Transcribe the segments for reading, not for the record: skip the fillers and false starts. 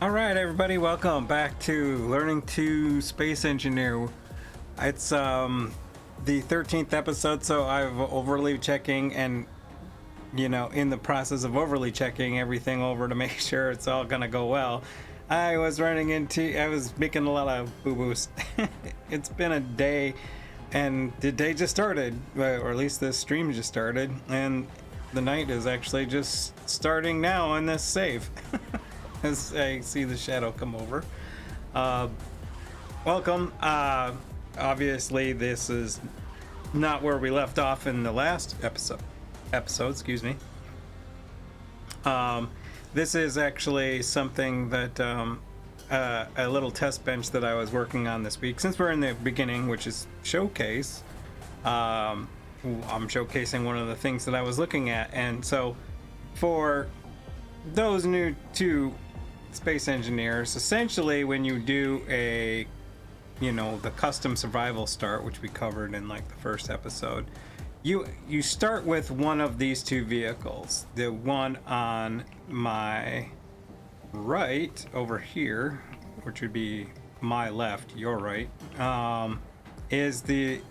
All right, everybody, welcome back to Learning to Space Engineer. It's the 13th episode, so I'm overly checking and, in the process of overly checking everything over to make sure it's all gonna go well. I was making a lot of boo-boos. It's been a day, and the day just started, or at least this stream just started, and the night is actually just starting now on this save. As I see the shadow come over. Welcome. Obviously, this is not where we left off in the last episode, excuse me. This is actually something that a little test bench that I was working on this week. Since we're in the beginning, which is showcase, I'm showcasing one of the things that I was looking at. And so for those new to space engineers, essentially when you do the custom survival start, which we covered in like the first episode, you start with one of these two vehicles. The one on my right over here, which would be my left, your right, is the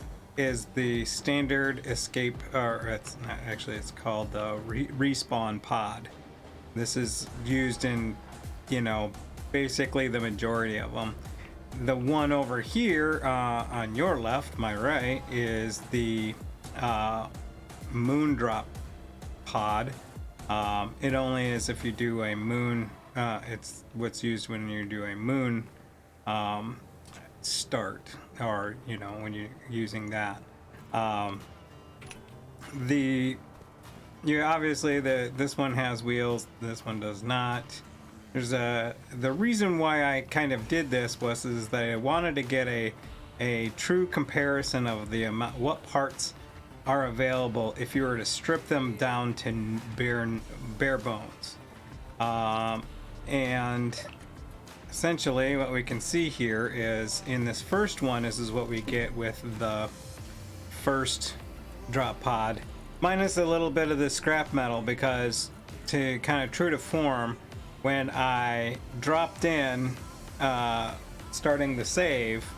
standard escape, or it's not, actually it's called the respawn pod. This is used in basically the majority of them. The one over here on your left, my right, is the moon drop pod. It only is if you do a moon, it's what's used when you do a moon start, or when you're using that. Obviously this one has wheels, this one does not. The reason why I kind of did this is that I wanted to get a true comparison of the amount, what parts are available if you were to strip them down to bare bones. And essentially what we can see here is in this first one, this is what we get with the first drop pod, minus a little bit of the scrap metal, because to kind of true to form, when I dropped in, starting the save,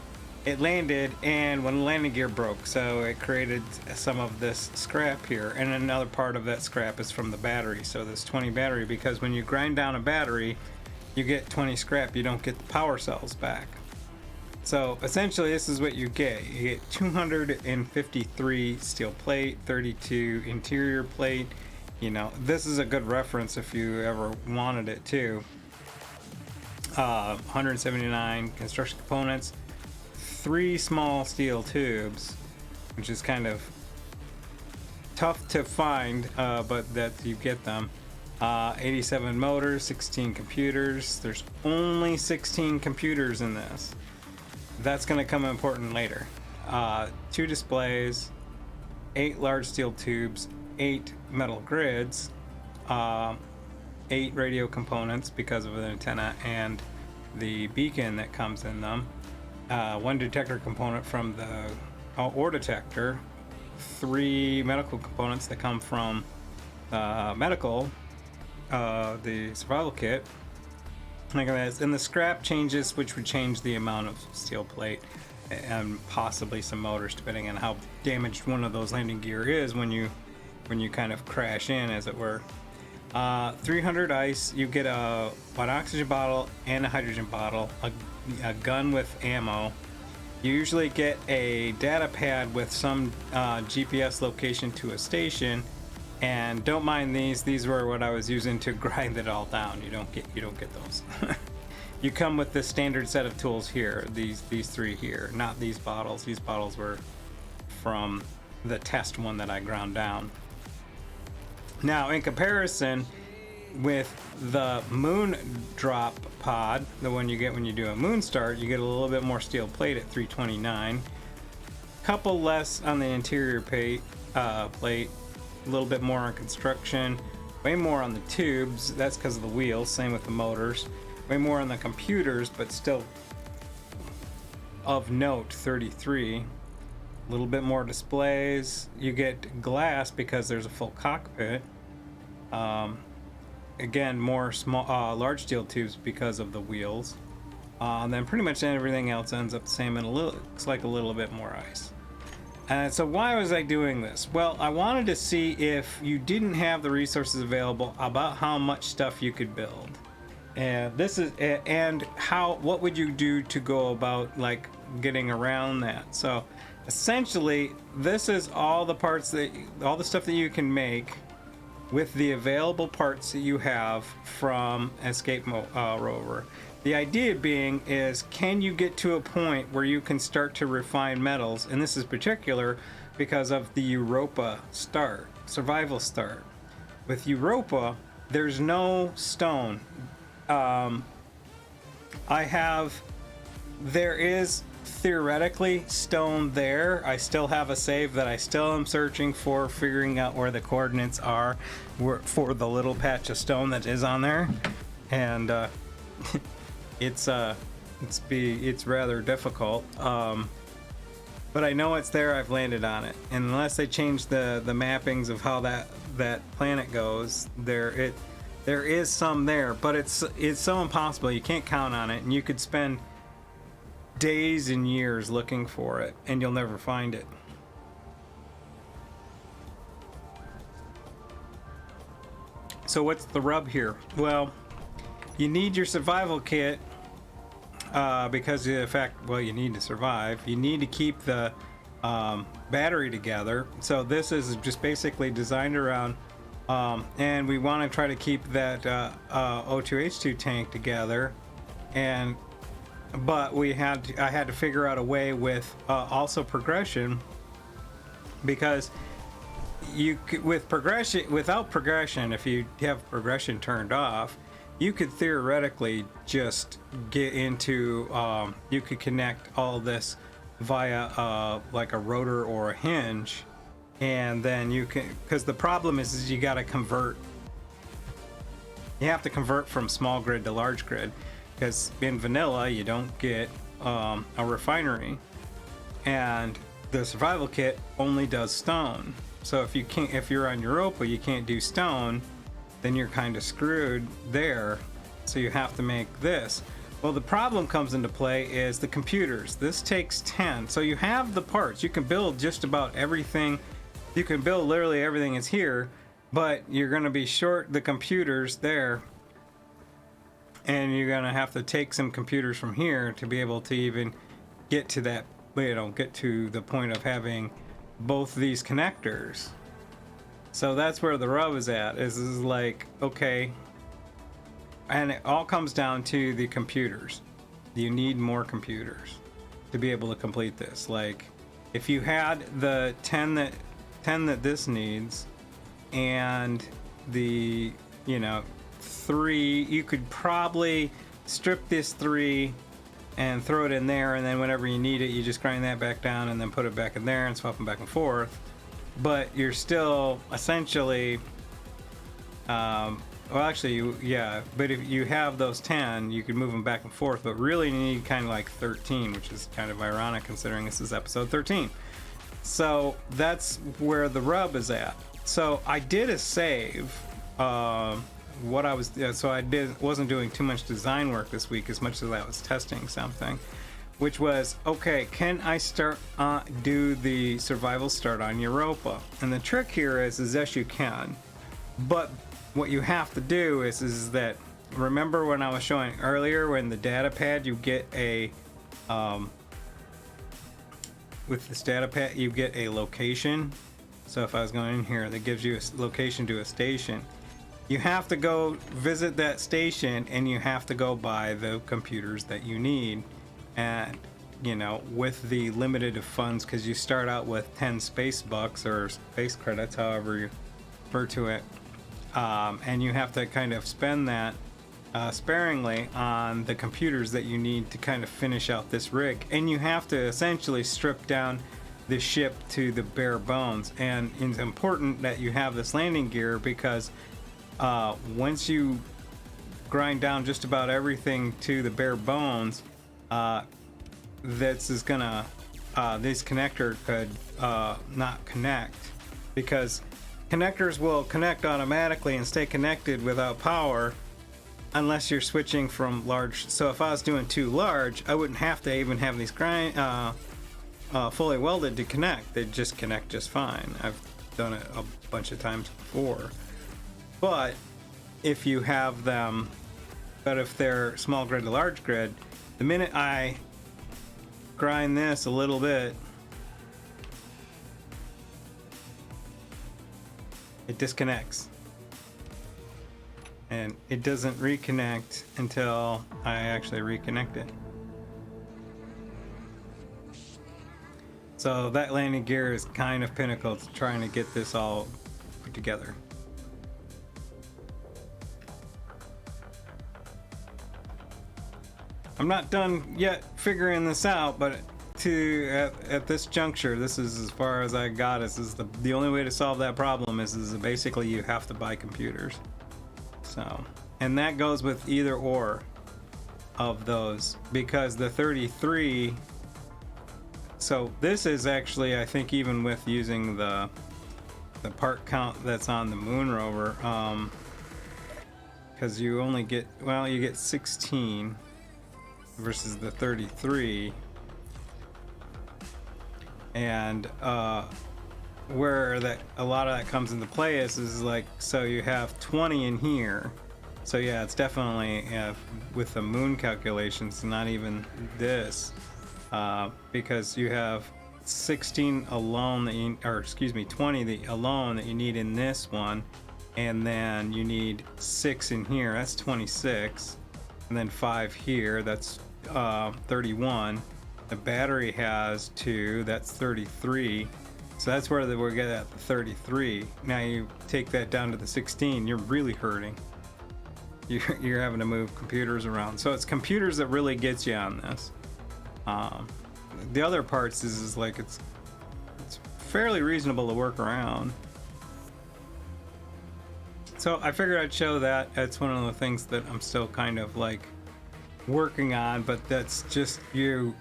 it landed, and when the landing gear broke, so it created some of this scrap here, and another part of that scrap is from the battery, so this 20 battery, because when you grind down a battery, you get 20 scrap, you don't get the power cells back. So essentially this is what you get. You get 253 steel plate, 32 interior plate. This is a good reference if you ever wanted it too. 179 construction components, 3 small steel tubes, which is kind of tough to find, but that you get them. 87 motors, 16 computers. There's only 16 computers in this. That's going to come important later. 2 displays, 8 large steel tubes, 8 metal grids, 8 radio components because of the antenna and the beacon that comes in them, 1 detector component from the ore detector, 3 medical components that come from medical, the survival kit. Like that, and the scrap changes, which would change the amount of steel plate and possibly some motors, depending on how damaged one of those landing gear is when you kind of crash in, as it were. 300 ice, you get an oxygen bottle and a hydrogen bottle, a gun with ammo. You usually get a data pad with some GPS location to a station, and don't mind these were what I was using to grind it all down. You don't get those. You come with the standard set of tools here, these 3 here, not these bottles. These bottles were from the test one that I ground down. Now, in comparison with the moon drop pod, the one you get when you do a moon start, you get a little bit more steel plate at 329. Couple less on the interior plate, a little bit more on construction, way more on the tubes. That's because of the wheels. Same with the motors. Way more on the computers, but still of note, 33. A little bit more displays. You get glass because there's a full cockpit. again, more small, large steel tubes because of the wheels. And then pretty much everything else ends up the same, and looks like a little bit more ice. And so why was I doing this? Well, I wanted to see if you didn't have the resources available, about how much stuff you could build. And this is, and what would you do to go about like getting around that? So essentially, this is all the parts all the stuff that you can make with the available parts that you have from Escape Rover. The idea being is, can you get to a point where you can start to refine metals? And this is particular because of the Europa survival start. With Europa, there's no stone. There is theoretically stone there. I still have a save that I still am searching for, figuring out where the coordinates are for the little patch of stone that is on there. And it's rather difficult, but I know it's there. I've landed on it, and unless they change the mappings of how that planet goes, there is some there, but it's so impossible. You can't count on it, and you could spend days and years looking for it, and you'll never find it. So what's the rub here? Well, you need your survival kit because of the fact, well, you need to survive. You need to keep the battery together. So this is just basically designed around, and we want to try to keep that O2H2 tank together. But I had to figure out a way with also progression, because without progression, if you have progression turned off, you could theoretically just get into, you could connect all this via like a rotor or a hinge, and then you can, because the problem is you got to convert. You have to convert from small grid to large grid, because in vanilla you don't get a refinery, and the survival kit only does stone. So if you're on Europa, you can't do stone, then you're kind of screwed there. So you have to make this. Well, the problem comes into play is the computers. This takes 10. So you have the parts. You can build just about everything. You can build literally everything is here, but you're going to be short the computers there. And you're going to have to take some computers from here to be able to even get to that, get to the point of having both these connectors. So that's where the rub is at, is like, okay, and it all comes down to the computers. You need more computers to be able to complete this. Like, if you had the 10 that this needs, and the 3, you could probably strip this 3 and throw it in there, and then whenever you need it, you just grind that back down and then put it back in there and swap them back and forth. But you're still essentially, well, actually, yeah, but if you have those 10, you can move them back and forth, but really you need kind of like 13, which is kind of ironic considering this is episode 13. So that's where the rub is at. So I did a save. Wasn't doing too much design work this week as much as I was testing something, which was, okay, can I do the survival start on Europa? And the trick here is yes, you can, but what you have to do is that, remember when I was showing earlier, when the data pad, you get a with this data pad you get a location. So if I was going in here, that gives you a location to a station. You have to go visit that station, and you have to go buy the computers that you need, and with the limited of funds, because you start out with 10 space bucks or space credits, however you refer to it, and you have to kind of spend that sparingly on the computers that you need to kind of finish out this rig, and you have to essentially strip down the ship to the bare bones. And it's important that you have this landing gear, because once you grind down just about everything to the bare bones, this connector could not connect, because connectors will connect automatically and stay connected without power unless you're switching from large. So if I was doing too large, I wouldn't have to even have these fully welded to connect. They'd just connect just fine. I've done it a bunch of times before. But if you have them, but if they're small grid to large grid, the minute I grind this a little bit, it disconnects. And it doesn't reconnect until I actually reconnect it. So that landing gear is kind of pinnacle to trying to get this all put together. I'm not done yet figuring this out, but at this juncture, this is as far as I got. This is the only way to solve that problem is basically you have to buy computers. So, and that goes with either or of those, because the 33, so this is actually, I think, even with using the part count that's on the moon rover, because you only get, well, you get 16 versus the 33, and where that a lot of that comes into play is like, so you have 20 in here, so yeah, it's definitely with the moon calculations, not even this, because you have 16 alone that you, or excuse me, 20 alone that you need in this one, and then you need 6 in here, that's 26, and then 5 here, that's 31. The battery has 2, that's 33. So that's where we'll get at the 33. Now you take that down to the 16, you're really hurting. You're having to move computers around. So it's computers that really gets you on this. The other parts is like it's fairly reasonable to work around. So I figured I'd show that. It's one of the things that I'm still kind of like working on, but that's just you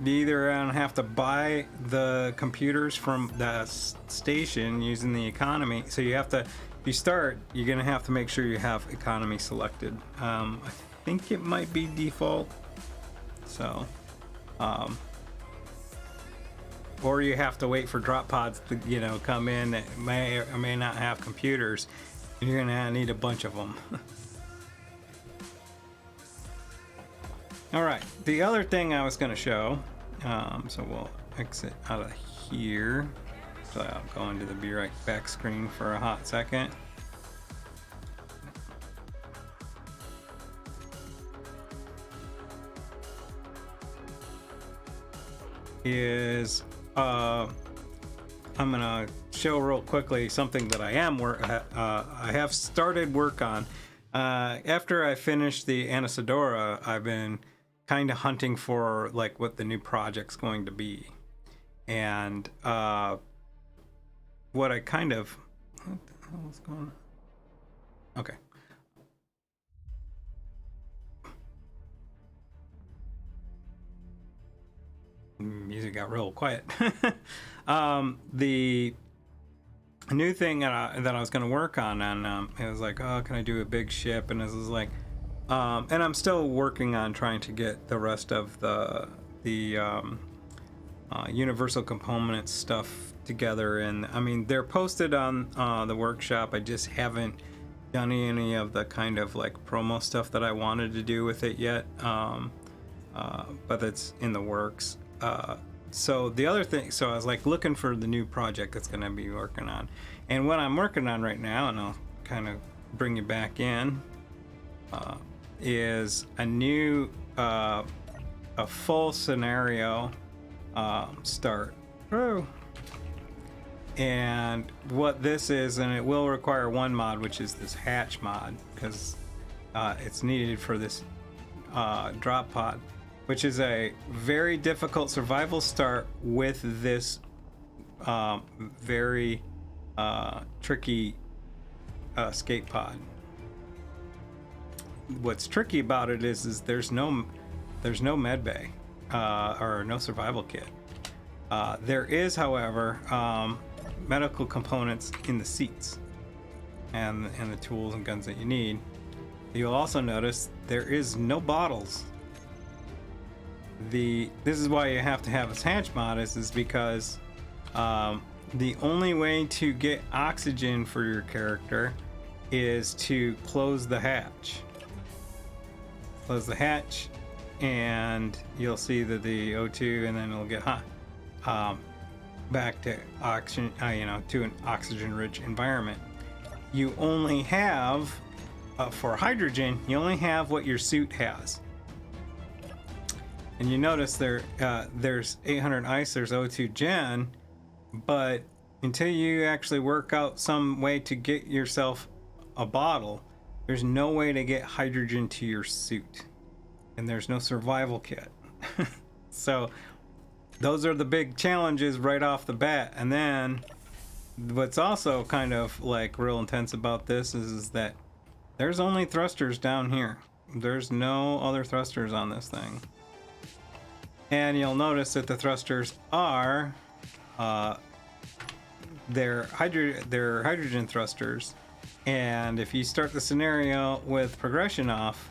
either have to buy the computers from the station using the economy. So you have to, if you start, you're gonna have to make sure you have economy selected. I think it might be default. So, or you have to wait for drop pods to, you know, come in that may or may not have computers. And you're gonna need a bunch of them. All right, the other thing I was gonna show, so we'll exit out of here. So I'll go into the Be Right Back screen for a hot second. I'm gonna show real quickly something that I have started work on. After I finished the Anasadora, I've been kind of hunting for like what the new project's going to be, and what I kind of, what the hell is going on? Okay. Music got real quiet. The new thing that I was going to work on, and it was like, oh, can I do a big ship? And this was like, and I'm still working on trying to get the rest of the universal components stuff together. And I mean, they're posted on the workshop. I just haven't done any of the kind of like promo stuff that I wanted to do with it yet, but it's in the works. So the other thing, so I was like looking for the new project that's going to be working on, and what I'm working on right now, and I'll kind of bring you back in, is a new a full scenario start. Oh. And what this is, and it will require one mod, which is this hatch mod, because it's needed for this drop pod, which is a very difficult survival start with this very tricky escape pod. What's tricky about it is there's no med bay or no survival kit. There is, however, medical components in the seats and the tools and guns that you need. You'll also notice there is no bottles. This is why you have to have a hatch mod is because the only way to get oxygen for your character is to close the hatch. Close the hatch, and you'll see that the O2, and then it'll get back to oxygen, to an oxygen-rich environment. You only have for hydrogen, you only have what your suit has. And you notice there's 800 ice, there's O2 gen, but until you actually work out some way to get yourself a bottle, there's no way to get hydrogen to your suit, and there's no survival kit. So those are the big challenges right off the bat. And then what's also kind of like real intense about this is that there's only thrusters down here. There's no other thrusters on this thing. And you'll notice that the thrusters are they're hydrogen thrusters. And if you start the scenario with progression off,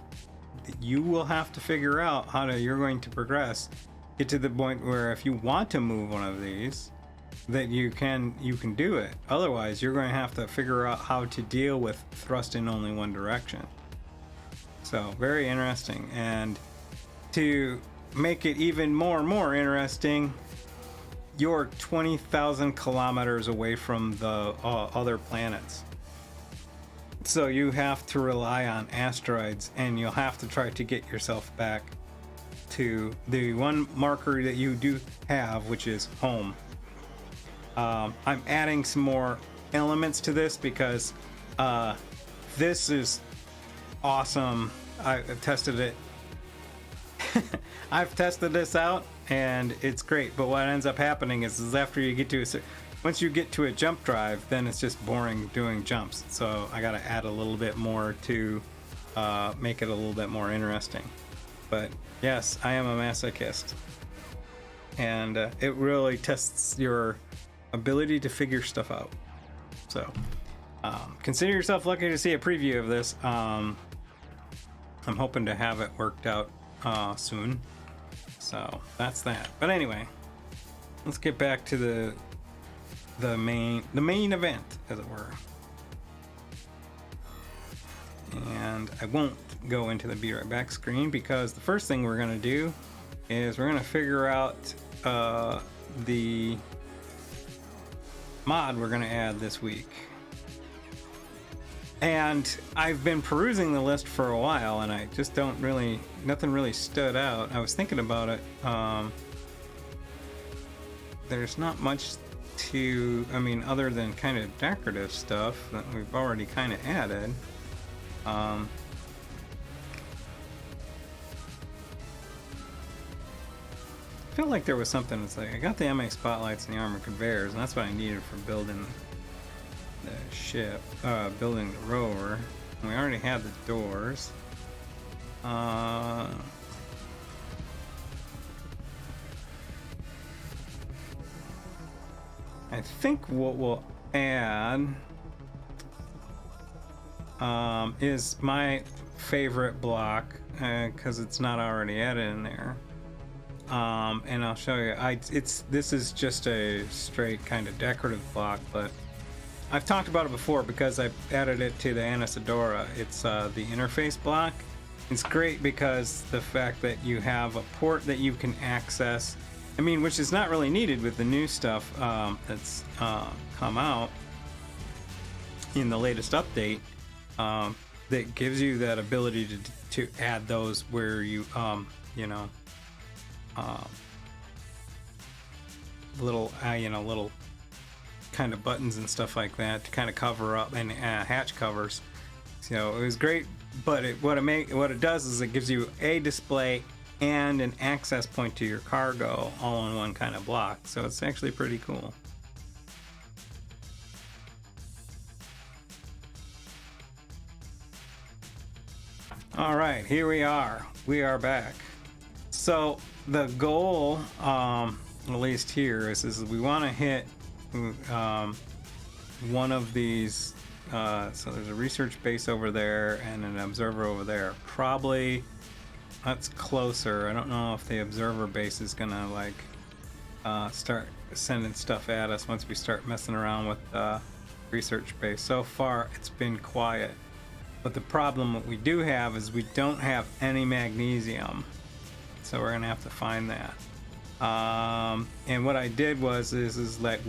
you will have to figure out how you're going to progress, get to the point where if you want to move one of these, that you can do it. Otherwise, you're going to have to figure out how to deal with thrust in only one direction. So very interesting. And to make it even more interesting, you're 20,000 kilometers away from the other planets. So you have to rely on asteroids, and you'll have to try to get yourself back to the one marker that you do have, which is home. I'm adding some more elements to this because this is awesome. I've tested it. I've tested this out, and it's great. But what ends up happening is after you get to once you get to a jump drive, then it's just boring doing jumps. So I got to add a little bit more to make it a little bit more interesting. But yes, I am a masochist, and it really tests your ability to figure stuff out. So consider yourself lucky to see a preview of this. I'm hoping to have it worked out soon. So that's that. But anyway, let's get back to the main event, as it were. And I won't go into the be right back screen, because the first thing we're going to do is we're going to figure out the mod we're going to add this week. And I've been perusing the list for a while, and I just nothing really stood out. I was thinking about it. There's not much other than kind of decorative stuff that we've already kind of added. I feel like there was something that's like, I got the MA spotlights and the armor conveyors, and that's what I needed for building the ship, building the rover. And we already had the doors. I think what we'll add is my favorite block, because it's not already added in there. And I'll show you. This is just a straight kind of decorative block, but I've talked about it before because I added it to the Anisadora. It's the interface block. It's great because the fact that you have a port that you can access, which is not really needed with the new stuff that's come out in the latest update, that gives you that ability to add those where you little kind of buttons and stuff like that to kind of cover up, and hatch covers. So it was great, but what it does is it gives you a display and an access point to your cargo all in one kind of block. So it's actually pretty cool. All right, here we are. We are back. So the goal, at least here, is we want to hit one of these, so there's a research base over there and an observer over there. Probably that's closer. I don't know if the observer base is gonna like start sending stuff at us once we start messing around with research base. So far it's been quiet, but the problem that we do have is we don't have any magnesium, so we're gonna have to find that. And what I did was like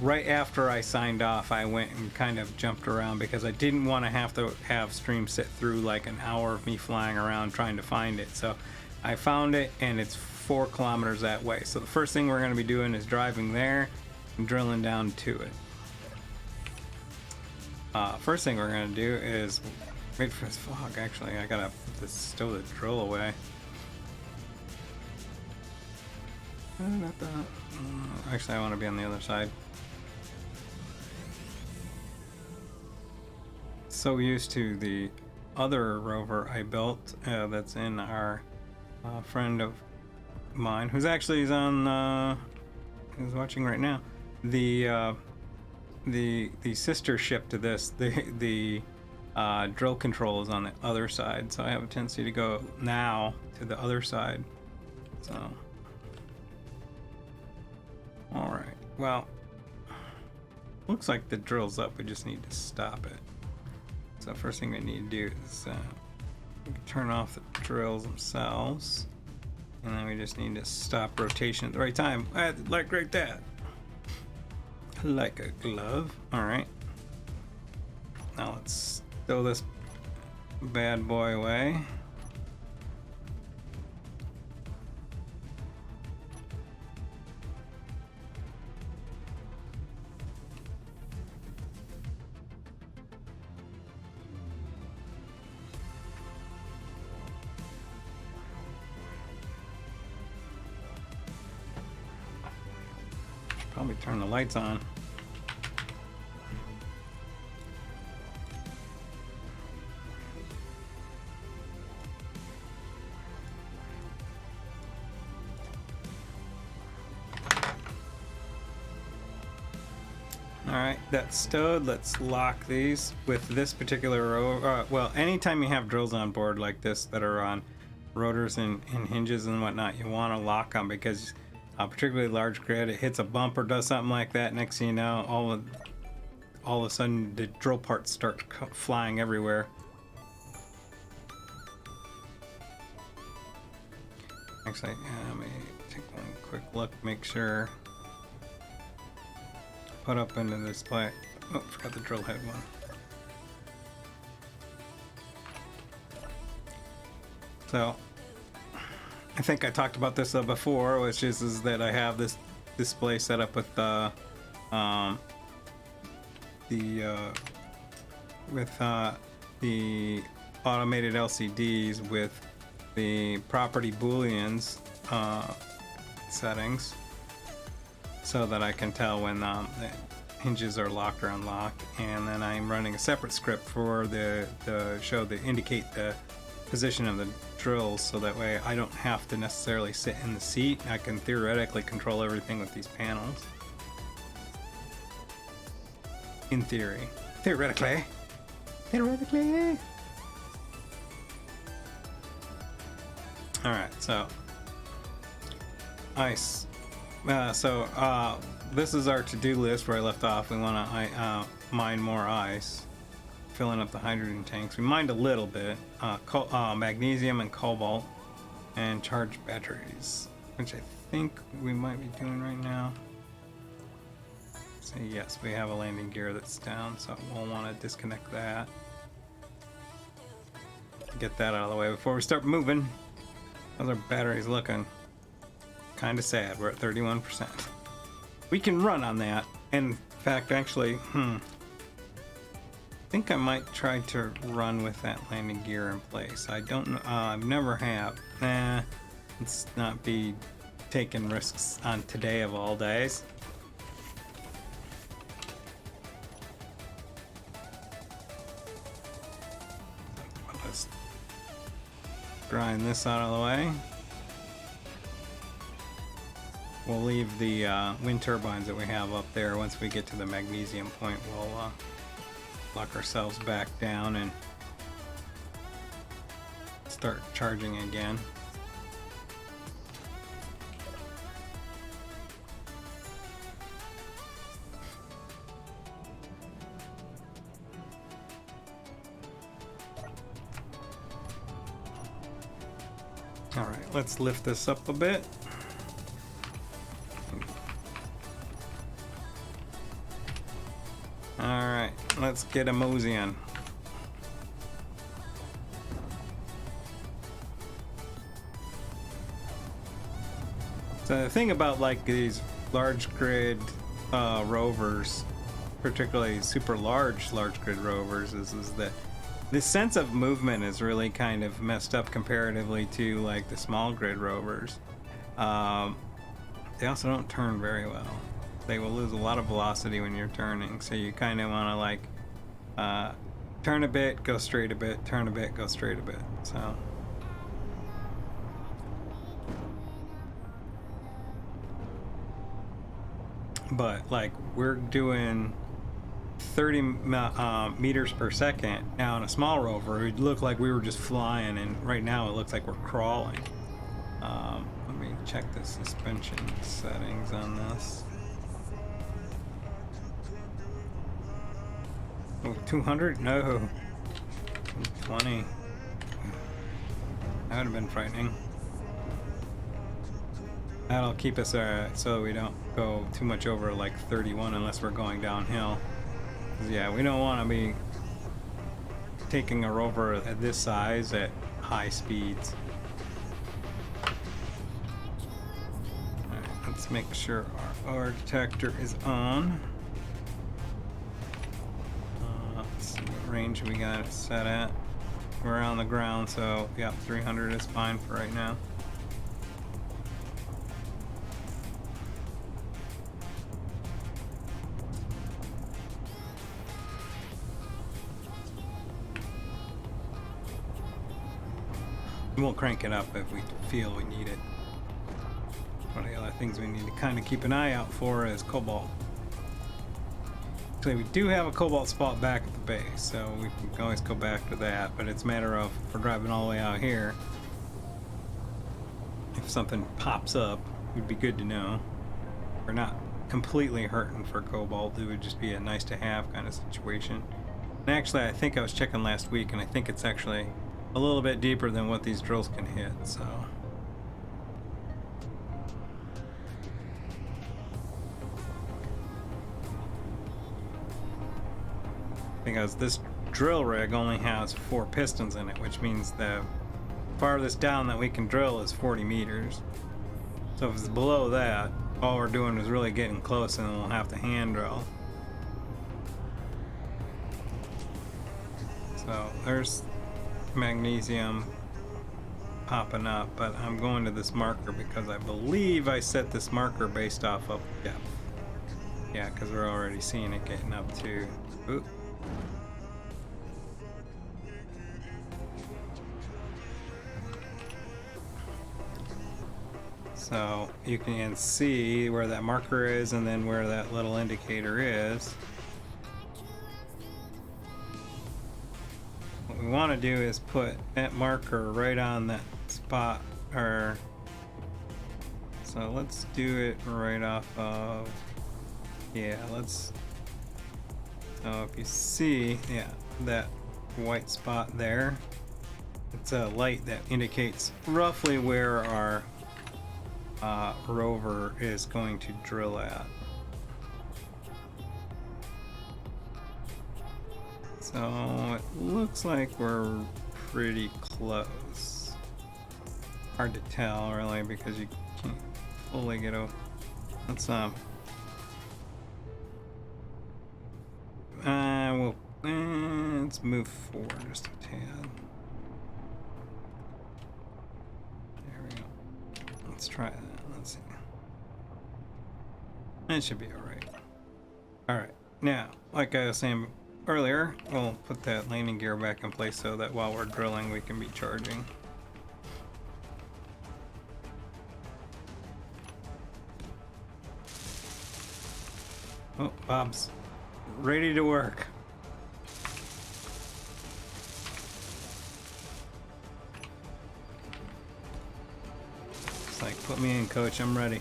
right after I signed off, I went and kind of jumped around because I didn't want to have stream sit through like an hour of me flying around trying to find it. So I found it, and it's 4 kilometers that way. So the first thing we're going to be doing is driving there and drilling down to it. First thing we're going to do is wait for this fog. Actually, I gotta stow the drill away. Actually, I want to be on the other side. So used to the other rover I built that's in our friend of mine who's actually who's watching right now. The sister ship to this, the drill control is on the other side, so I have a tendency to go now to the other side. So all right, well, looks like the drill's up. We just need to stop it. So first thing we need to do is turn off the drills themselves, and then we just need to stop rotation at the right time, like right that, like a glove. All right, now let's throw this bad boy away. Probably turn the lights on. All right, that's stowed. Let's lock these with this particular row. Well, anytime you have drills on board like this that are on rotors and hinges and whatnot, you want to lock them because particularly large grid, it hits a bump or does something like that. Next thing you know, all of a sudden the drill parts start flying everywhere. Actually, let me take one quick look, make sure. Put up into this plate. Oh, forgot the drill head one. So I think I talked about this before, which is that I have this display set up with the automated LCDs with the property booleans settings, so that I can tell when the hinges are locked or unlocked. And then I'm running a separate script for the show to indicate the position of the drills, so that way I don't have to necessarily sit in the seat. I can theoretically control everything with these panels. In theory. Theoretically. Alright, so ice. This is our to-do list where I left off. We want to mine more ice, filling up the hydrogen tanks. We mined a little bit, magnesium and cobalt, and charge batteries, which I think we might be doing right now. So yes, we have a landing gear that's down, so we'll want to disconnect that. Get that out of the way before we start moving. How's our batteries looking? Kind of sad. We're at 31%. We can run on that. In fact, actually, I think I might try to run with that landing gear in place. I don't know. I've never have. Let's not be taking risks on today of all days. Let's grind this out of the way. we'll leave the wind turbines that we have up there. Once we get to the magnesium point, we'll lock ourselves back down and start charging again. All right, let's lift this up a bit. All right, let's get a mosey on. So the thing about like these large grid rovers, particularly super large grid rovers, is that the sense of movement is really kind of messed up comparatively to like the small grid rovers. They also don't turn very well. They will lose a lot of velocity when you're turning, so you kind of want to like turn a bit, go straight a bit, turn a bit, go straight a bit. So but like we're doing 30 meters per second now on a small rover. It looked like we were just flying, and right now it looks like we're crawling. Let me check the suspension settings on this. Oh, 200? No. 20. That would have been frightening. That'll keep us so we don't go too much over like 31 unless we're going downhill. Yeah, we don't want to be taking a rover at this size at high speeds. Alright, let's make sure our detector is on. Let's see what range we got it set at. We're on the ground, so yeah, 300 is fine for right now. We'll crank it up if we feel we need it. One of the other things we need to kind of keep an eye out for is cobalt. Actually, we do have a cobalt spot back at the base, so we can always go back to that, but it's a matter of if we're driving all the way out here, if something pops up, it would be good to know. We're not completely hurting for cobalt. It would just be a nice to have kind of situation. And actually, I think I was checking last week, and I think it's actually a little bit deeper than what these drills can hit, so. Because this drill rig only has 4 pistons in it, which means the farthest down that we can drill is 40 meters. So if it's below that, all we're doing is really getting close, and we'll have to hand drill. So there's magnesium popping up, but I'm going to this marker because I believe I set this marker based off of depth. Yeah, because we're already seeing it getting up to. Oop. So you can see where that marker is and then where that little indicator is. What we want to do is put that marker right on that spot, or so let's do it right off of, yeah, let's, so if you see, yeah, that white spot there, it's a light that indicates roughly where our rover is going to drill at. So it looks like we're pretty close. Hard to tell really because you can't fully get over. Let's let's move forward just a tad. There we go. Let's try that. Let's see. It should be alright. Alright, now, like I was saying earlier, we'll put that landing gear back in place so that while we're drilling we can be charging. Oh, Bob's ready to work. It's like, put me in, coach, I'm ready.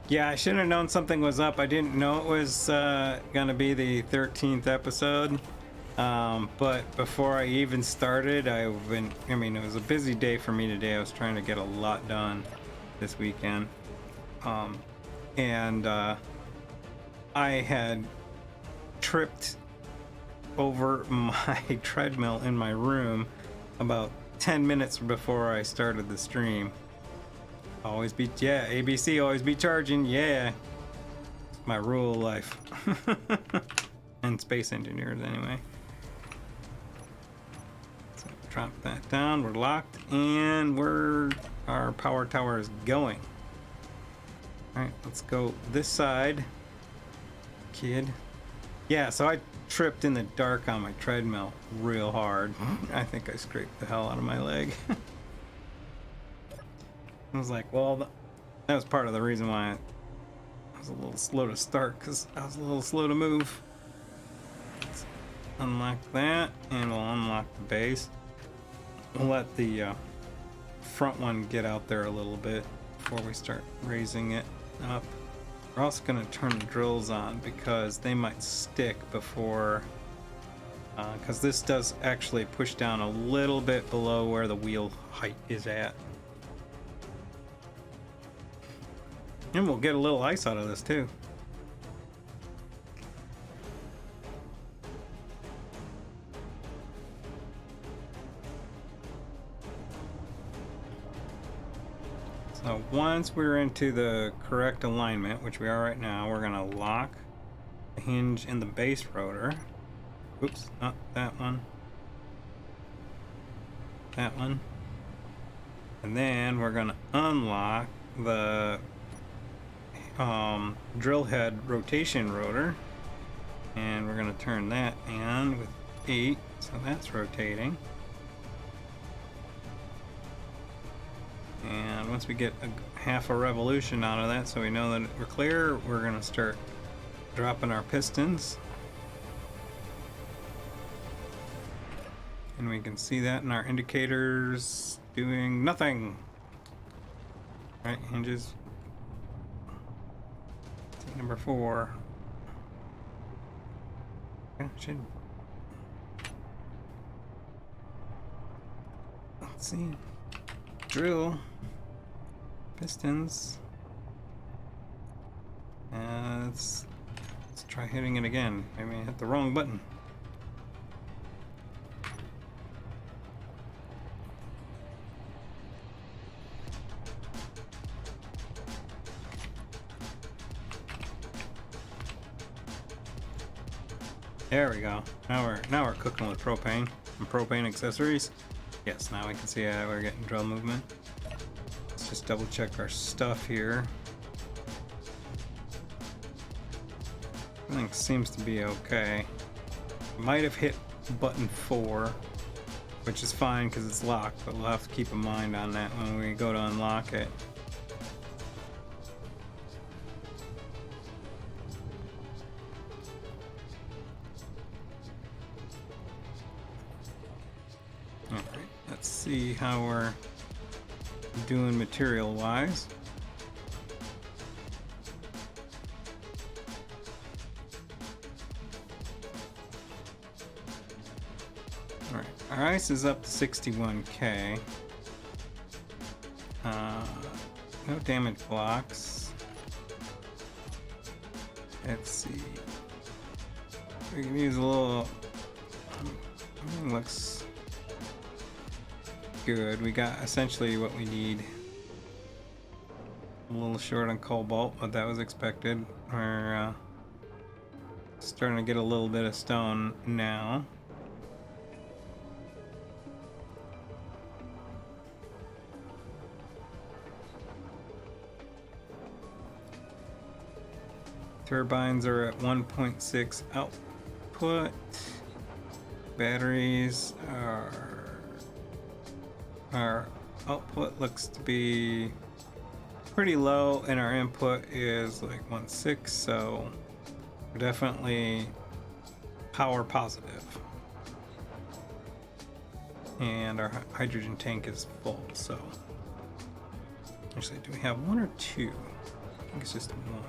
Yeah, I should have known something was up. I didn't know it was gonna be the 13th episode. But before I even started, I mean, it was a busy day for me today. I was trying to get a lot done this weekend. And I had tripped over my treadmill in my room about 10 minutes before I started the stream. Always be, yeah, ABC, always be charging, yeah. It's my rule of life. And space engineers, anyway. So drop that down, we're locked, and our power tower is going. Alright, let's go this side. Kid. Yeah, so I tripped in the dark on my treadmill real hard. I think I scraped the hell out of my leg. I was like, well, that was part of the reason why I was a little slow to start, because I was a little slow to move. Let's unlock that, and we'll unlock the base. We'll let the front one get out there a little bit before we start raising it up. We're also going to turn the drills on because they might stick before, because this does actually push down a little bit below where the wheel height is at. And we'll get a little ice out of this too. So once we're into the correct alignment, which we are right now, we're gonna lock the hinge in the base rotor. Oops, not that one. That one. And then we're gonna unlock the drill head rotation rotor, and we're going to turn that in with 8, so that's rotating. And once we get half a revolution out of that, so we know that we're clear, we're going to start dropping our pistons, and we can see that in our indicators doing nothing. Right, hinges. Number 4. Yeah, should. Let's see. Drill. Pistons. Let's try hitting it again. Maybe I hit the wrong button. There we go. Now we're cooking with propane and propane accessories. Yes, now we can see how we're getting drill movement. Let's just double check our stuff here. Everything seems to be okay. Might have hit button 4, which is fine because it's locked, but we'll have to keep in mind on that when we go to unlock it. See how we're doing material wise. All right, our ice is up to 61k. No damage blocks. Let's see. We can use a little. Everything looks good. We got essentially what we need. A little short on cobalt, but that was expected. We're starting to get a little bit of stone now. Turbines are at 1.6 output. Batteries are... Our output looks to be pretty low, and our input is like 1.6, so we're definitely power positive. And our hydrogen tank is full, so actually, do we have one or two? I think it's just one.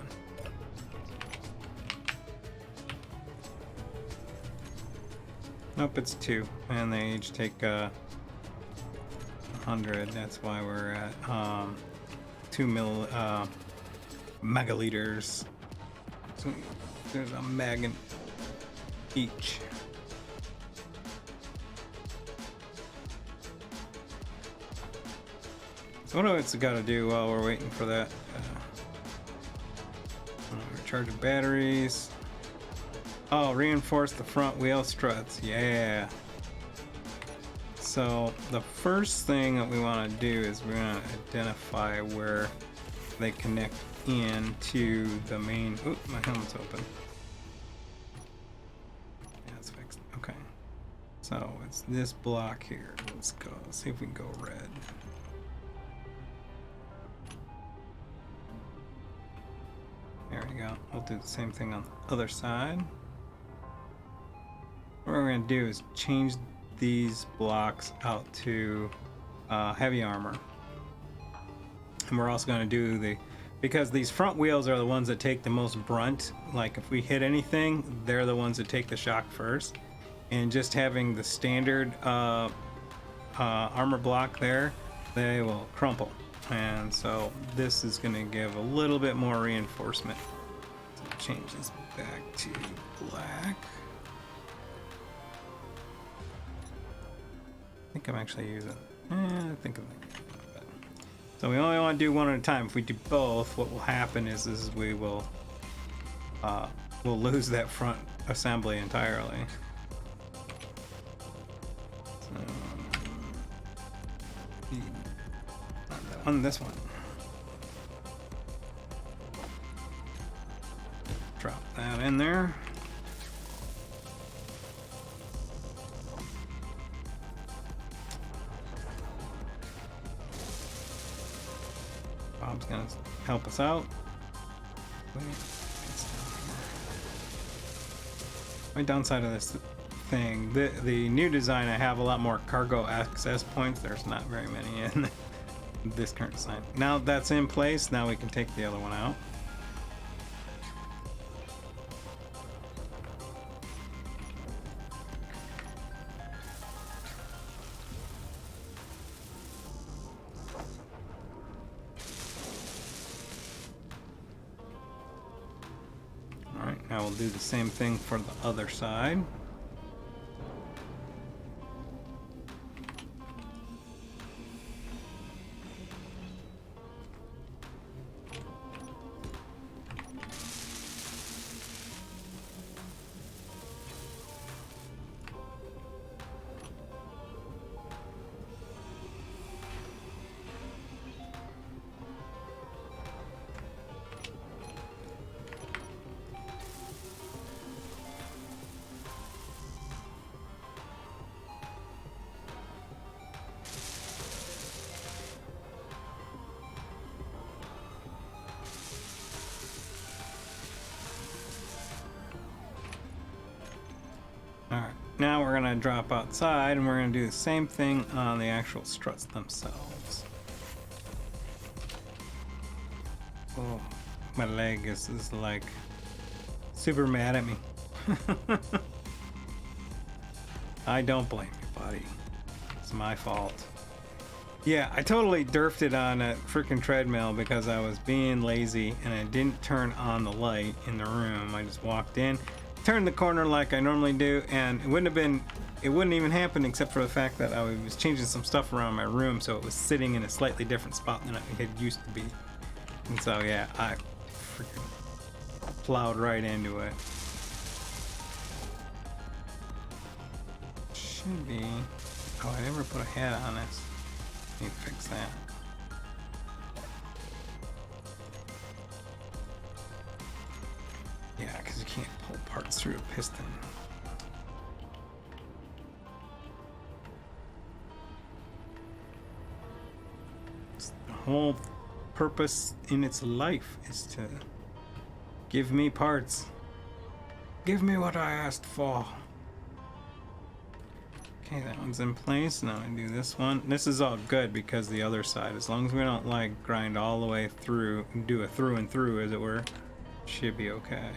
Nope, it's two, and they each take 100. That's why we're at 2 megaliters. So there's a meg in each. So what do it's got to do while we're waiting for that? Recharge the batteries. Oh, reinforce the front wheel struts. Yeah. So the first thing that we want to do is we're going to identify where they connect in to the main. Oop, my helmet's open. Yeah, it's fixed. Okay. So it's this block here. Let's go. Let's see if we can go red. There we go. We'll do the same thing on the other side. What we're going to do is change these blocks out to heavy armor. And we're also going to do because these front wheels are the ones that take the most brunt. Like if we hit anything, they're the ones that take the shock first. And just having the standard armor block there, they will crumple. And so this is going to give a little bit more reinforcement. So change this back to black. I think I'm actually using. I think I'm. So we only want to do one at a time. If we do both, what will happen is we will we'll lose that front assembly entirely. So, on this one. Drop that in there. Bob's gonna help us out. My downside of this thing, the new design, I have a lot more cargo access points. There's not very many in this current design. Now that's in place, now we can take the other one out. Alright, now we'll do the same thing for the other side. Alright, now we're going to drop outside and we're going to do the same thing on the actual struts themselves. Oh, my leg is like super mad at me. I don't blame you, buddy. It's my fault. Yeah, I totally derfed it on a freaking treadmill because I was being lazy and I didn't turn on the light in the room. I just walked in, turned the corner like I normally do, and it wouldn't even happen except for the fact that I was changing some stuff around my room, so it was sitting in a slightly different spot than it had used to be. And so yeah, I freaking plowed right into it. Should be. Oh, I never put a head on this. Need to fix that. Yeah, because you can't pull parts through a piston. The whole purpose in its life is to give me parts. Give me what I asked for. Okay, that one's in place. Now I do this one. This is all good because the other side, as long as we don't like grind all the way through, do a through and through as it were, should be okay.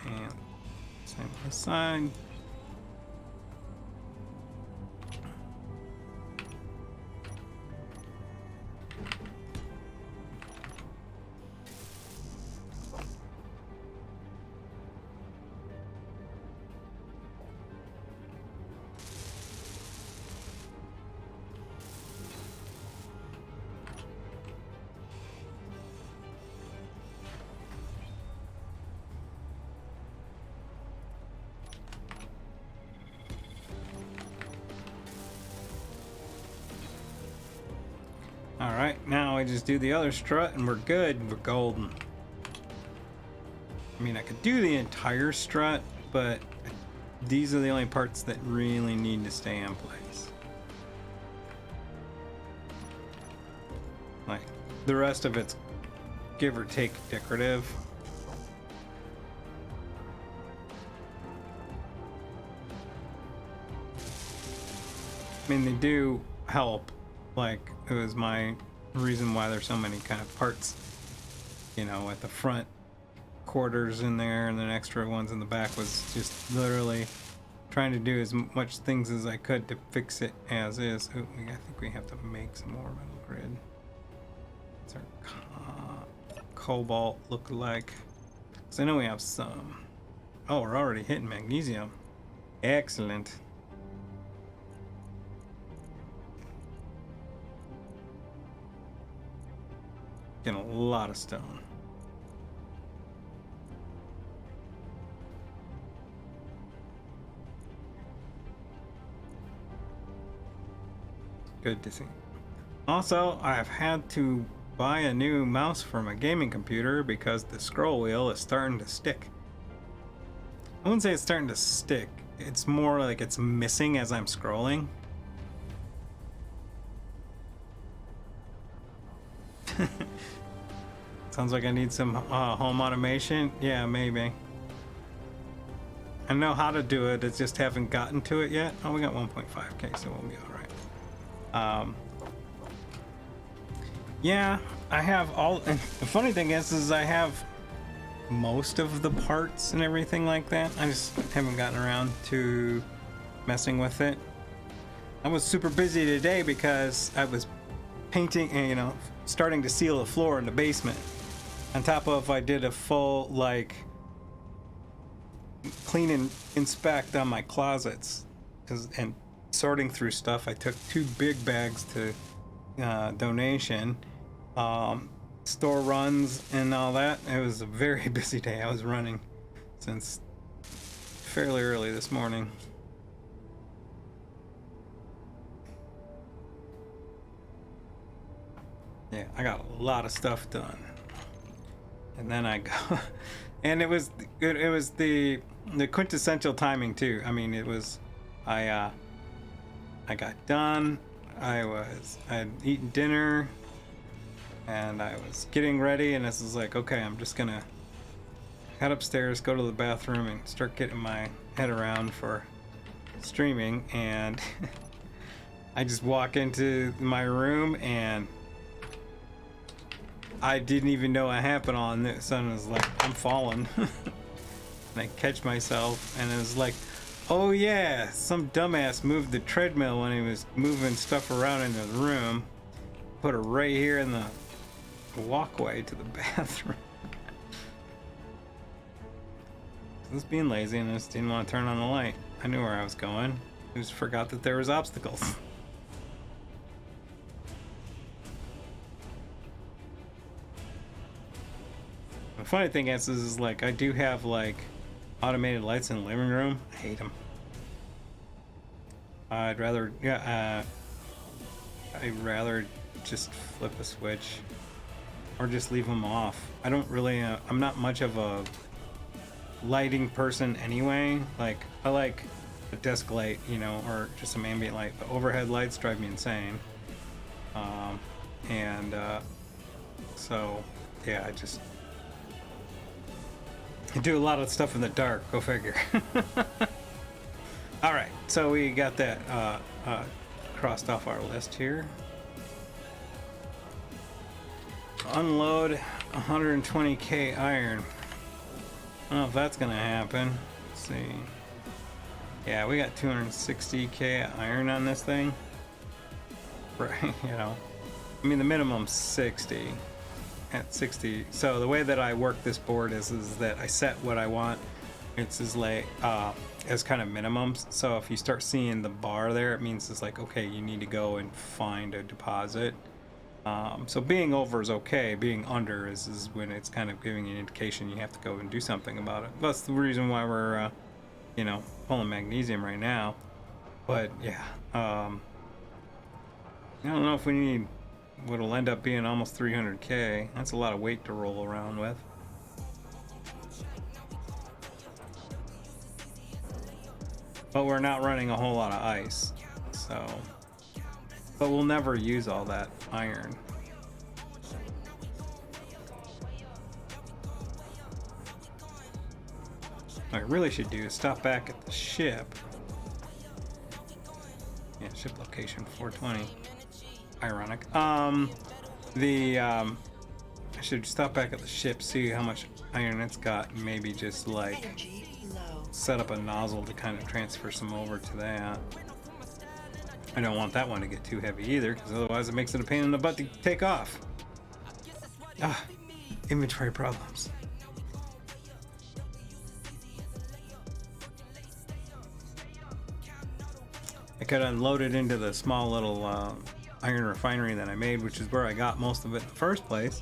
And same this side. Alright, now I just do the other strut and we're good. We're golden. I mean, I could do the entire strut, but these are the only parts that really need to stay in place. Like, the rest of it's give or take decorative. I mean, they do help. Like, it was my reason why there's so many kind of parts, you know, at the front quarters in there and then extra ones in the back, was just literally trying to do as much things as I could to fix it as is. Ooh, I think we have to make some more metal grid. What's our cobalt look like? Because I know we have some. Oh, we're already hitting magnesium. Excellent. Getting a lot of stone. Good to see. Also, I've had to buy a new mouse for my gaming computer because the scroll wheel is starting to stick. I wouldn't say it's starting to stick. It's more like it's missing as I'm scrolling. Sounds like I need some home automation. Yeah, maybe. I know how to do it, I just haven't gotten to it yet. Oh, we got 1.5k, so we'll be alright. Yeah, I have all, and the funny thing is I have most of the parts and everything like that. I just haven't gotten around to messing with it. I was super busy today because I was painting and, you know, starting to seal the floor in the basement. On top of, I did a full, like, clean and inspect on my closets, and sorting through stuff. I took 2 big bags to donation, store runs and all that. It was a very busy day. I was running since fairly early this morning. Yeah, I got a lot of stuff done. And then I go, and it was the quintessential timing too. I mean, it was, I got done. I had eaten dinner, and I was getting ready, and this is like, okay, I'm just gonna head upstairs, go to the bathroom, and start getting my head around for streaming. And I just walk into my room and I didn't even know what happened all of a sudden. It was like, I'm falling. And I catch myself, and it was like, oh yeah, some dumbass moved the treadmill when he was moving stuff around in the room. Put it right here in the walkway to the bathroom. I was being lazy and I just didn't want to turn on the light. I knew where I was going. I just forgot that there was obstacles. The funny thing is like, I do have like automated lights in the living room. I hate them. I'd rather just flip a switch or just leave them off. I don't really I'm not much of a lighting person anyway. Like, I like a desk light, you know, or just some ambient light. The overhead lights drive me insane. So yeah, I do a lot of stuff in the dark. Go figure. All right, so we got that crossed off our list here. Unload 120k iron. I don't know if that's gonna happen. Let's see. Yeah, we got 260k iron on this thing. Right, you know. I mean, the minimum's 60. At 60. So the way that I work this board is that I set what I want. It's as kind of minimums. So if you start seeing the bar there, it means it's like, okay, you need to go and find a deposit. So being over is okay. Being under is when it's kind of giving you an indication you have to go and do something about it. That's the reason why we're, you know, pulling magnesium right now. But yeah, I don't know if we need what'll end up being almost 300k. That's a lot of weight to roll around with. But we're not running a whole lot of ice, so. But we'll never use all that iron. What I really should do is stop back at the ship. Yeah, ship location 420. Ironic. I should stop back at the ship, see how much iron it's got, and maybe just like set up a nozzle to kind of transfer some over to that. I don't want that one to get too heavy either, because otherwise it makes it a pain in the butt to take off. Inventory problems. I could unload it into the small little iron refinery that I made, which is where I got most of it in the first place.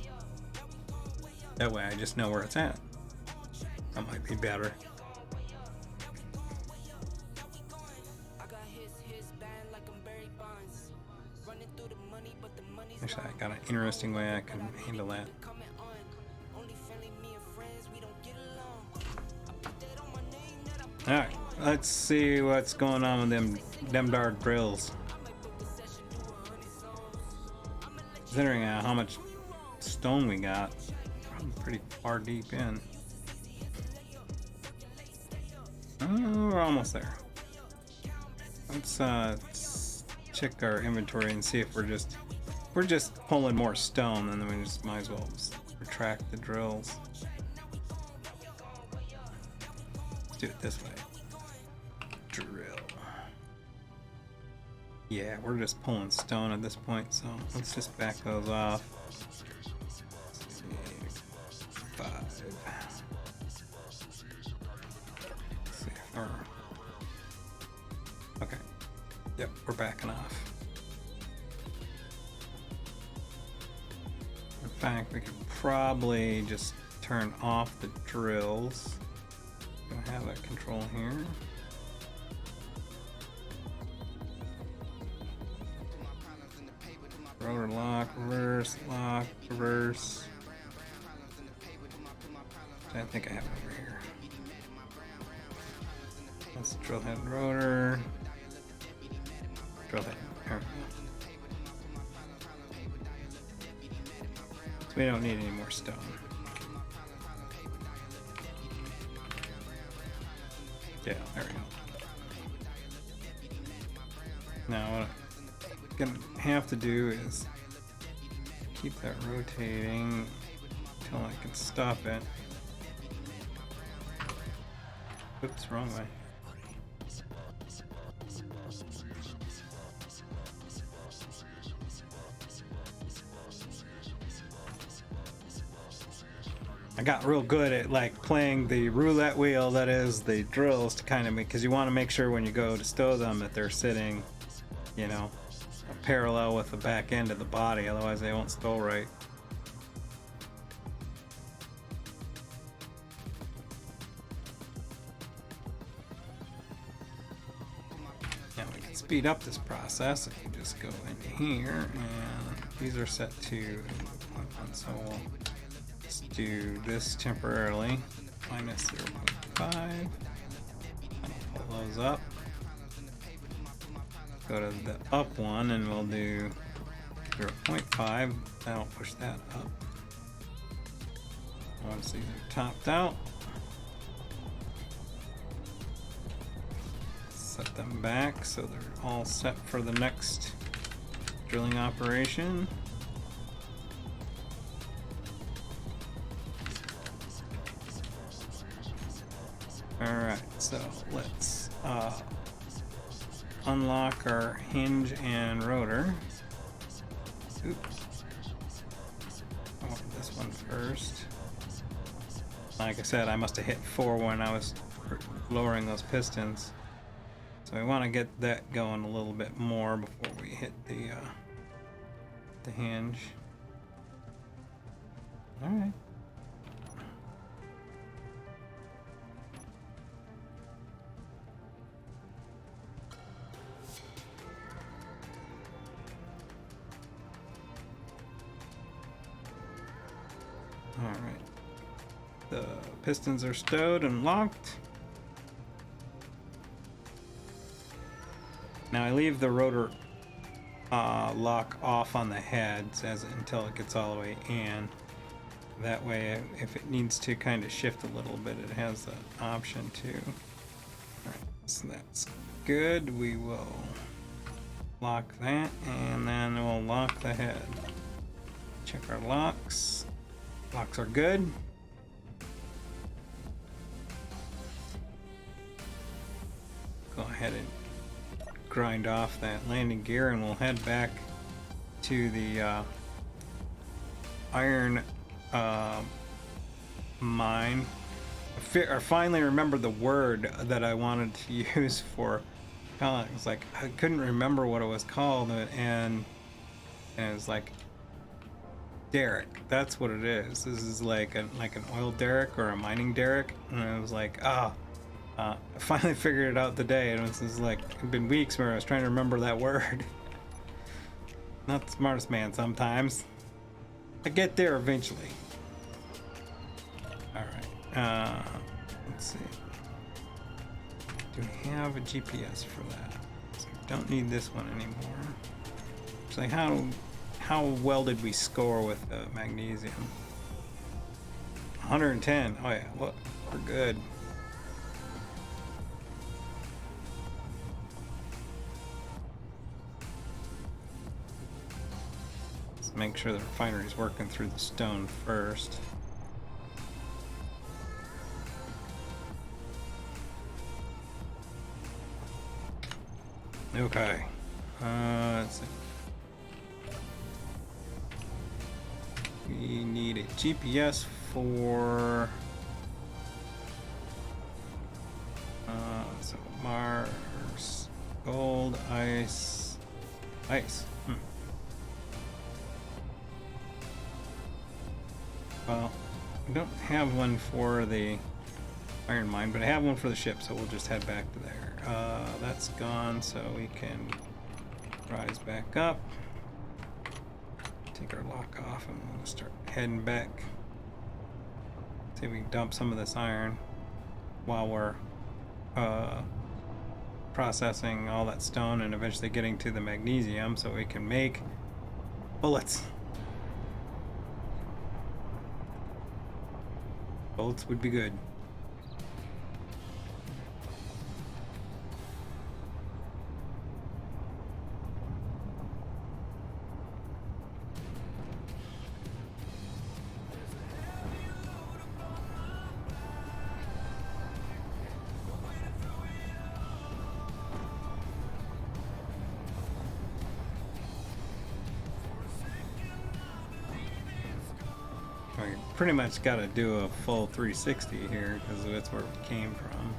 That way I just know where it's at. That might be better. Actually, I got an interesting way I can handle that. Alright, let's see what's going on with them dark drills. Considering how much stone we got, I'm pretty far deep in. Oh, we're almost there. Let's check our inventory and see if we're just pulling more stone, and then we just might as well retract the drills. Let's do it this way. Drill. Yeah, we're just pulling stone at this point, so let's just back those off. 5. Let's see if we're... Okay. Yep, we're backing off. In fact, we could probably just turn off the drills. Gonna have that control here. Rotor lock, reverse. I think I have it over here. That's drill head and rotor. Drill head. There we go. So we don't need any more stone. Yeah, there we go. Now what I'm gonna have to do is keep that rotating until I can stop it. Oops, wrong way. I got real good at like playing the roulette wheel that is the drills to kind of make, because you want to make sure when you go to stow them that they're sitting, you know, parallel with the back end of the body, otherwise they won't stow right. Now we can speed up this process if you just go into here, and these are set to 1, so we'll do this temporarily. minus 0.5. Pull those up. Go to the up one and we'll do 0.5. That'll push that up. Once these are topped out, set them back so they're all set for the next drilling operation. Alright, so let's unlock our hinge and rotor. Oops. I want this one first. Like I said, I must have hit 4 when I was lowering those pistons. So we want to get that going a little bit more before we hit the hinge. Alright. Alright. The pistons are stowed and locked. Now I leave the rotor lock off on the heads until it gets all the way in. That way, if it needs to kind of shift a little bit, it has the option to. Alright, so that's good. We will lock that, and then we'll lock the head. Check our locks. Locks are good. Go ahead and grind off that landing gear, and we'll head back to the iron mine. I finally remembered the word that I wanted to use for it was like I couldn't remember what it was called, and it was like derrick. That's what it is. This is like an oil derrick or a mining derrick, and I was like, I finally figured it out today, and it was like it'd been weeks where I was trying to remember that word. Not the smartest man sometimes. I get there eventually. Alright, let's see. Do we have a GPS for that? So I don't need this one anymore. So how well did we score with the magnesium? 110. Oh yeah, well, we're good. Let's make sure the refinery's working through the stone first. Okay. Let's see. We need a GPS for so Mars, gold, ice. Well, we don't have one for the iron mine, but I have one for the ship, so we'll just head back to there. That's gone, so we can rise back up. Take our lock off, and we'll start heading back. See if we can dump some of this iron while we're processing all that stone and eventually getting to the magnesium so we can make bullets. Bullets would be good. Pretty much got to do a full 360 here because that's where we came from.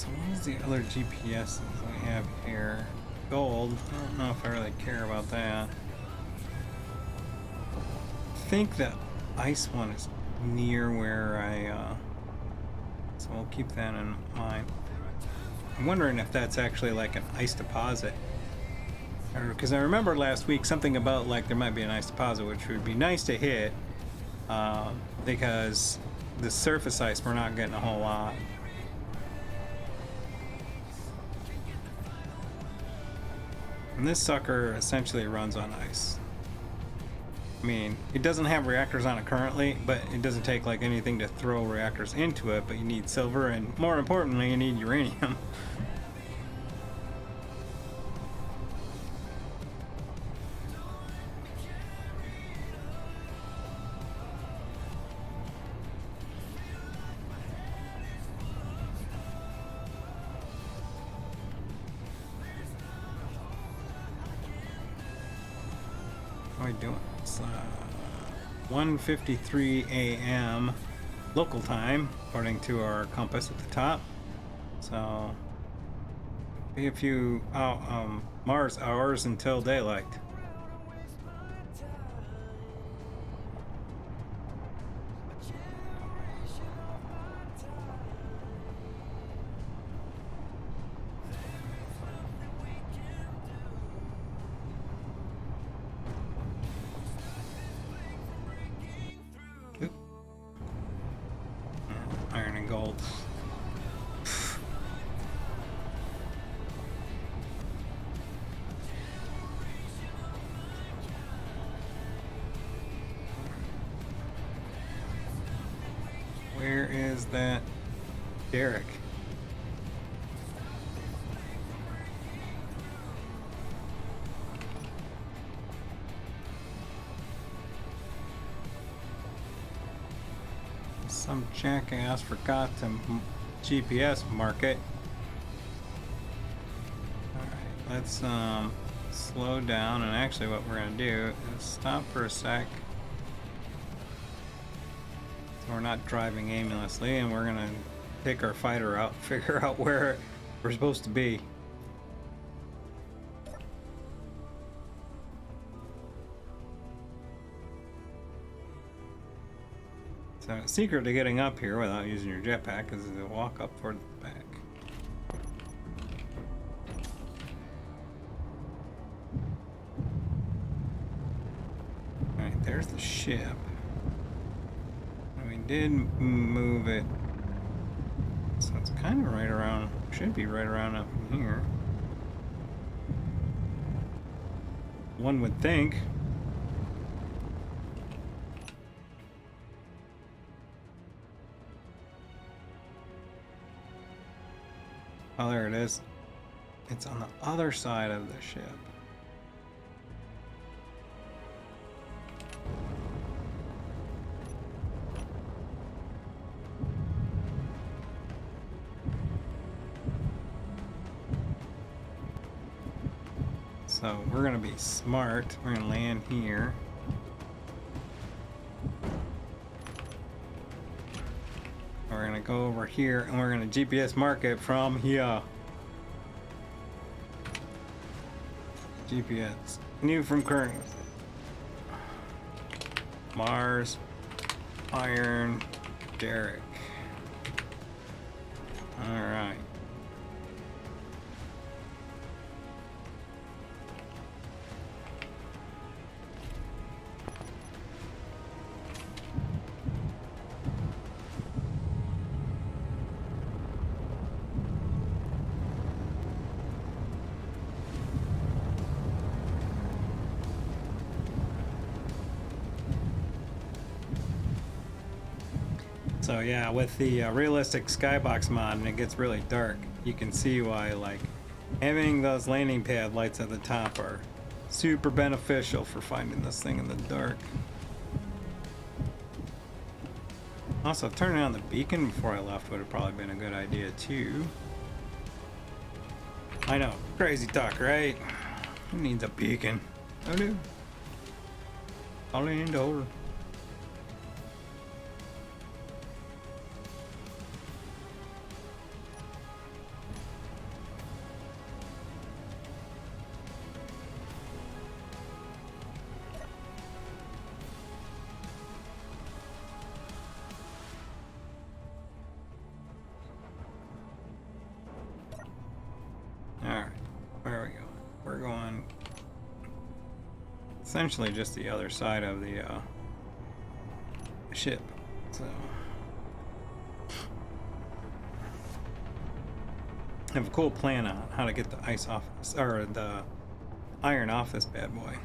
So what is the other GPS we have here? Gold. I don't know if I really care about that. I think the ice one is near where so we'll keep that in mind. I'm wondering if that's actually like an ice deposit. Because I remember last week something about like there might be an ice deposit, which would be nice to hit, because the surface ice we're not getting a whole lot. And this sucker essentially runs on ice. I mean, it doesn't have reactors on it currently, but it doesn't take like anything to throw reactors into it, but you need silver, and more importantly, you need uranium. How are we doing? It's 1:53 a.m. local time, according to our compass at the top. So, be a few Mars hours until daylight. Iron and gold. Where is that Derek? Some jackass forgot to GPS mark it. Alright, let's slow down, and actually what we're gonna do is stop for a sec. So we're not driving aimlessly, and we're gonna take our fighter out, figure out where we're supposed to be. So the secret to getting up here without using your jetpack is to walk up toward the back. Alright, there's the ship. And we did move it. So it's kind of right around, should be right around up here. One would think. Oh, there it is. It's on the other side of the ship. So we're gonna be smart. We're gonna land here. We're gonna go over here and we're gonna GPS mark it from here. GPS. New from current. Mars. Iron. Derek. Alright. So yeah, with the realistic Skybox mod, and it gets really dark, you can see why like having those landing pad lights at the top are super beneficial for finding this thing in the dark. Also, turning on the beacon before I left would have probably been a good idea too. I know, crazy talk, right? Who needs a beacon? I do. All I need to hold. essentially just the other side of the ship. So I have a cool plan on how to get the ice off this, or the iron off this bad boy.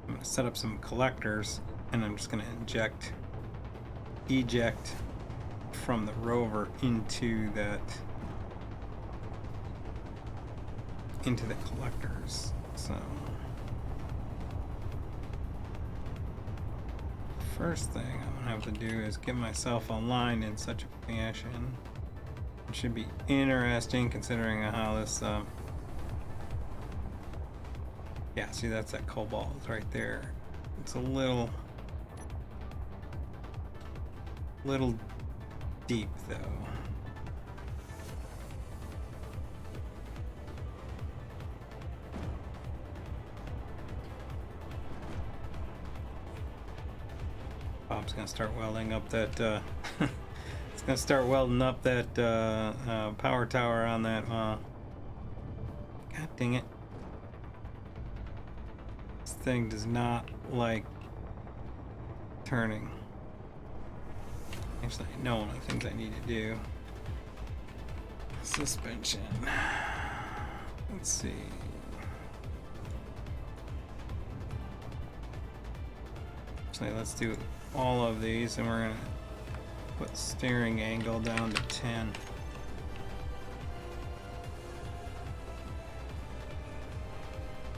I'm gonna set up some collectors, and I'm just gonna eject from the rover into the collectors. So first thing I'm gonna have to do is get myself aligned in such a fashion. It should be interesting considering how this yeah, see, that's that cobalt right there. It's a little deep though. Bob's gonna start welding up that it's gonna start welding up that power tower on that God dang it. This thing does not like turning. Actually, I know one of the things I need to do. Suspension. Let's see. Actually, let's do all of these, and we're gonna put steering angle down to 10.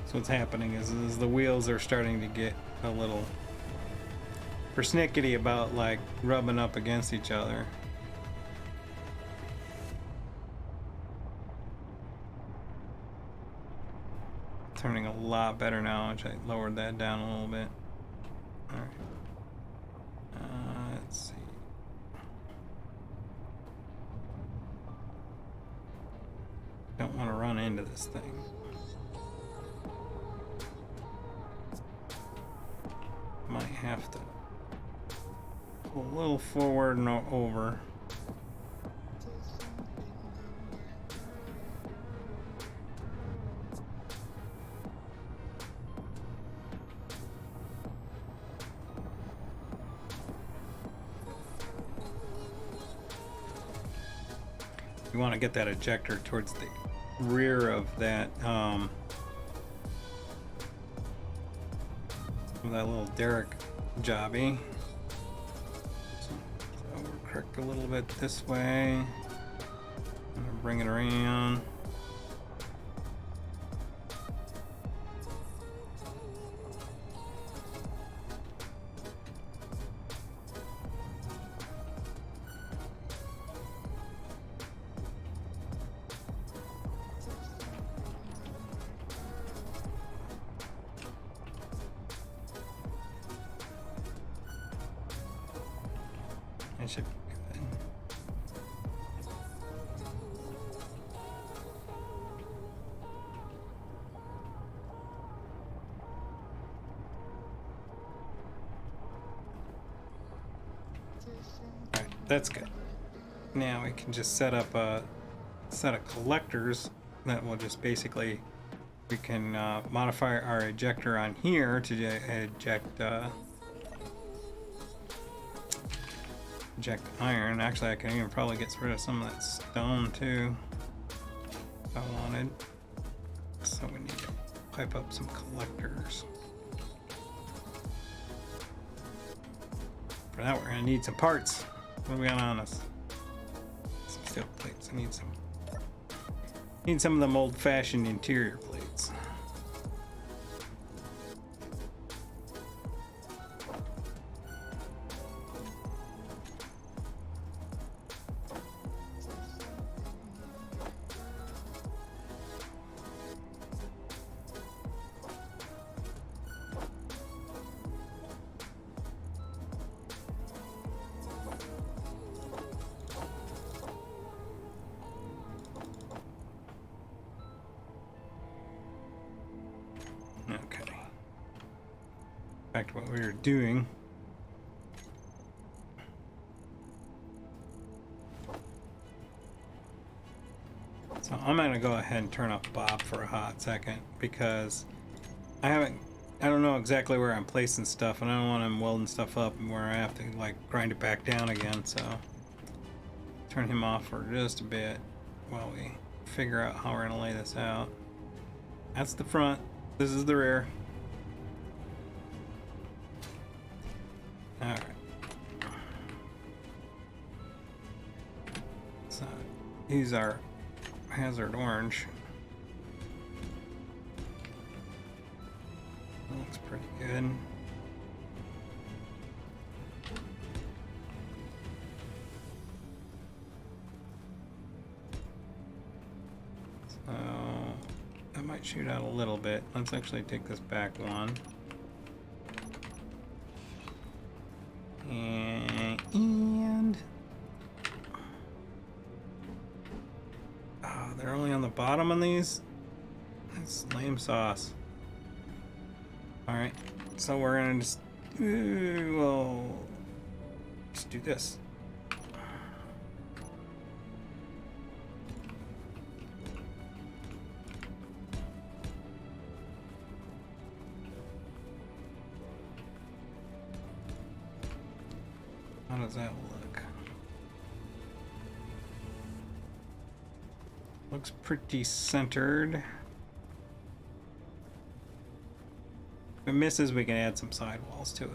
So what's happening is the wheels are starting to get a little persnickety about like rubbing up against each other. Turning a lot better now, which I lowered that down a little bit. Alright. Let's see. Don't want to run into this thing. Might have to pull a little forward and over. You want to get that ejector towards the rear of that little derrick jobby. So we're correct a little bit this way. I'm gonna bring it around. It should be good. Alright, that's good. Now we can just set up a set of collectors that will just basically, we can modify our ejector on here to eject iron. Actually, I can even probably get rid of some of that stone too if I wanted. So we need to pipe up some collectors. For that, we're gonna need some parts. What do we got on us? Some steel plates. I need some of them old-fashioned interior plates. Okay. Back to what we were doing. So I'm going to go ahead and turn off Bob for a hot second because I don't know exactly where I'm placing stuff, and I don't want him welding stuff up where I have to like grind it back down again, so turn him off for just a bit while we figure out how we're gonna lay this out. That's the front, this is the rear. Alright. So he's our hazard orange. Looks pretty good. So that might shoot out a little bit. Let's actually take this back one. And oh, they're only on the bottom on these? That's lame sauce. Alright, so we're gonna just, well, let's do this. How does that look? Looks pretty centered. If it misses, we can add some sidewalls to it.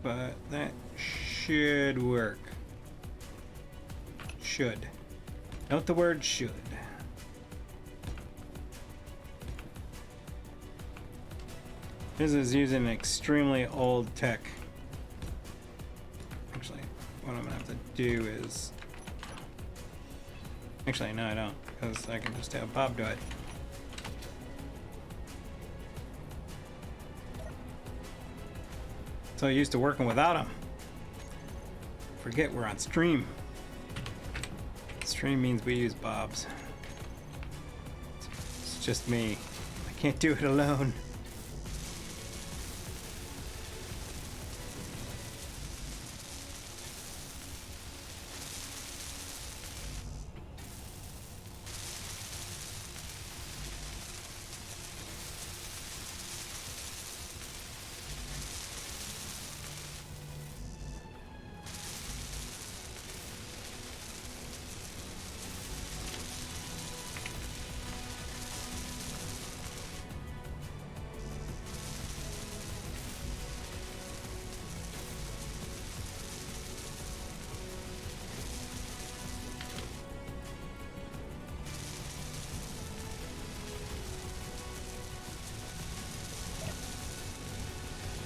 But that should work. Should. Note the word should. This is using extremely old tech. Actually, what I'm gonna have to do is... Actually, no, I don't, because I can just have Bob do it. So used to working without him. Forget we're on stream. Stream means we use Bob's. It's just me. I can't do it alone.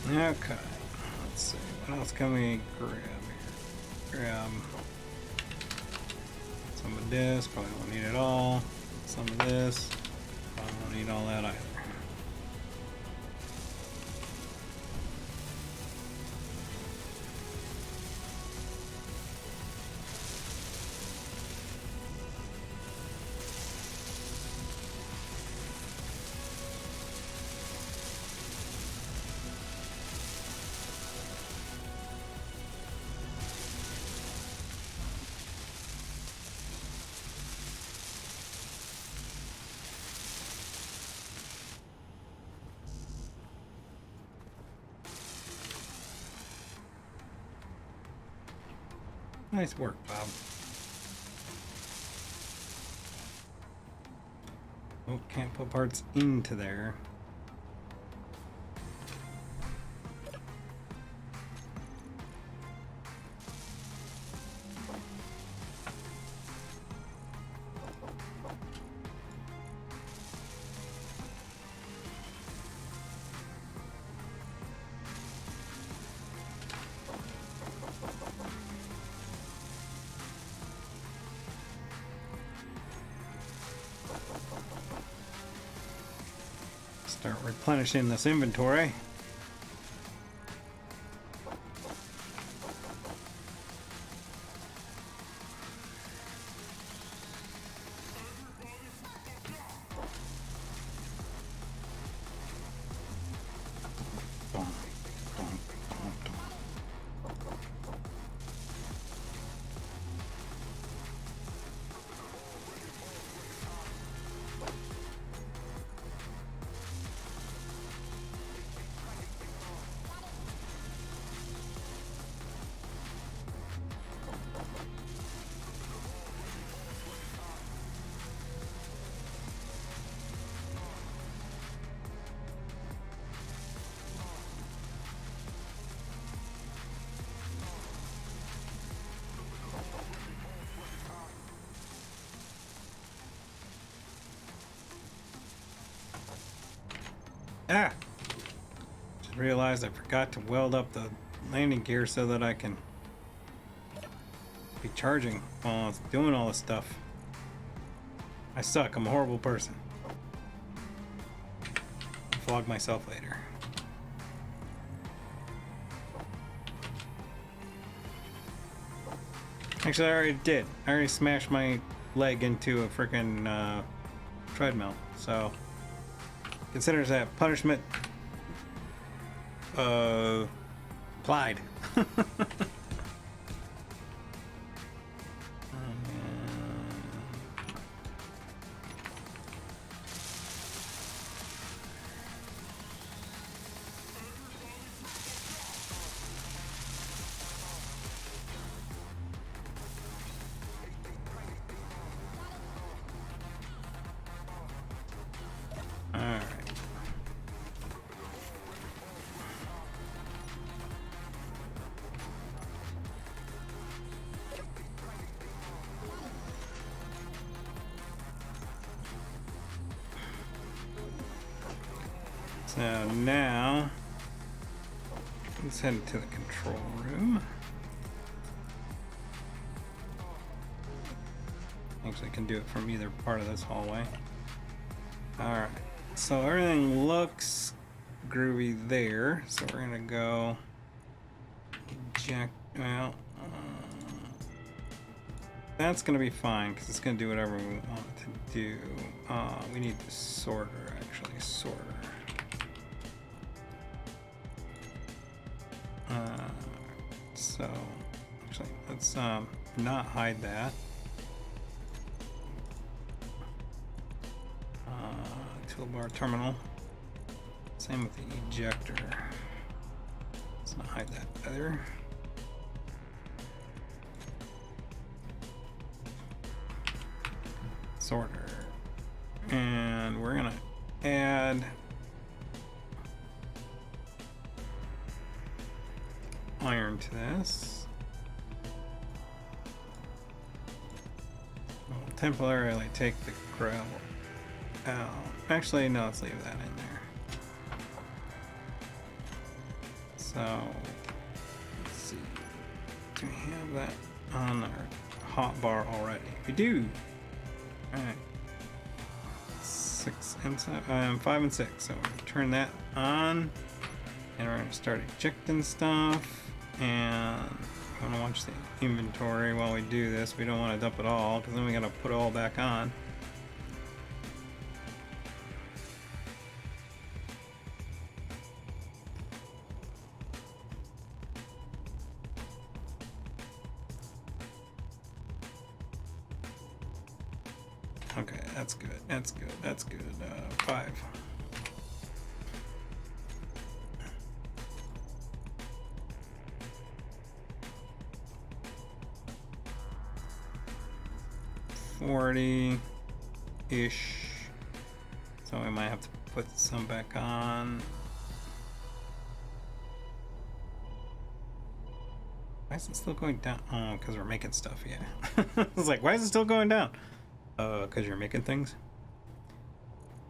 Okay, let's see, what else can we grab here? Grab some of this, probably won't need it all. Some of this, probably won't need all that either. Nice work, Bob. Oh, can't put parts into there. Start replenishing this inventory. Ah! Just realized I forgot to weld up the landing gear so that I can be charging while I was doing all this stuff. I suck. I'm a horrible person. I'll flog myself later. Actually, I already did. I already smashed my leg into a freaking treadmill. So, considers that punishment applied. So now, let's head to the control room. Actually, I can do it from either part of this hallway. Alright, so everything looks groovy there. So we're gonna go eject. Well, that's gonna be fine because it's gonna do whatever we want it to do. We need the sorter, actually. Sorter. So actually, let's not hide that. Toolbar terminal. Same with the ejector. Let's not hide that either. Sorter. And we're gonna add iron to this. We'll temporarily take the gravel out. Actually, no, let's leave that in there. So, let's see. Do we have that on our hotbar already? We do! Alright. 6 and 7, 5 and 6. So, we're gonna turn that on. And we're gonna start ejecting stuff. And I'm gonna watch the inventory while we do this. We don't want to dump it all because then we gotta put it all back on. Okay, that's good. That's good. That's good. 5. $40-ish. So we might have to put some back on. Why is it still going down? Oh, because we're making stuff, yeah. I was like, why is it still going down? Because you're making things?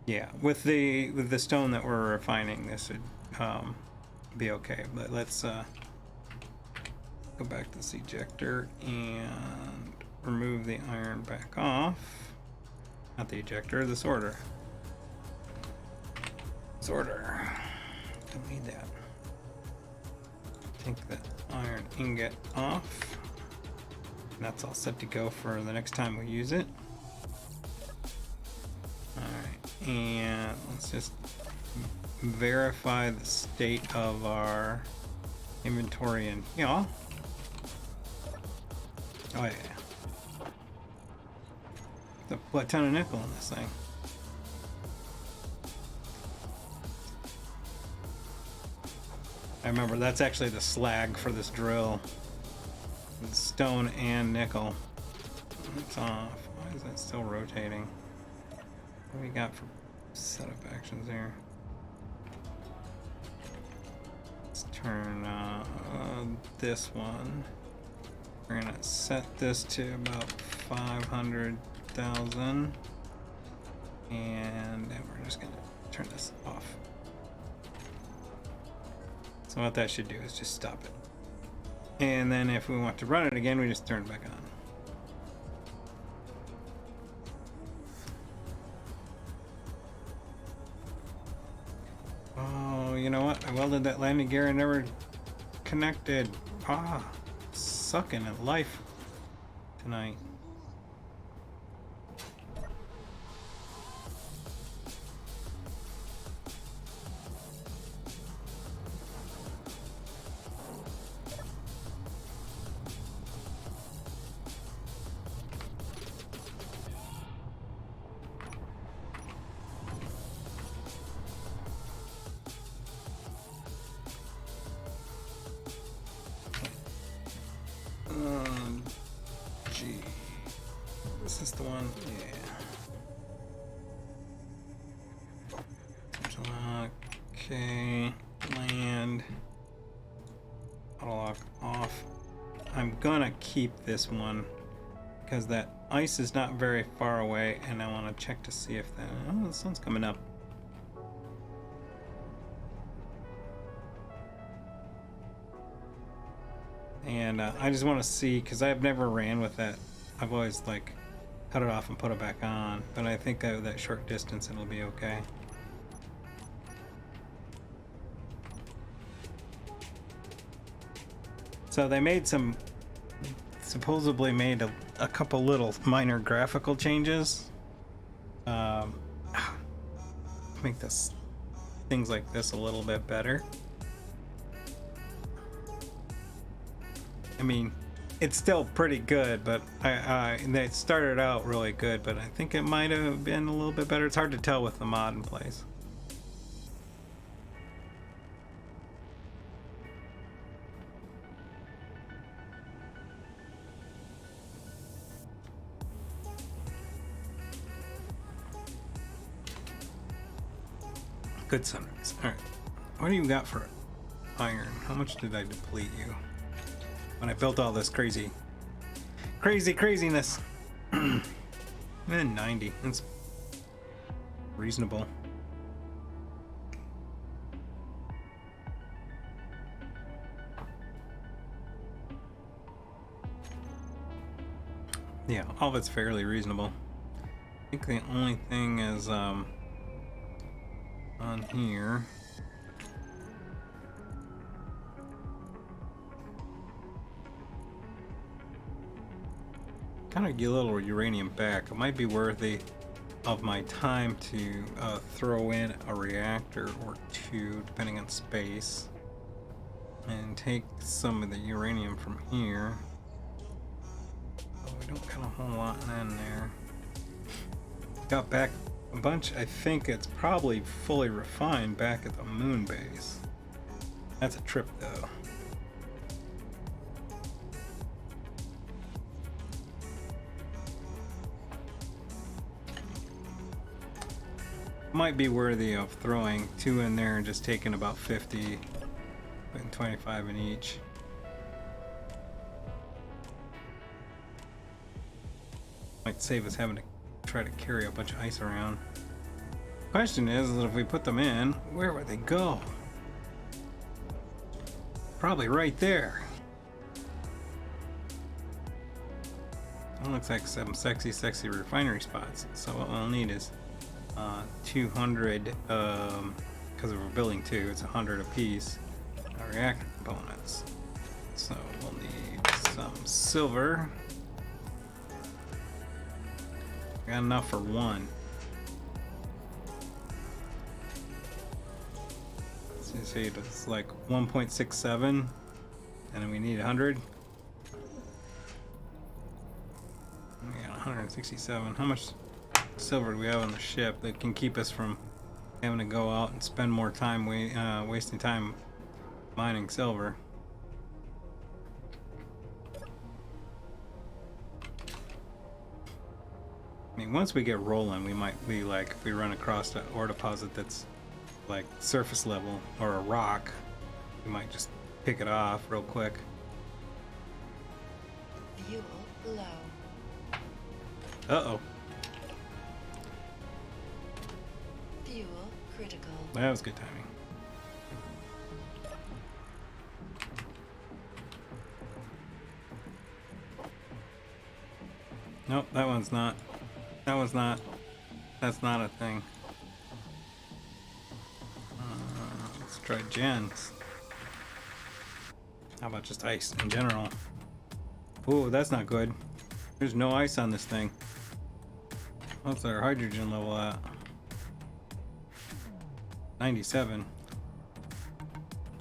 Yeah, with the stone that we're refining, this would be okay. But let's go back to this ejector and remove the iron back off. Not the ejector, the sorter. Sorter. Don't need that. Take the iron ingot off. And that's all set to go for the next time we use it. Alright, and let's just verify the state of our inventory and yeah. Oh yeah. A ton of nickel in this thing. I remember that's actually the slag for this drill. It's stone and nickel. It's off. Why is that still rotating? What do we got for setup actions here? Let's turn this one. We're gonna set this to about 500,000, and then we're just gonna turn this off. So what that should do is just stop it. And then if we want to run it again, we just turn it back on. Oh, you know what? I welded that landing gear and never connected. Ah, sucking at life tonight. Gee. Is this the one? Yeah. Okay. Land. Auto lock off. I'm gonna keep this one because that ice is not very far away, and I want to check to see if that. Oh, the sun's coming up. And I just want to see, because I've never ran with that. I've always like cut it off and put it back on, but I think that short distance it'll be okay. So they made supposedly made a couple little minor graphical changes. Make things like this a little bit better. I mean, it's still pretty good, but they started out really good, but I think it might have been a little bit better. It's hard to tell with the mod in place. Good summons. Alright. What do you got for iron? How much did I deplete you? When I built all this craziness. And 90. That's reasonable. Yeah, all of it's fairly reasonable. I think the only thing is on here. Kind of get a little uranium back. It might be worthy of my time to throw in a reactor or two, depending on space, and take some of the uranium from here. Oh, we don't got a whole lot in there. Got back a bunch. I think it's probably fully refined back at the moon base. That's a trip, though. Might be worthy of throwing two in there and just taking about 50, putting 25 in each. Might save us having to try to carry a bunch of ice around. Question is if we put them in, where would they go? Probably right there. That looks like some sexy refinery spots. So what we'll need is 200, because we're building two, it's 100 a piece, reactor components. So we'll need some silver. Got enough for one. So you see it's like 1.67, and then we need 100. We got 167. How much silver do we have on the ship that can keep us from having to go out and spend more time wasting time mining silver? I mean, once we get rolling, we might be like, if we run across an ore deposit that's like surface level or a rock, we might just pick it off real quick. Fuel low. Uh-oh. Fuel critical. That was good timing. Nope, that one's not. That one's not. That's not a thing. Let's try gens. How about just ice in general? Ooh, that's not good. There's no ice on this thing. What's our hydrogen level at? 97.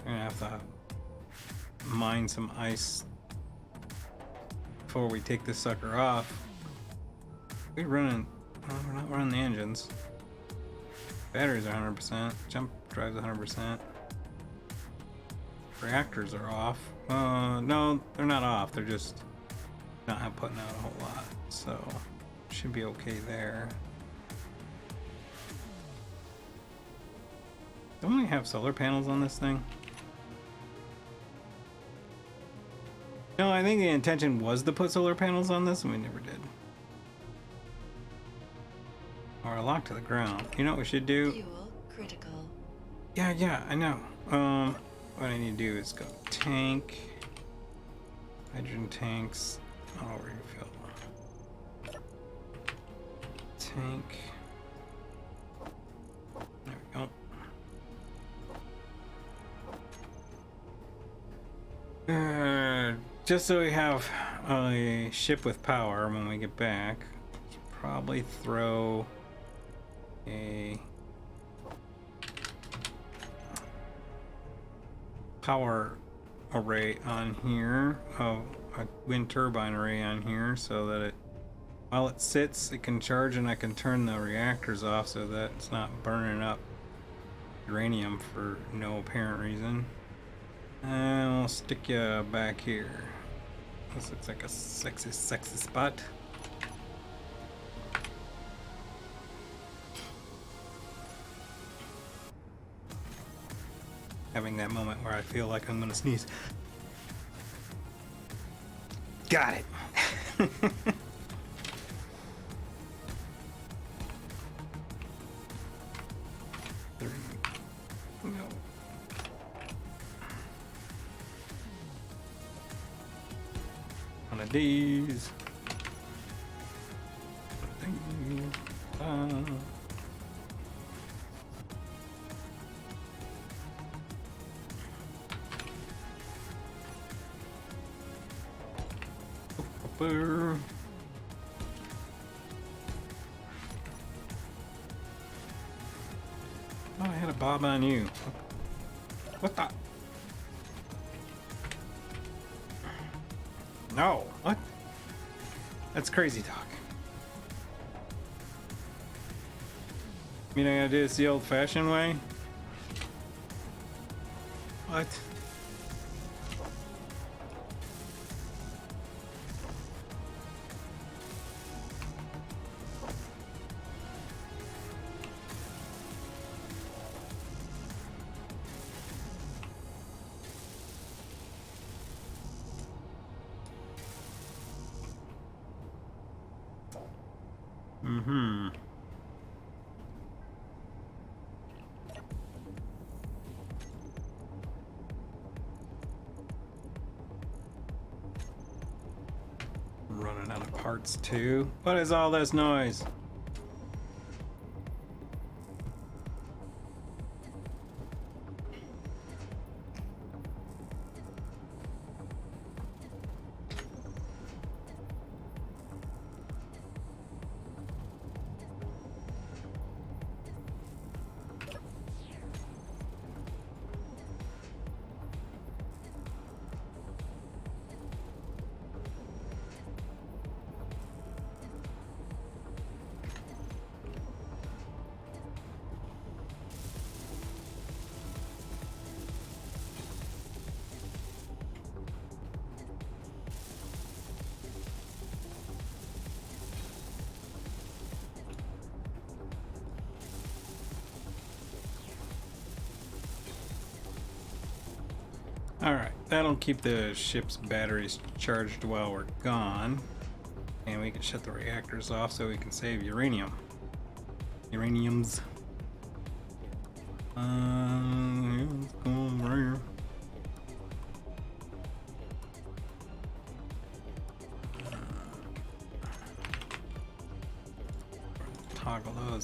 I'm gonna have to mine some ice before we take this sucker off. We're running. Oh, we're not running the engines. Batteries are 100%. Jump drives 100%. Reactors are off. No, they're not off. They're just not putting out a whole lot. So, should be okay there. Don't we have solar panels on this thing? No, I think the intention was to put solar panels on this, and we never did. Or locked to the ground. You know what we should do? Fuel critical. Yeah, I know. What I need to do is go tank, hydrogen tanks. Oh, refill. Tank. There we go. Just so we have a ship with power when we get back, probably throw a power array on here, a wind turbine array on here, so that it, while it sits, it can charge, and I can turn the reactors off so that it's not burning up uranium for no apparent reason. And we'll stick you back here. This looks like a sexy spot. Having that moment where I feel like I'm gonna sneeze. Got it. No. One of these. Oh, I had a bob on you. What the? No, what? That's crazy talk. I mean, I gotta do this the old-fashioned way? What? Mm-hmm. Running out of parts too. What is all this noise? Alright, that'll keep the ship's batteries charged while we're gone. And we can shut the reactors off so we can save uranium. Uraniums. Let's go over here.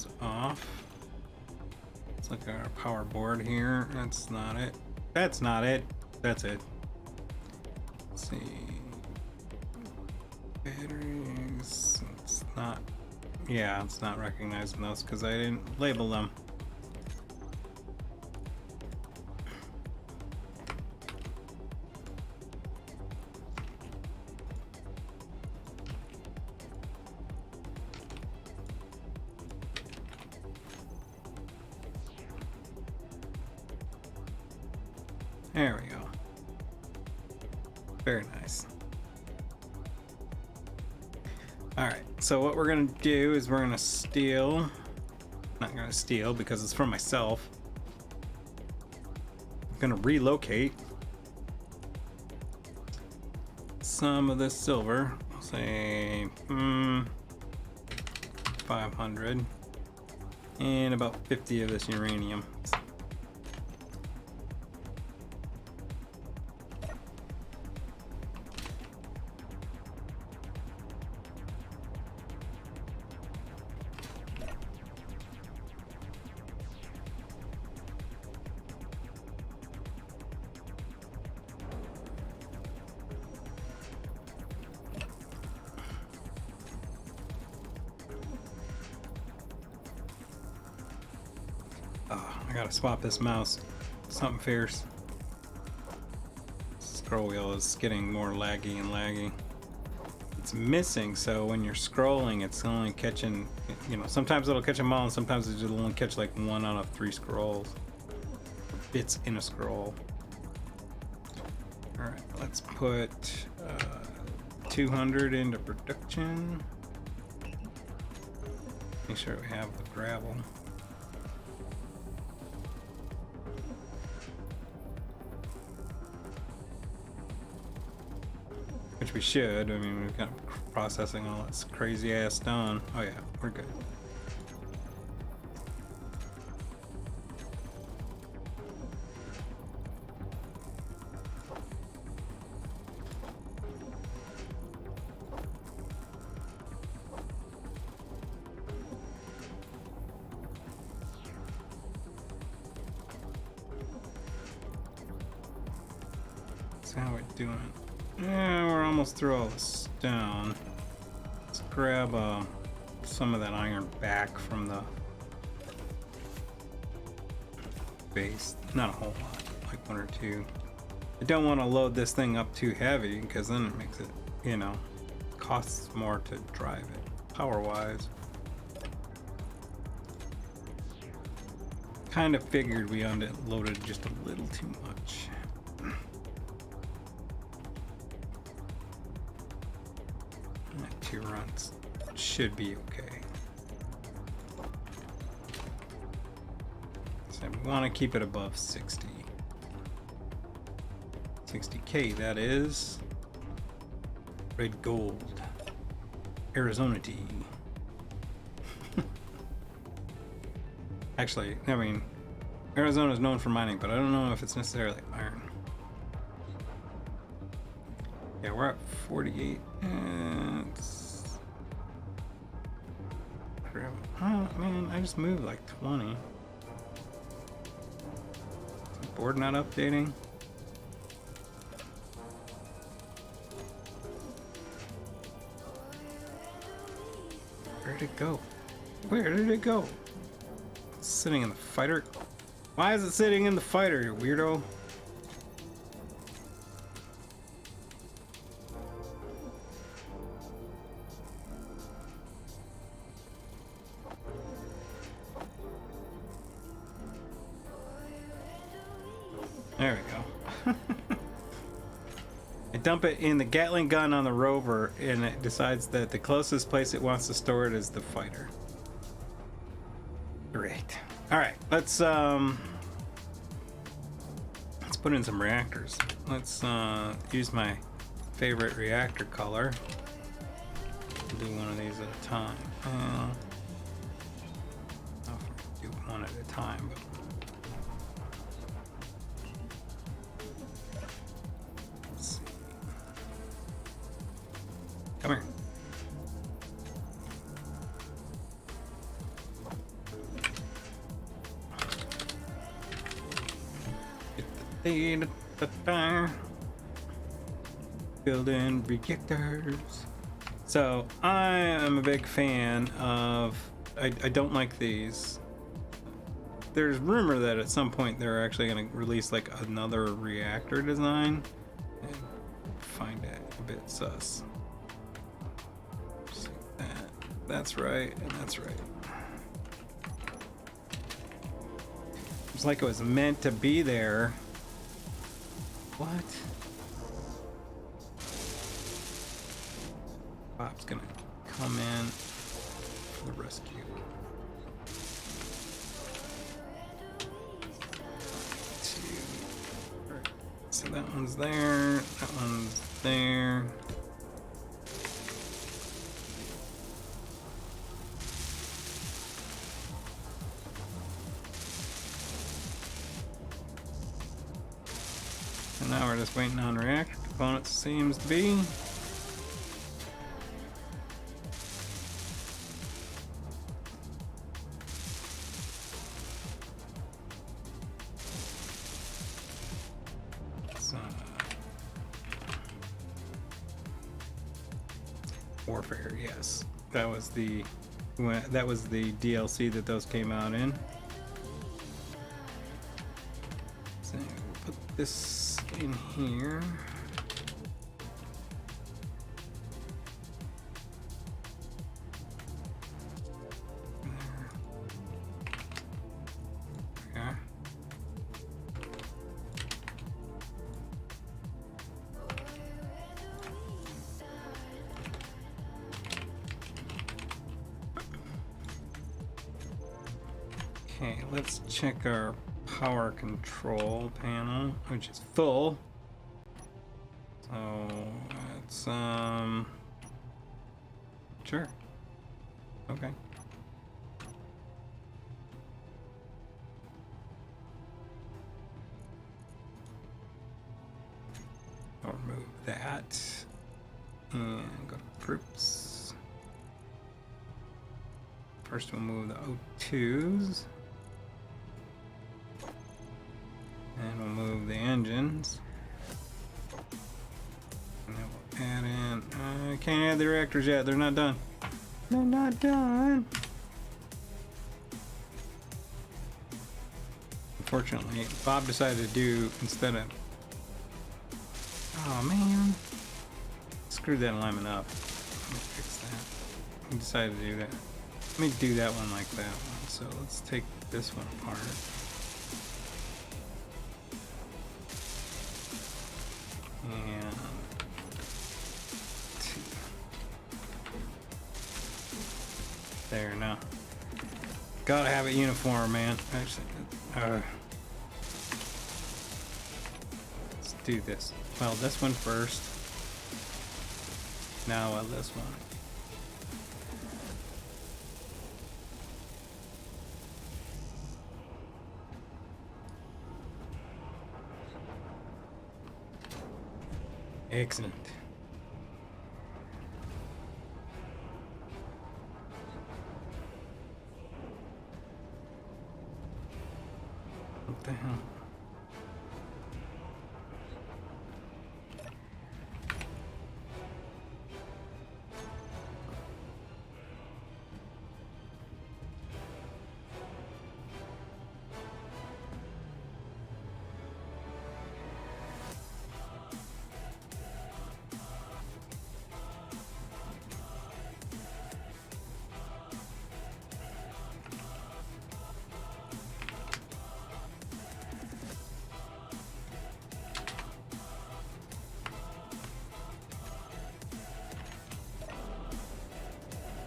those off. Let's look at our power board here. That's not it. That's not it. That's it. Let's see. Batteries. It's not. Yeah, it's not recognizing those because I didn't label them. There we go. Very nice. Alright, so what we're gonna do is we're gonna steal. Not gonna steal because it's from myself. I'm gonna relocate some of this silver. I'll say 500 and about 50 of this uranium. I gotta swap this mouse. Something fierce. Scroll wheel is getting more laggy and laggy. It's missing, so when you're scrolling, it's only catching, you know, sometimes it'll catch them all, and sometimes it'll only catch like 1 out of 3 scrolls. Bits in a scroll. Alright, let's put 200 into production. Make sure we have the gravel. Which we should. I mean, we've got processing all this crazy ass stone. Oh yeah, we're good. So how we're doing? Yeah, we're almost through all the stone. Let's grab some of that iron back from the base. Not a whole lot, like 1 or 2. I don't want to load this thing up too heavy because then it makes it, you know, costs more to drive it, power-wise. Kind of figured we unloaded just a little too much. That 2 runs should be okay. So we want to keep it above 60. 60K, that is. Red gold. Arizona tea. Actually, I mean, Arizona is known for mining, but I don't know if it's necessarily iron. Yeah, we're at 48. Oh man, I just moved like 20. Is the board not updating? Where did it go? Where did it go? It's sitting in the fighter. Why is it sitting in the fighter, you weirdo? There we go. I dump it in the Gatling gun on the rover, and it decides that the closest place it wants to store it is the fighter. Great. All right, let's put in some reactors. Let's use my favorite reactor color. Do one of these at a time. I'll do one at a time. But let's see. Come here. Building reactors. So I am a big fan of. I don't like these. There's rumor that at some point they're actually going to release like another reactor design, and find it a bit sus. Just like that. That's right, and that's right. It's like it was meant to be there. What? Bob's gonna come in for the rescue. So that one's there, that one's there. And now we're just waiting on reactor components, seems to be. Warfare, yes. That was the DLC that those came out in. So we'll put this in here. There. Okay, let's check our power control panel, which is full. So it's sure. Okay. I'll remove that and go to groups. First we'll move the O2s. And we'll move the engines. And then we'll add in. I can't add the reactors yet. They're not done. They're not done. Unfortunately, Bob decided to do instead of. Oh man. Screwed that alignment up. Let me fix that. He decided to do that. Let me do that one like that one. So let's take this one apart. And there now. Gotta have it uniform, man. Actually, let's do this. Well, this one first. Now this one. Excellent. What the hell?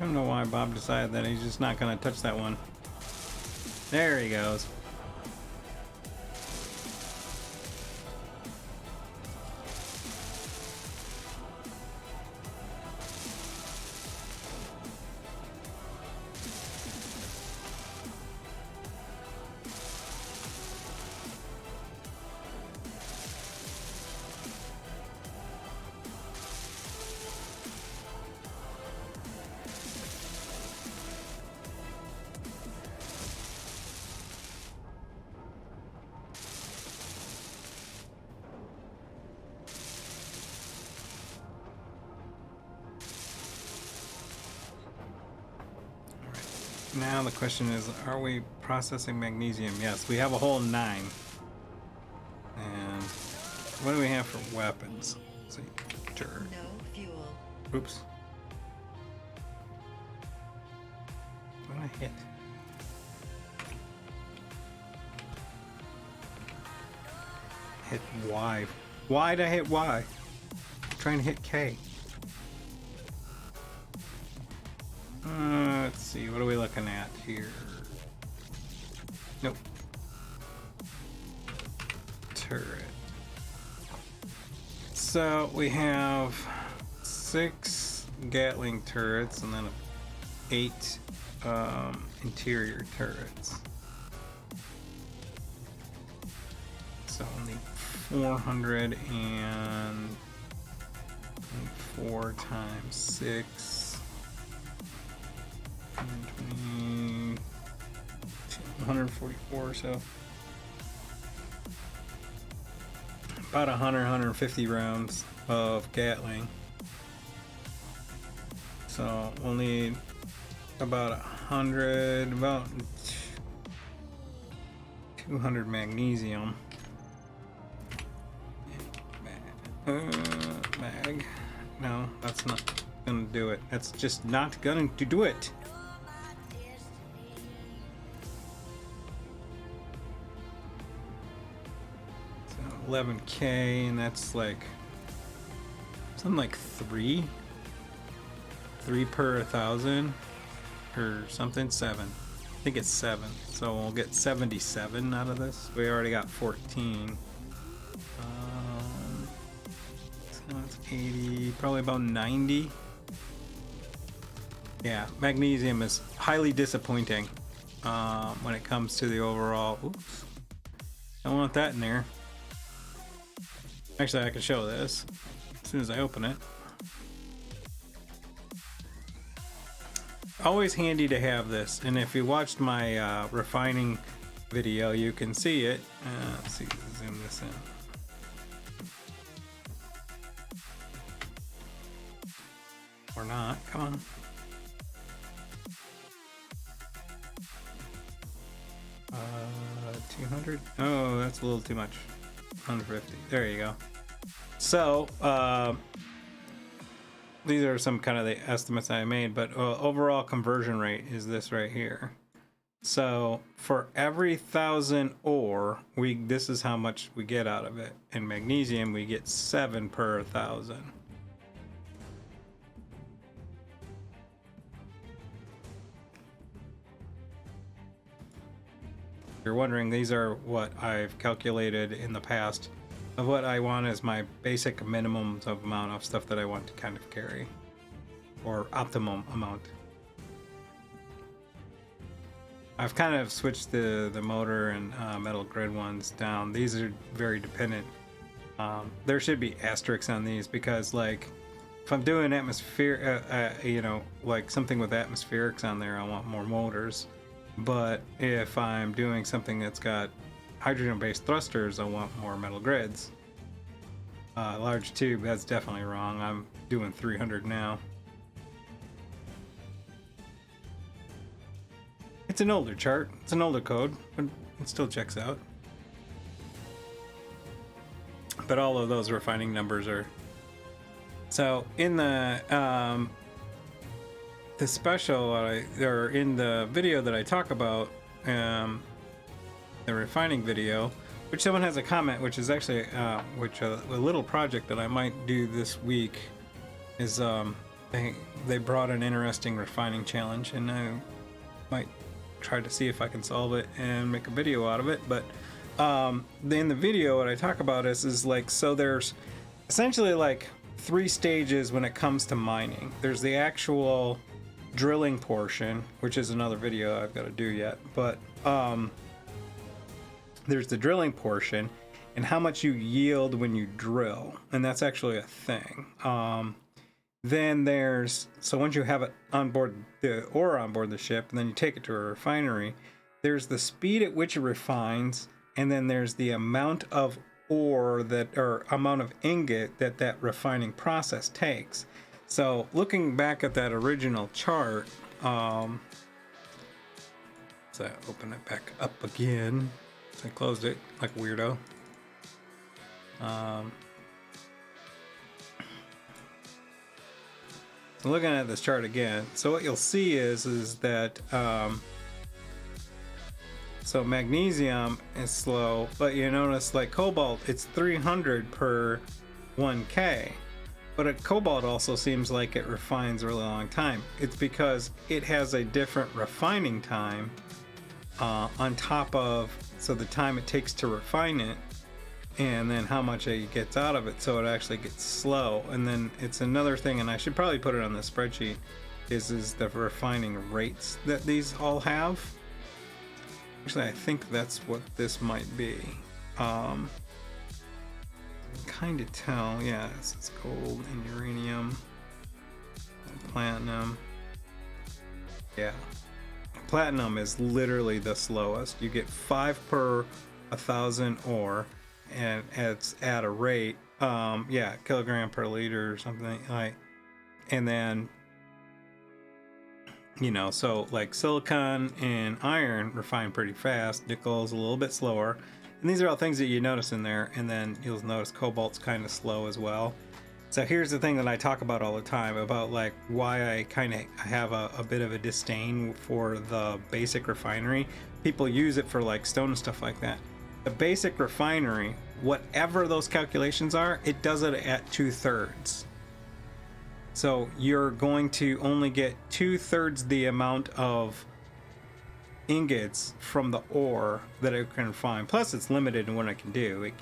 I don't know why Bob decided that he's just not going to touch that one. There he goes. Now the question is, are we processing magnesium? Yes, we have a whole 9. And what do we have for weapons? Let's see. Sure. No fuel. Oops. What did I hit? Hit Y. Why'd I hit Y? I'm trying to hit K. Let's see, what are we looking at here? Nope. Turret. So we have 6 Gatling turrets and then 8 interior turrets. So only 404 times 6. 120, 144 or so. About 150 rounds of Gatling. So we'll need about 200 magnesium. Mag. No, that's not gonna do it. That's just not going to do it. 11K, and that's like something like 3 per 1,000 or something. 7, I think it's 7, so we'll get 77 out of this. We already got 14, so that's 80, probably about 90. Yeah, magnesium is highly disappointing when it comes to the overall. Oops, don't want that in there. Actually, I can show this as soon as I open it. Always handy to have this, and if you watched my refining video, you can see it. Let's see, zoom this in. Or not, come on. Uh, 200? Oh, that's a little too much. 150. There you go. So these are some kind of the estimates I made, but overall conversion rate is this right here. So for every 1,000 ore, this is how much we get out of it. In magnesium, we get 7 per 1,000. You're wondering, these are what I've calculated in the past of what I want as my basic minimum of amount of stuff that I want to kind of carry, or optimum amount. I've kind of switched the motor and metal grid ones down. These are very dependent. There should be asterisks on these because, like, if I'm doing atmosphere, you know, like something with atmospherics on there, I want more motors. But if I'm doing something that's got hydrogen-based thrusters, I want more metal grids. Large tube, that's definitely wrong. I'm doing 300 now. It's an older chart. It's an older code, but it still checks out. But all of those refining numbers are... So in the special, or in the video that I talk about, the refining video, which someone has a comment, which is actually a little project that I might do this week, is they brought an interesting refining challenge, and I might try to see if I can solve it and make a video out of it. But in the video, what I talk about is like, so there's essentially like 3 stages when it comes to mining. There's the actual drilling portion, which is another video I've got to do yet, but there's the drilling portion and how much you yield when you drill, and that's actually a thing. Then there's, so once you have it on board, the ore on board the ship, and then you take it to a refinery, there's the speed at which it refines, and then there's the amount of ore that, or amount of ingot that refining process takes. So looking back at that original chart, So I open it back up again. So I closed it like a weirdo. So looking at this chart again, so what you'll see is that so magnesium is slow, but you notice like cobalt, it's 300 per 1K. But a cobalt also seems like it refines a really long time. It's because it has a different refining time on top of, so the time it takes to refine it, and then how much it gets out of it, so it actually gets slow. And then it's another thing, and I should probably put it on the spreadsheet, is the refining rates that these all have. Actually, I think that's what this might be. Kind of tell, yeah, it's gold and uranium and platinum. Yeah, platinum is literally the slowest. You get 5 per 1,000 ore, and it's at a rate, yeah, kilogram per liter or something like. And then, you know, so like silicon and iron refine pretty fast. Nickel's a little bit slower. And these are all things that you notice in there. And then you'll notice cobalt's kind of slow as well. So here's the thing that I talk about all the time about like why I kind of have a bit of a disdain for the basic refinery. People use it for like stone and stuff like that. The basic refinery, whatever those calculations are, it does it at 2/3. So you're going to only get 2/3 the amount of ingots from the ore that it can refine. Plus it's limited in what it can do. It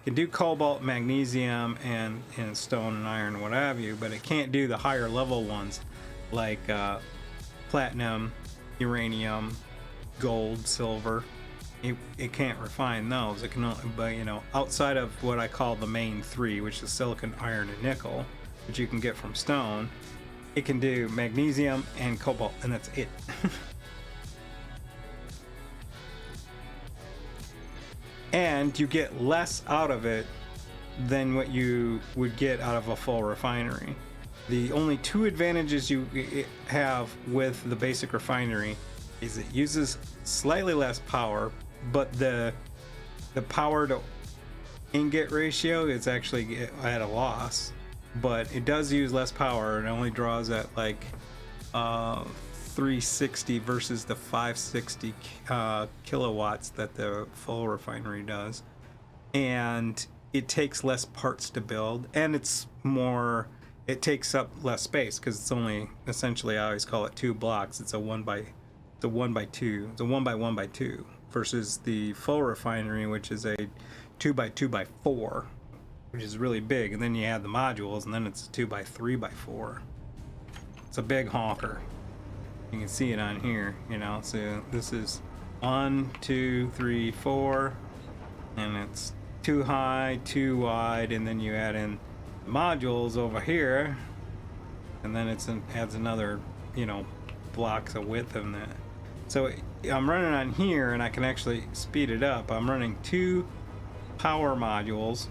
can do cobalt, magnesium, and stone and iron, what have you, but it can't do the higher level ones like platinum, uranium, gold, silver. It can't refine those. It can only, but you know, outside of what I call the main three, which is silicon, iron, and nickel, which you can get from stone, it can do magnesium and cobalt, and that's it. And you get less out of it than what you would get out of a full refinery. The only two advantages you have with the basic refinery is it uses slightly less power, but the power to ingot ratio is actually at a loss. But it does use less power, and it only draws at like 360 versus the 560 kilowatts that the full refinery does. And it takes less parts to build, and it takes up less space because it's only, essentially, I always call it 2 blocks. It's a 1 by 2. It's a 1 by 1 by 2 versus the full refinery, which is a 2 by 2 by 4, which is really big. And then you add the modules, and then it's a 2 by 3 by 4. It's a big honker. You can see it on here, you know. So this is 1, 2, 3, 4, and it's 2 high, 2 wide, and then you add in modules over here, and then adds another, you know, blocks of width in that. So I'm running on here, and I can actually speed it up. I'm running 2 power modules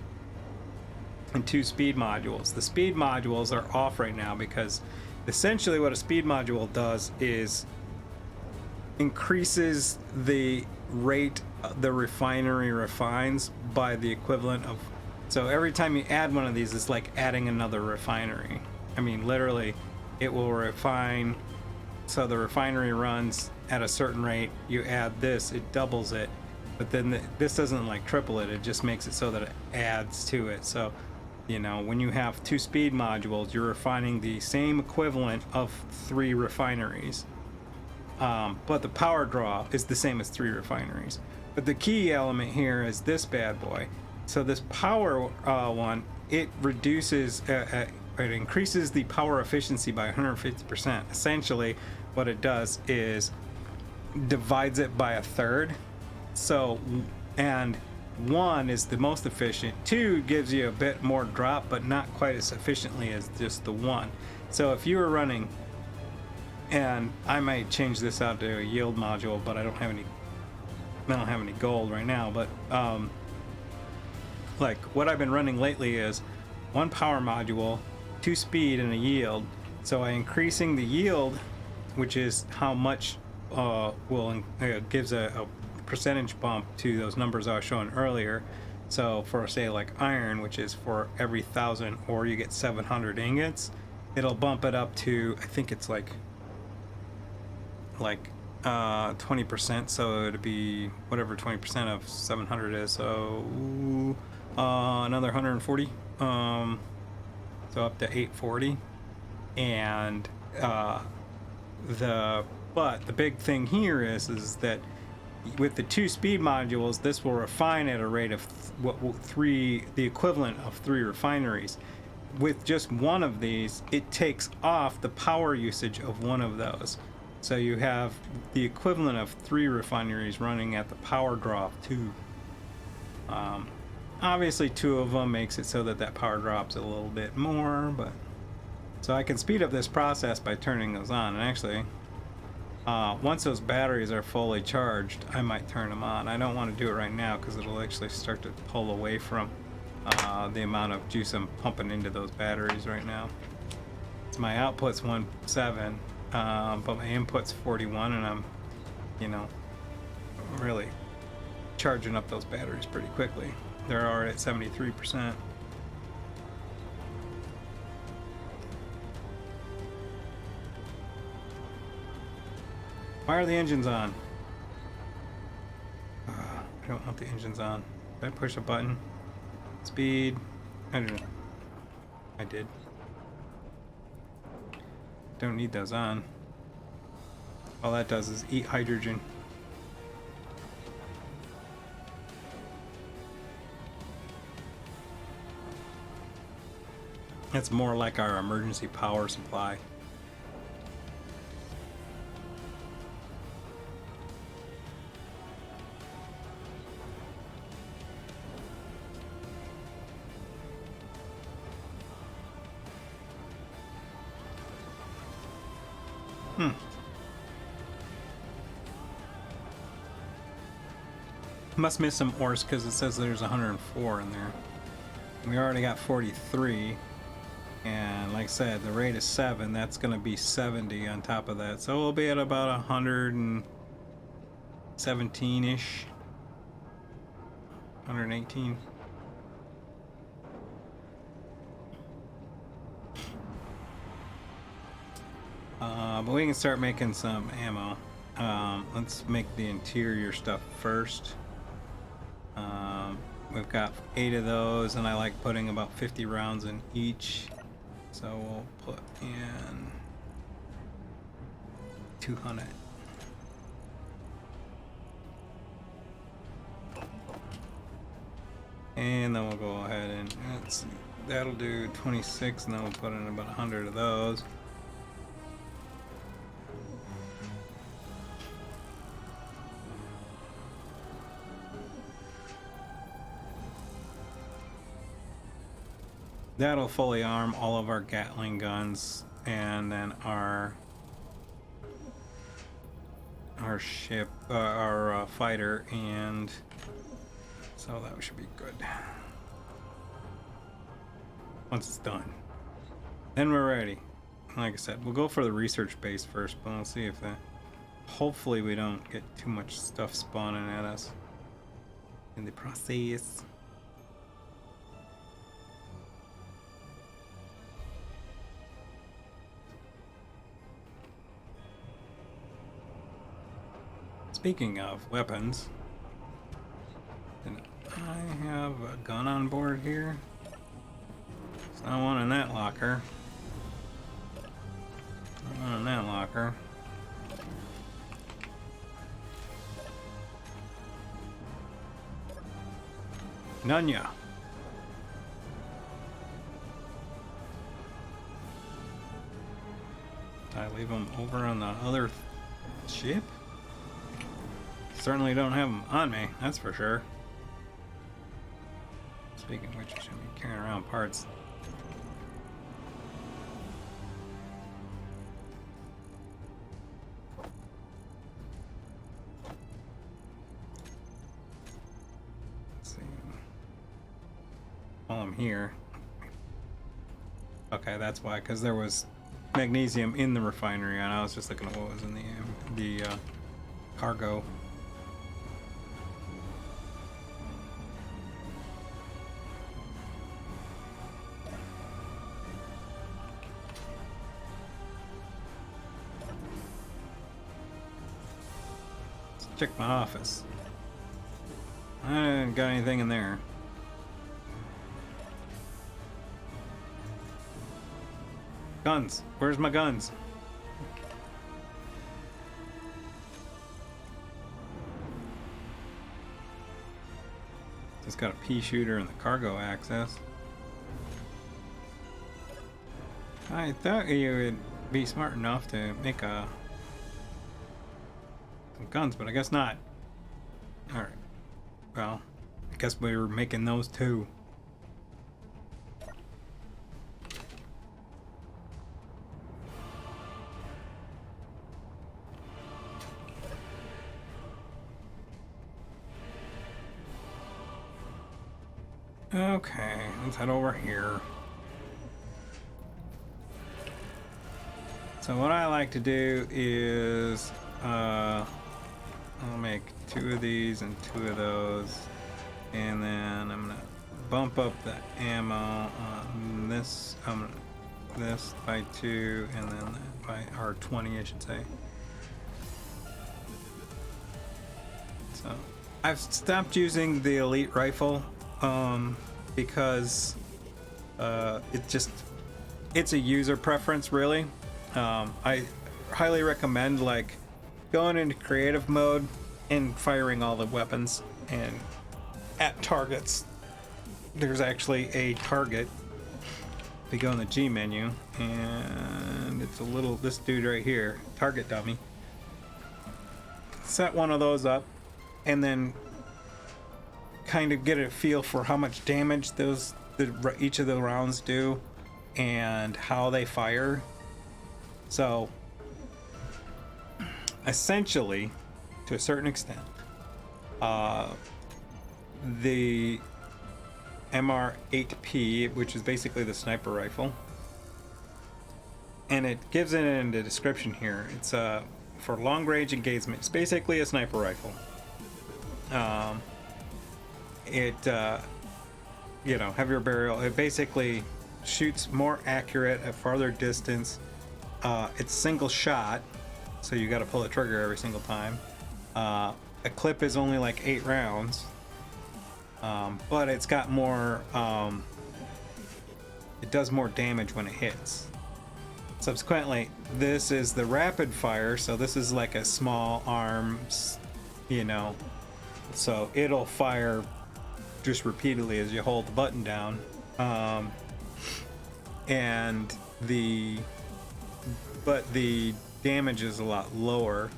and 2 speed modules. The speed modules are off right now because essentially what a speed module does is increases the rate the refinery refines by the equivalent of, so every time you add one of these, it's like adding another refinery. I mean, literally, it will refine, so the refinery runs at a certain rate, you add this, it doubles it, but then this doesn't like triple it, it just makes it so that it adds to it. So, you know, when you have 2 speed modules, you're refining the same equivalent of 3 refineries. But the power draw is the same as 3 refineries. But the key element here is this bad boy. So this power one, it reduces, it increases the power efficiency by 150%. Essentially, what it does is divides it by 1/3. So, and 1 is the most efficient. 2 gives you a bit more drop, but not quite as efficiently as just the 1. So if you were running, and I might change this out to a yield module, but I don't have any gold right now. But like what I've been running lately is 1 power module, 2 speed, and a yield. So I'm increasing the yield, which is how much gives a percentage bump to those numbers I was showing earlier. So for say like iron, which is for every 1,000 ore you get 700 ingots, it'll bump it up to, I think it's like 20%. So it'd be whatever 20% of 700 is. So another 140. So up to 840. And the big thing here is that with the 2 speed modules, this will refine at a rate of the equivalent of 3 refineries. With just one of these, it takes off the power usage of one of those. So you have the equivalent of 3 refineries running at the power draw of 2. Obviously 2 of them makes it so that power drops a little bit more, but so I can speed up this process by turning those on. And actually, once those batteries are fully charged, I might turn them on. I don't want to do it right now because it'll actually start to pull away from the amount of juice I'm pumping into those batteries right now. So my output's 1.7, but my input's 41, and I'm, really charging up those batteries pretty quickly. They're already at 73%. Why are the engines on? I don't want the engines on. Did I push a button? Speed. I don't know. I did. Don't need those on. All that does is eat hydrogen. It's more like our emergency power supply. Must miss some ores because it says there's 104 in there. We already got 43, and like I said, the rate is 7. That's going to be 70 on top of that, so we'll be at about 117-ish, 118. But we can start making some ammo. Let's make the interior stuff first. We've got 8 of those, and I like putting about 50 rounds in each. So we'll put in 200. And then we'll go ahead and let's see. That'll do 26, and then we'll put in about 100 of those. That'll fully arm all of our Gatling guns, and then our ship, our fighter, and so that should be good. Once it's done, then we're ready. Like I said, we'll go for the research base first, but we'll see if that. Hopefully, we don't get too much stuff spawning at us in the process. Speaking of weapons, did I have a gun on board here? There's not one in that locker. Not one in that locker. None ya. Did I leave them over on the other ship? Certainly don't have them on me, that's for sure. Speaking of which, I should be carrying around parts. Let's see. While I'm here. Okay, that's why, because there was magnesium in the refinery, and I was just looking at what was in the cargo. Let's check my office. I didn't got anything in there. Guns. Where's my guns? Just got a pea shooter and the cargo access. I thought you would be smart enough to make some guns, but I guess not. Alright. Well, I guess we were making those too. Okay, let's head over here. So what I like to do is I'll make 2 of these and 2 of those, and then I'm gonna bump up the ammo on this this by 2, and then by or 20 I should say. So I've stopped using the elite rifle because it's a user preference really. I highly recommend like going into creative mode and firing all the weapons and at targets. There's actually a target. We go in the G menu and it's this dude right here, target dummy. Set one of those up and then kind of get a feel for how much damage each of the rounds do and how they fire. So essentially, to a certain extent, the MR8P, which is basically the sniper rifle, and it gives it in the description here, it's for long range engagement. It's basically a sniper rifle. Heavier barrel. It basically shoots more accurate at farther distance. It's single shot, so you got to pull the trigger every single time. A clip is only like 8 rounds, but it's got more. It does more damage when it hits. Subsequently, this is the rapid fire, so this is like a small arms, so it'll fire just repeatedly as you hold the button down, but the damage is a lot lower.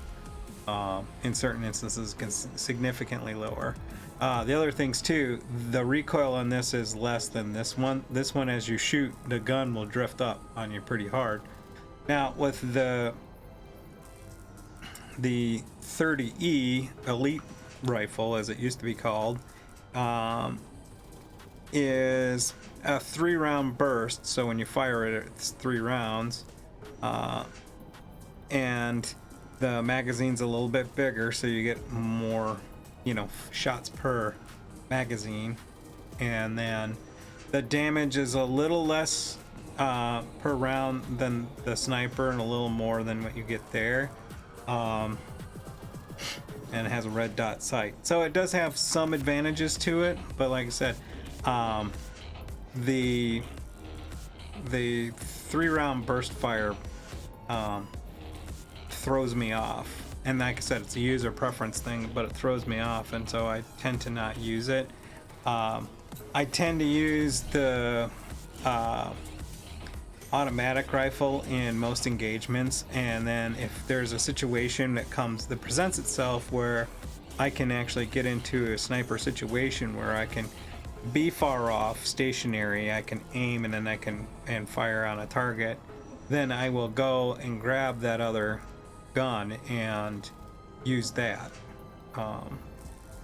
In certain instances, significantly lower. The other things too, the recoil on this is less than this one. This one, as you shoot, the gun will drift up on you pretty hard. Now with the 30E Elite rifle, as it used to be called, is a 3-round burst. So when you fire it, it's 3 rounds, and the magazine's a little bit bigger, so you get more, shots per magazine, and then the damage is a little less per round than the sniper, and a little more than what you get there. And it has a red dot sight, so it does have some advantages to it. But like I said, the 3-round burst fire throws me off, and like I said, it's a user preference thing, but it throws me off, and so I tend to not use it. I tend to use the automatic rifle in most engagements, and then if there's a situation that presents itself where I can actually get into a sniper situation where I can be far off, stationary, I can aim, and then I can fire on a target, then I will go and grab that other gun and use that. Like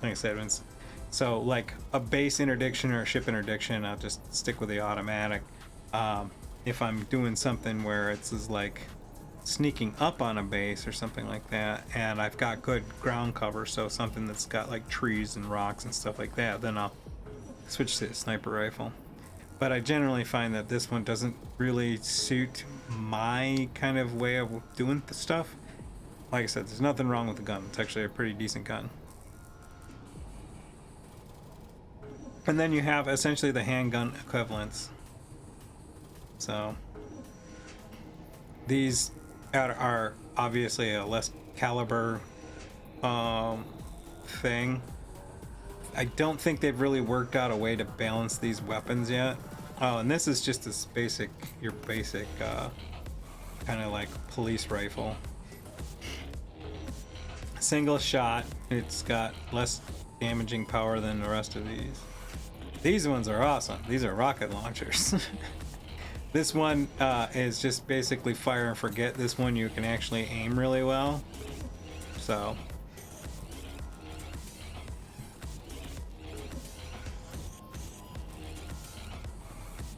I said, so like a base interdiction or a ship interdiction, I'll just stick with the automatic. If I'm doing something where it's like sneaking up on a base or something like that, and I've got good ground cover, so something that's got like trees and rocks and stuff like that, then I'll switch to a sniper rifle. But I generally find that this one doesn't really suit my kind of way of doing the stuff. Like I said, there's nothing wrong with the gun. It's actually a pretty decent gun. And then you have essentially the handgun equivalents. So these are obviously a less caliber thing. I don't think they've really worked out a way to balance these weapons yet. Oh, and this is just this basic, your basic kind of like police rifle. Single shot. It's got less damaging power than the rest of these. These ones are awesome. These are rocket launchers. This one is just basically fire and forget. This one you can actually aim really well. So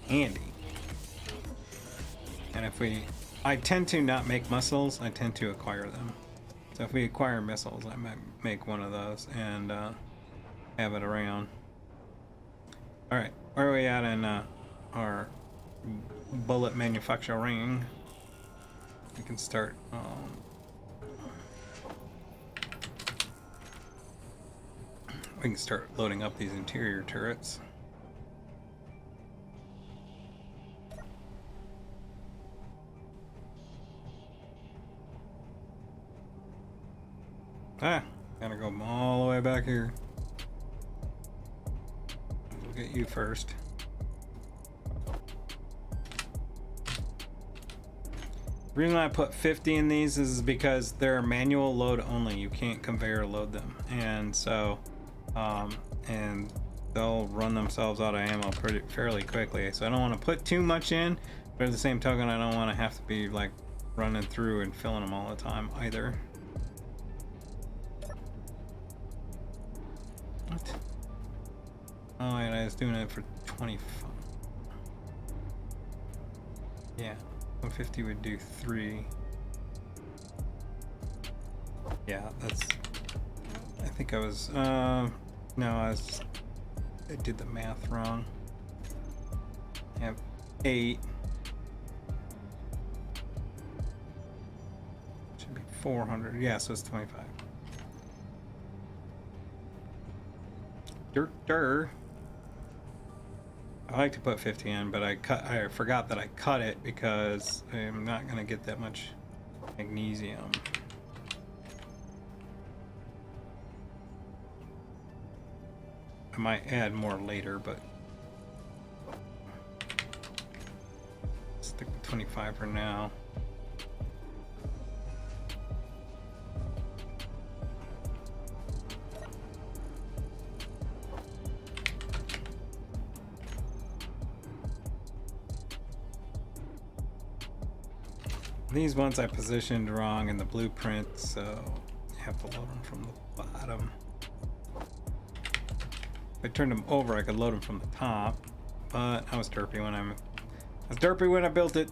handy. And if I tend to not make missiles, I tend to acquire them. So if we acquire missiles, I might make one of those and have it around. All right, where are we at in our bullet manufacturing? We can start. We can start loading up these interior turrets. Ah, gotta go all the way back here. We'll get you first. The reason I put 50 in these is because they're manual load only. You can't conveyor load them, and so and they'll run themselves out of ammo fairly quickly. So I don't want to put too much in, but at the same token, I don't want to have to be like running through and filling them all the time either. What? Oh, and I was doing it for 25. Yeah. 150 would do 3. Yeah, that's. I think I was. No, I did the math wrong. I have 8. Should be 400. Yeah, so it's 25. Dirt. I like to put 50 in, but I forgot that I cut it because I'm not gonna get that much magnesium. I might add more later, but stick with 25 for now. These ones I positioned wrong in the blueprint, so you have to load them from the bottom. If I turned them over, I could load them from the top, but I was derpy when I built it.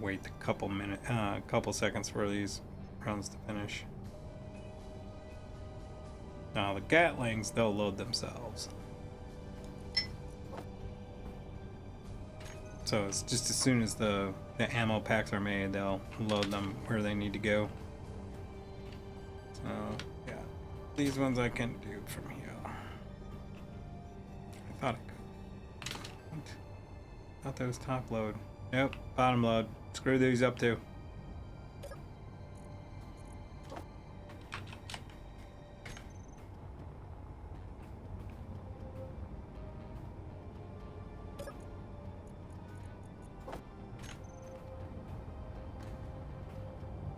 Wait a couple seconds for these rounds to finish. Now the Gatlings, they'll load themselves. So it's just as soon as the ammo packs are made, they'll load them where they need to go. So yeah, these ones I can do from here. I thought I could. What? I thought that was top load. Nope, bottom load. Screw these up too.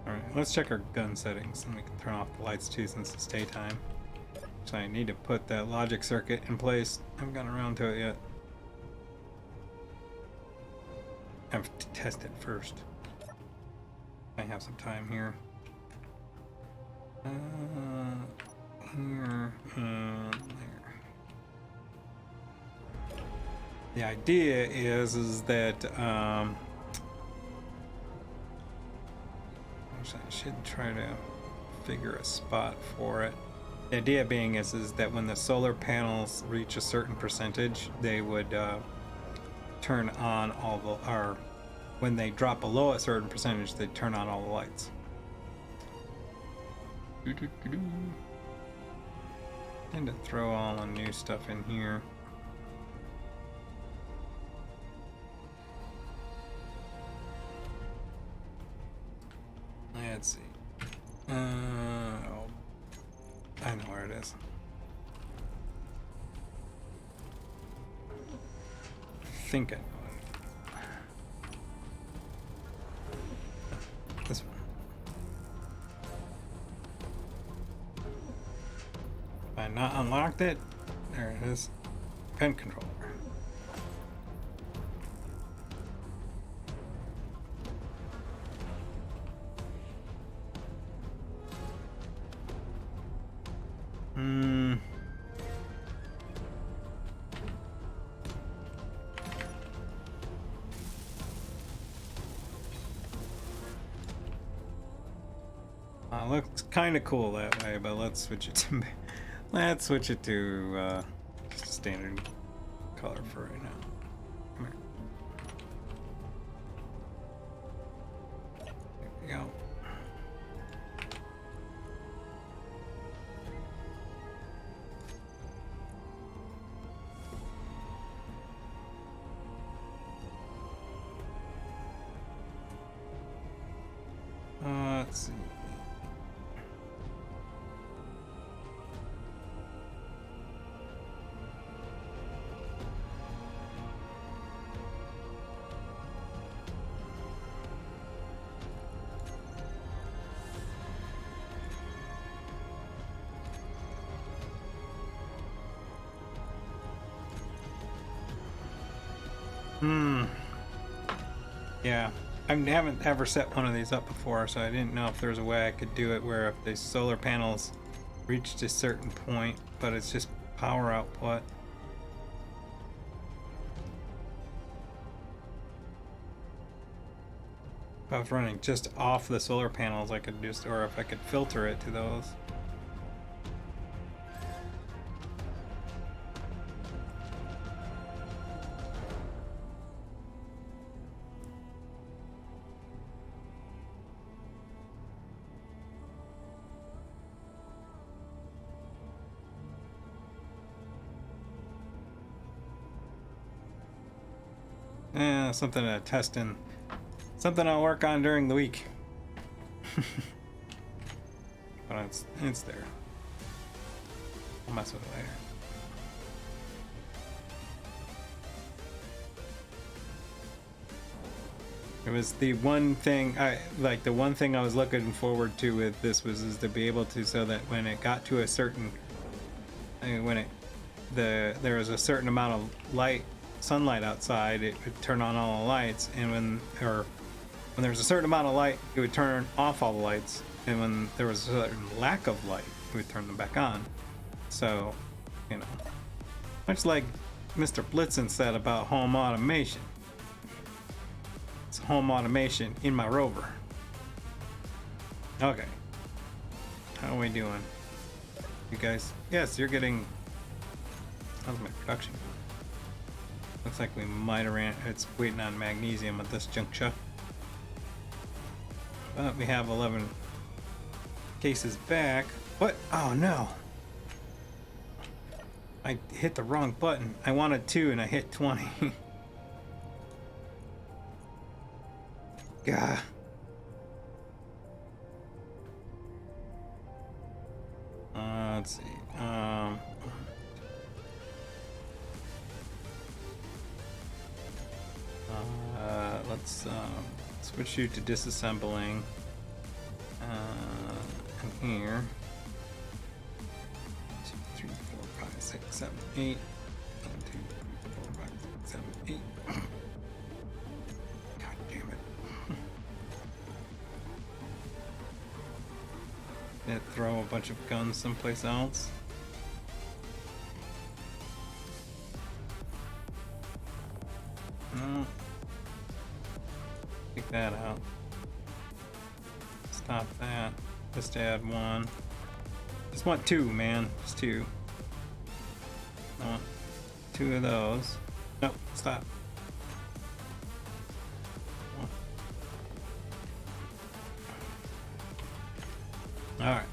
Alright, let's check our gun settings, and we can turn off the lights too since it's daytime. So I need to put that logic circuit in place. I haven't gotten around to it yet. I have to test it first. I have some time here. Here and there. The idea is that I should try to figure a spot for it. The idea being is that when the solar panels reach a certain percentage, they would turn on all the, or when they drop below a certain percentage, they turn on all the lights. Tend to throw all the new stuff in here. Let's see. Oh, I know where it is. I think I know it. This one. Have I not unlocked it? There it is. Pen controller. Looks kind of cool that way, but let's switch it to just a standard color for right now. Come here. There we go. Let's see. Yeah, I haven't ever set one of these up before, so I didn't know if there was a way I could do it where if the solar panels reached a certain point, but it's just power output. If I was running just off the solar panels, I could just, or if I could filter it to those. Something to test in. Something I'll work on during the week. But it's there. I'll mess with it later. It was the one thing I was looking forward to with this is to be able to, so that when it got to a certain, there was a certain amount of sunlight outside, it would turn on all the lights, and when there was a certain amount of light, it would turn off all the lights, and when there was a certain lack of light, it would turn them back on. So, much like Mr. Blitzen said about home automation. It's home automation in my rover. Okay. How are we doing? You guys? Yes, you're getting... How's my production? Looks like we might have ran... It's waiting on magnesium at this juncture. But we have 11 cases back. What? Oh no! I hit the wrong button. I wanted 2 and I hit 20. Gah. Let's see. Let's switch you to disassembling. And here. 2, 7, 8. 1, 2, 3, 4, 5, 6, 7, 8. God damn it. Yeah, throw a bunch of guns someplace else. No. Take that out. Stop that. Just add one. Just want two, man. Just two. I want two of those. Nope, stop. Alright.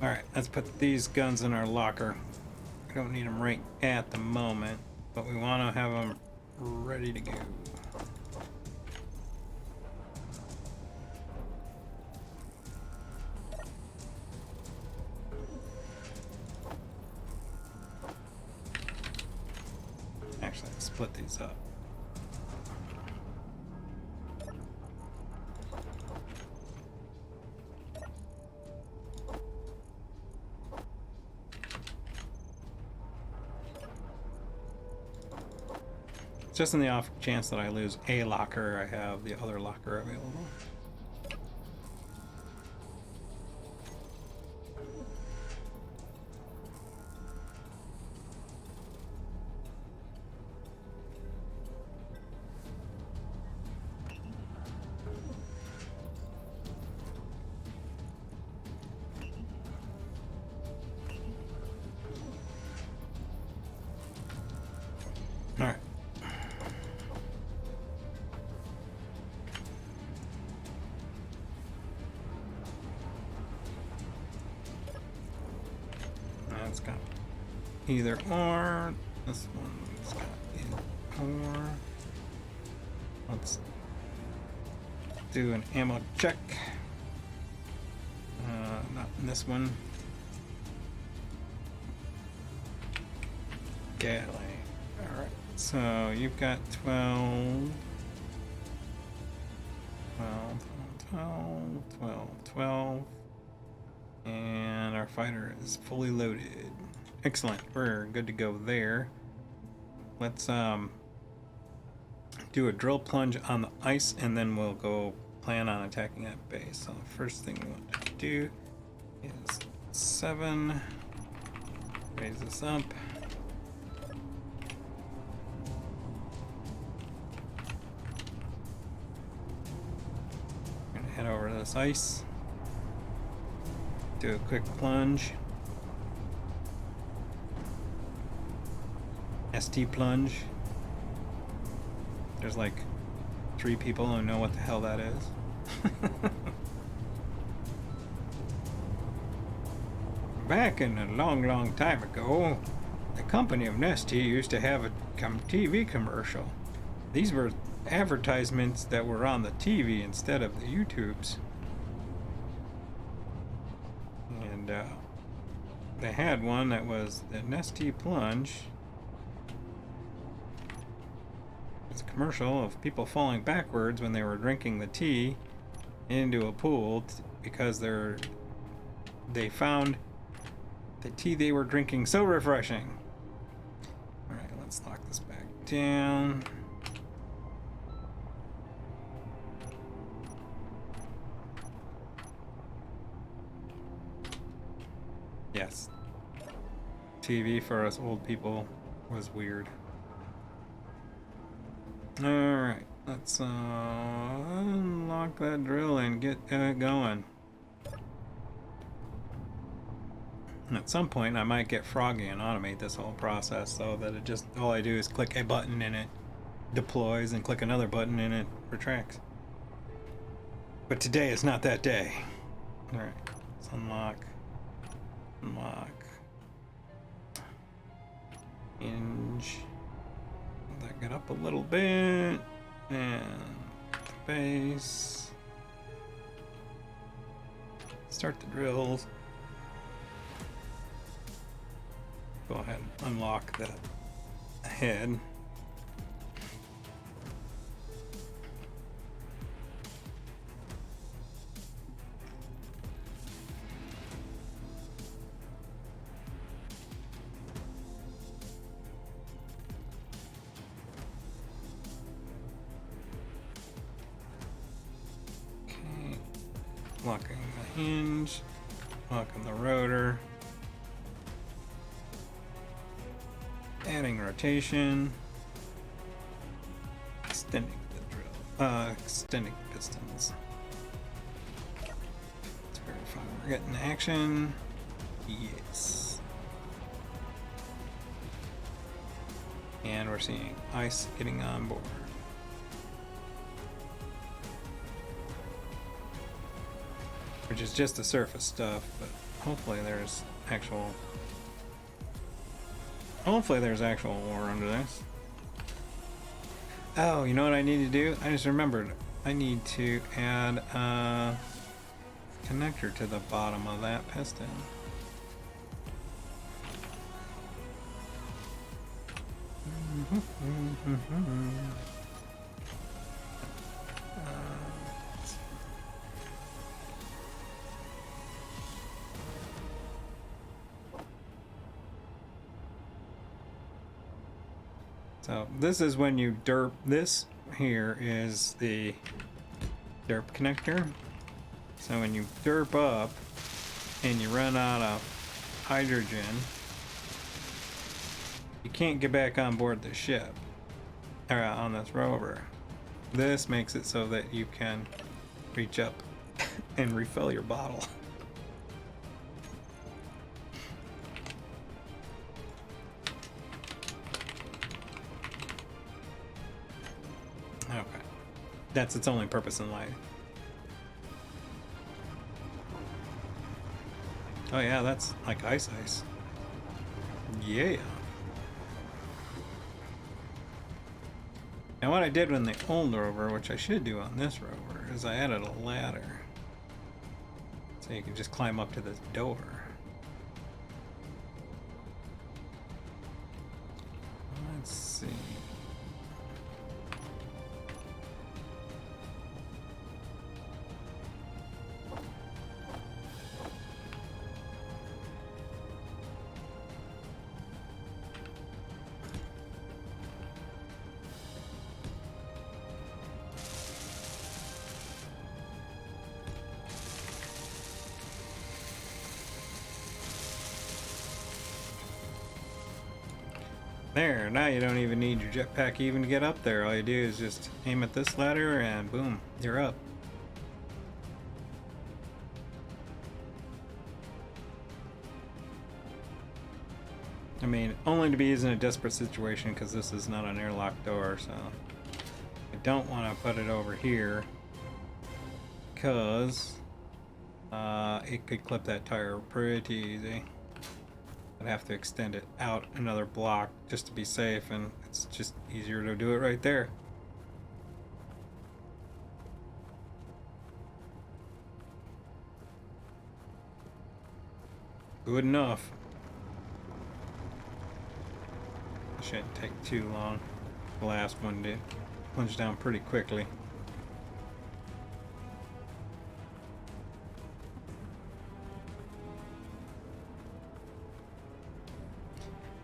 Alright, let's put these guns in our locker. We don't need them right at the moment, but we want to have them ready to go. Actually, let's split these up. Just in the off chance that I lose a locker, I have the other locker available. All right. That's got either or. This one's got either or. Let's do an ammo check. Not in this one. Galley. Alright, so you've got 12. 12. And our fighter is fully loaded. Excellent. We're good to go there. Let's do a drill plunge on the ice, and then we'll go plan on attacking that base. So the first thing we want to do is 7. Raise this up. We're gonna head over to this ice. Do a quick plunge. ST plunge. There's like 3 people who know what the hell that is. Back in a long, long time ago, the company of Nesty used to have a TV commercial. These were advertisements that were on the TV instead of the YouTubes. And they had one that was the Nesty plunge. It's a commercial of people falling backwards when they were drinking the tea into a pool because they found the tea they were drinking so refreshing. Alright, let's lock this back down. Yes. TV for us old people was weird. Alright, let's unlock that drill and get going. At some point, I might get froggy and automate this whole process so that it just, all I do is click a button and it deploys and click another button and it retracts. But today is not that day. Alright, let's unlock. Hinge. That got up a little bit. And base. Start the drills. Go ahead and unlock that head. Okay, locking the hinge, locking the rotor. Adding rotation, extending the drill, extending pistons. Let's verify we're getting action. Yes. And we're seeing ice getting on board. Which is just the surface stuff, but hopefully there's actual ore under this. Oh, you know what I need to do? I just remembered. I need to add a connector to the bottom of that piston. So this is when you derp. This here is the derp connector. So when you derp up and you run out of hydrogen, you can't get back on board the ship or on this rover. This makes it so that you can reach up and refill your bottle. Okay, that's its only purpose in life. Oh yeah, that's like ice. Yeah. Now what I did on the old rover, which I should do on this rover, is I added a ladder. So you can just climb up to this door. Let's see. There, now you don't even need your jetpack even to get up there. All you do is just aim at this ladder and boom, you're up. I mean, only to be used in a desperate situation because this is not an airlock door, so I don't want to put it over here because it could clip that tire pretty easy. I'd have to extend it out another block just to be safe, and it's just easier to do it right there. Good enough. Shouldn't take too long. The last one did plunge down pretty quickly.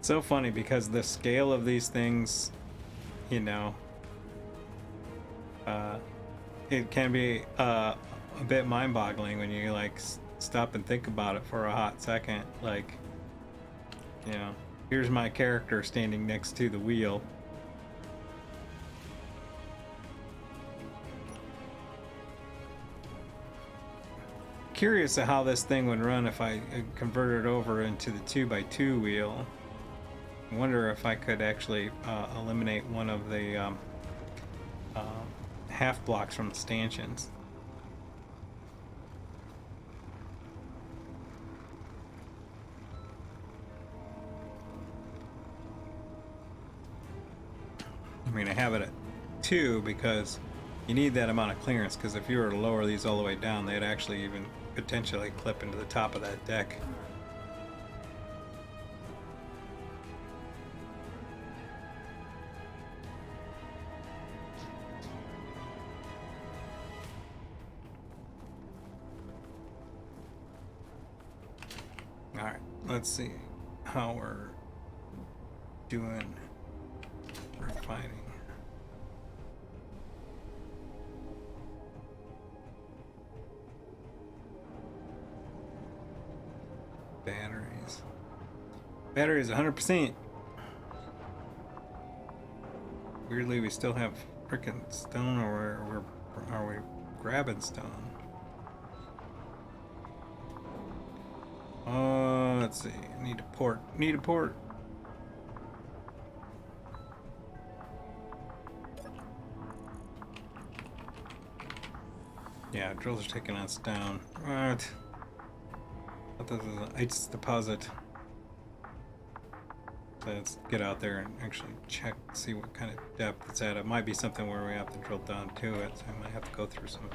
So funny because the scale of these things, you know, it can be a bit mind-boggling when you like stop and think about it for a hot second. Like, you know, here's my character standing next to the wheel. curious of how this thing would run if I converted it over into the 2x2 wheel. I wonder if I could actually eliminate one of the half blocks from the stanchions. I mean, I have it at 2 because you need that amount of clearance, because if you were to lower these all the way down, they'd actually even potentially clip into the top of that deck. Alright, let's see how we're doing refining. Batteries 100%. Weirdly, we still have frickin' stone, or are we grabbing stone? Let's see. Need a port. Need a port. Yeah, drills are taking us down. What? I thought this was an ice deposit. So let's get out there and actually check, see what kind of depth it's at. It might be something where we have to drill down to it, so I might have to go through some.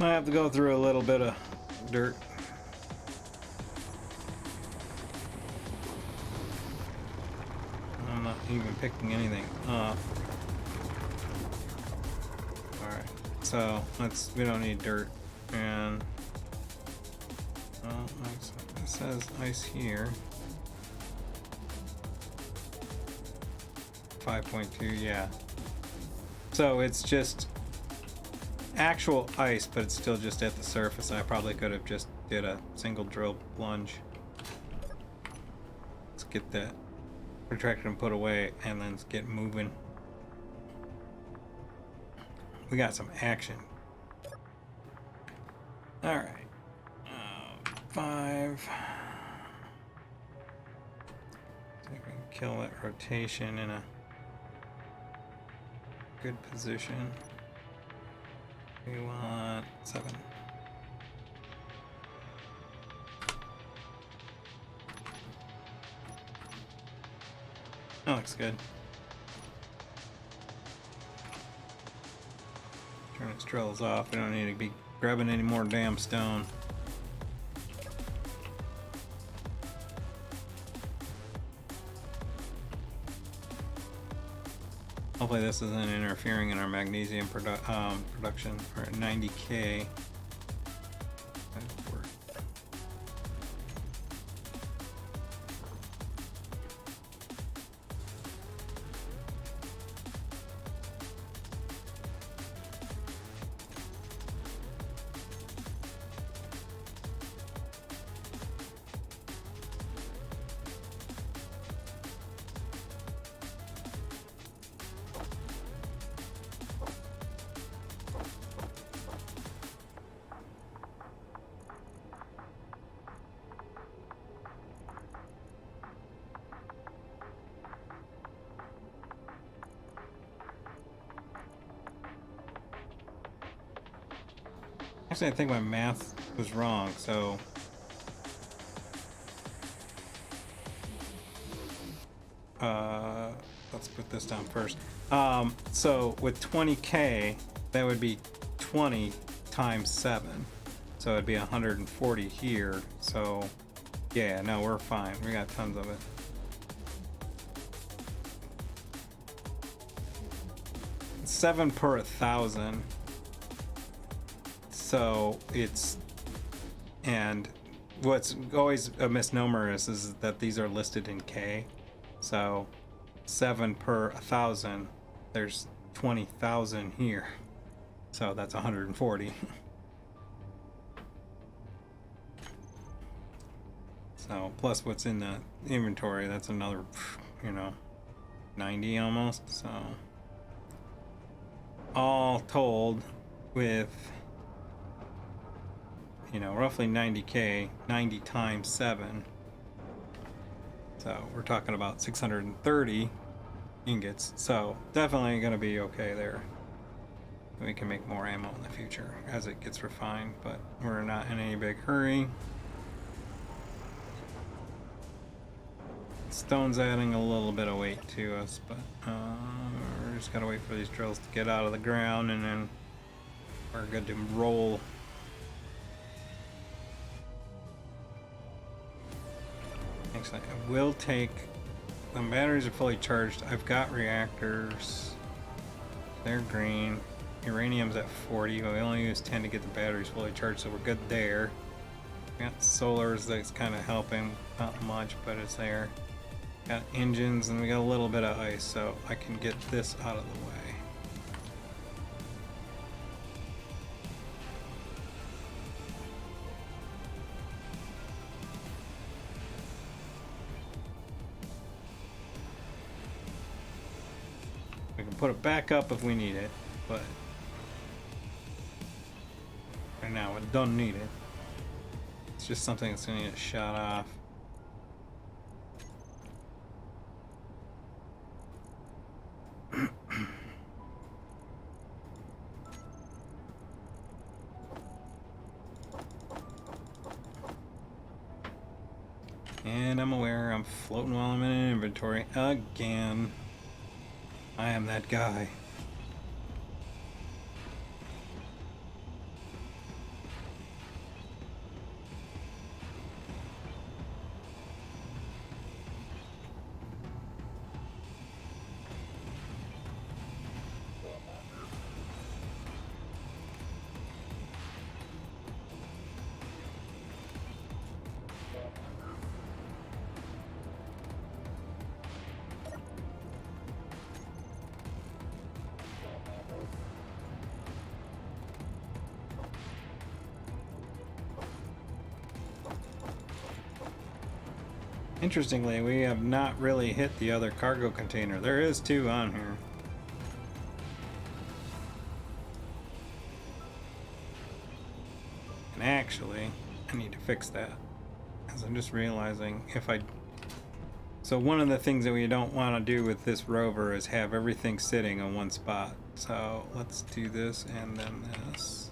Might have to go through a little bit of dirt. I'm not even picking anything up. Alright, so we don't need dirt. And it says ice here. 5.2, yeah. So it's just actual ice, but it's still just at the surface. I probably could have just did a single drill plunge. Let's get that protractor and put away, and then let's get moving. We got some action. All right. 5. So we can kill that rotation in a good position. We want 7. That looks good. Turn its drills off. We don't need to be grabbing any more damn stone. Hopefully this isn't interfering in our magnesium production. We're at 90K. That'd work. Actually, I think my math was wrong, so let's put this down first. So with 20K, that would be 20 times 7, so it'd be 140 here. So yeah, no, we're fine. We got tons of it. It's 7 per 1,000. So it's, and what's always a misnomer is that these are listed in K. So 7 per 1,000, there's 20,000 here. So that's 140. So plus what's in the inventory, that's another, 90 almost. So all told, with you know, roughly 90k, 90 times 7. So we're talking about 630 ingots. So definitely going to be okay there. We can make more ammo in the future as it gets refined, but we're not in any big hurry. Stone's adding a little bit of weight to us, but we're just gotta wait for these drills to get out of the ground, and then we're good to roll. Actually, I will take... The batteries are fully charged. I've got reactors. They're green. Uranium's at 40, but we only use 10 to get the batteries fully charged, so we're good there. We got solars that's kind of helping, not much, but it's there. Got engines, and we got a little bit of ice, so I can get this out of the way. We can put it back up if we need it, but right now we don't need it. It's just something that's gonna get shot off. And I'm aware I'm floating while I'm in an inventory again. I am that guy. Interestingly, we have not really hit the other cargo container. There is 2 on here. And actually, I need to fix that. As I'm just realizing, so one of the things that we don't want to do with this rover is have everything sitting on one spot. So let's do this and then this.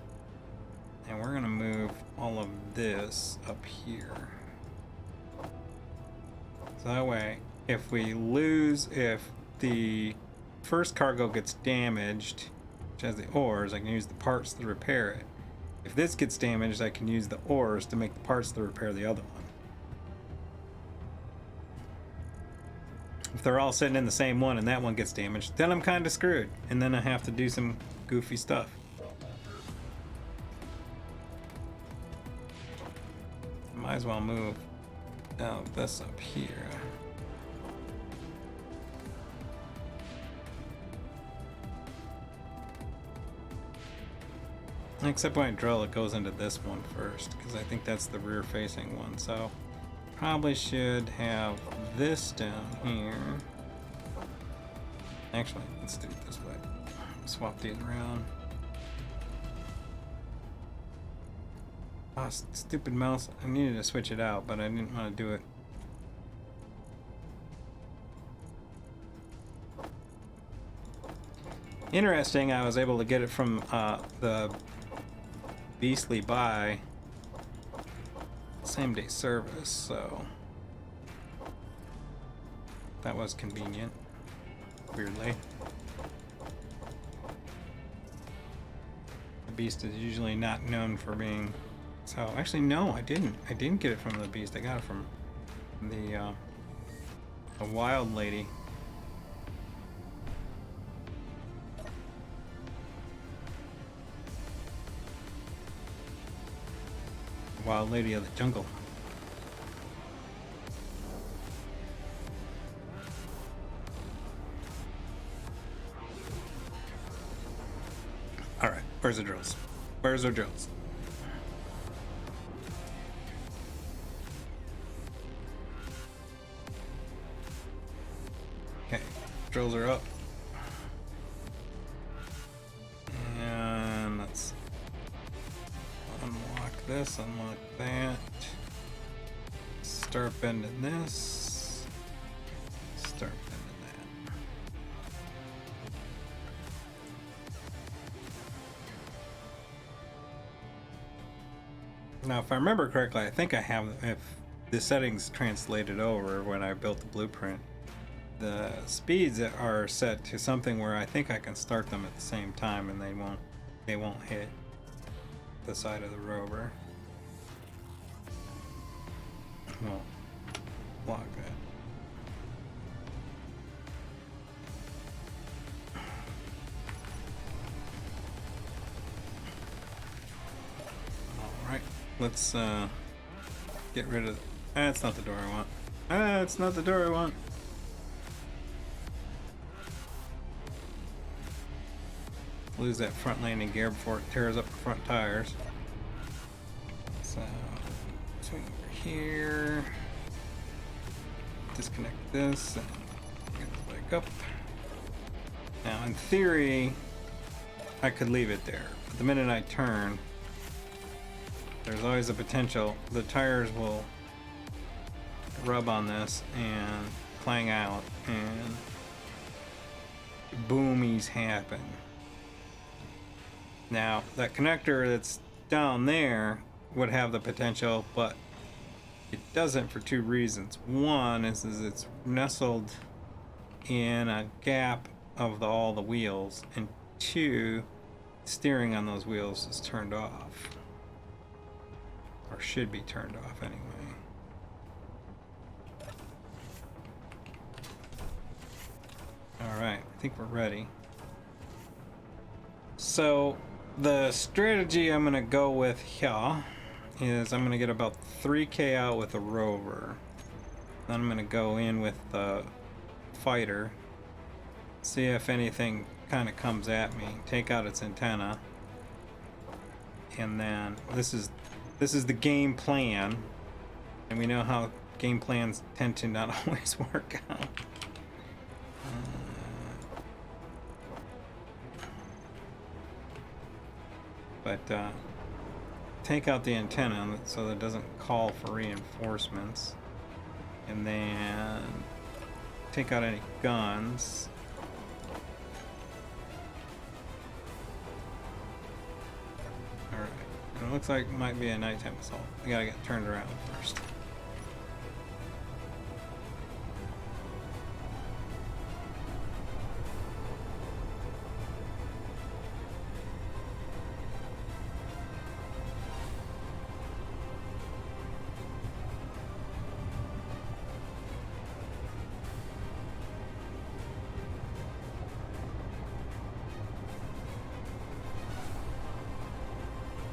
And we're gonna move all of this up here. So that way, if the first cargo gets damaged, which has the ores, I can use the parts to repair it. If this gets damaged, I can use the ores to make the parts to repair the other one. If they're all sitting in the same one and that one gets damaged, then I'm kind of screwed. And then I have to do some goofy stuff. Might as well move this up here. Except when I drill, it goes into this one first, because I think that's the rear facing one. So probably should have this down here. Actually, let's do it this way. Swap these around. Ah, stupid mouse. I needed to switch it out, but I didn't want to do it. Interesting, I was able to get it from the Beastly buy same day service, so that was convenient, weirdly. The Beast is usually not known for being... So, actually, no, I didn't get it from the Beast. I got it from the Wild Lady. The Wild Lady of the Jungle. Alright, where's the drills? Where's our drills? Okay, drills are up. And let's unlock this, unlock that. Start bending this. Start bending that. Now, if I remember correctly, I think I have, if the settings translated over when I built the blueprint, the speeds are set to something where I think I can start them at the same time and they won't hit the side of the rover. Well, block that. Alright, let's get rid of... That's not the door I want. That's not the door I want. Lose that front landing gear before it tears up the front tires. So, swing over here. Disconnect this and get it back up. Now, in theory, I could leave it there. But the minute I turn, there's always a potential the tires will rub on this and clang out and boomies happen. Now, that connector that's down there would have the potential, but it doesn't for two reasons. One is it's nestled in a gap of all the wheels, and two, steering on those wheels is turned off. Or should be turned off anyway. Alright, I think we're ready. So, the strategy I'm going to go with here is I'm going to get about 3K out with a rover. Then I'm going to go in with the fighter, see if anything kind of comes at me, take out its antenna, and then this is the game plan, and we know how game plans tend to not always work out. But take out the antenna so that it doesn't call for reinforcements, and then take out any guns. Alright, it looks like it might be a nighttime assault. We gotta get turned around first.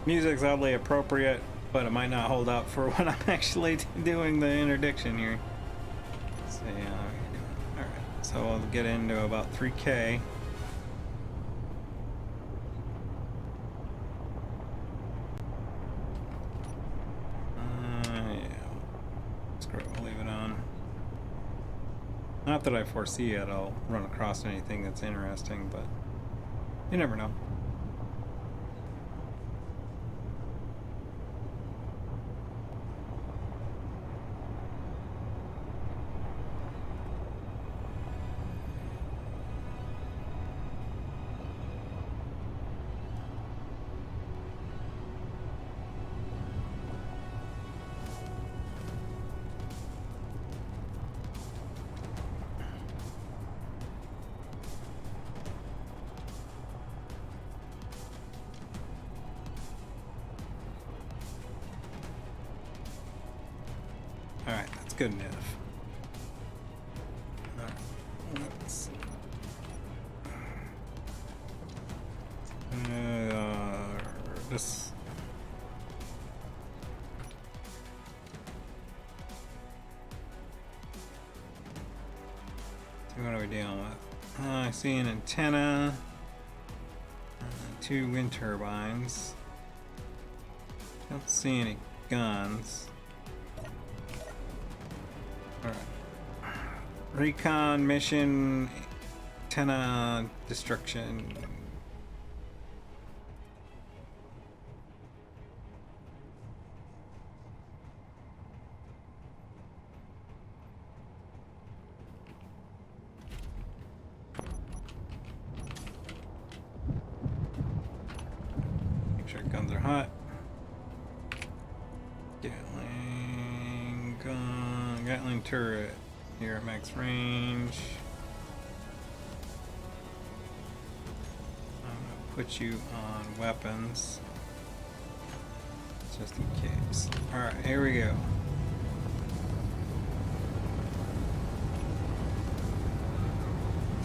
Music's oddly appropriate, but it might not hold up for when I'm actually doing the interdiction here. Let's see how we're doing. Alright, so we'll get into about 3K. Yeah. Screw it, we'll leave it on. Not that I foresee it, I'll run across anything that's interesting, but you never know. Alright, that's good enough. Alright, let's... this... So what are we dealing with? I see an antenna, 2 wind turbines. Don't see any guns. Alright. Recon mission, antenna destruction. sure guns are hot. Gatling gun, Gatling turret. Here at max range. I'm gonna put you on weapons. Just in case. Alright, here we go.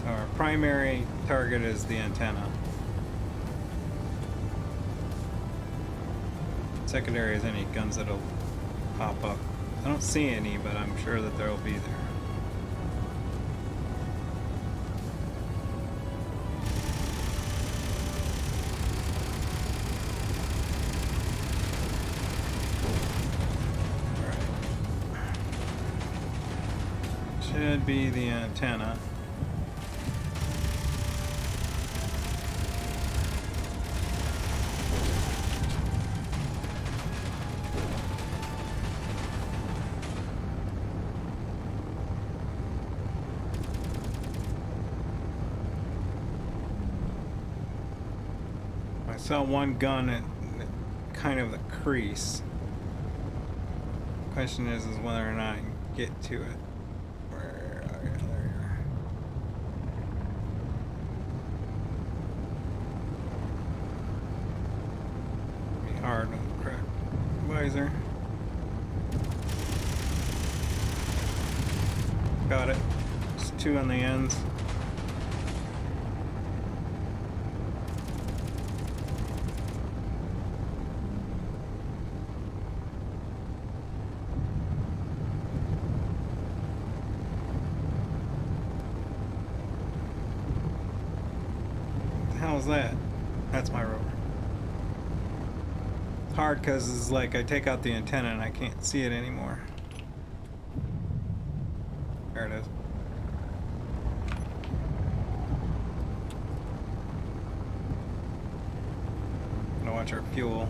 So our primary target is the antenna. Secondary is any guns that'll pop up. I don't see any, but I'm sure that they'll be there. Should be the antenna. I saw one gun at kind of the crease. Question is whether or not I can get to it. Hard on the crack visor. Got it. Just two on the ends. What the hell is that? That's my rover. Hard because it's like I take out the antenna and I can't see it anymore. There it is. Gonna watch our fuel.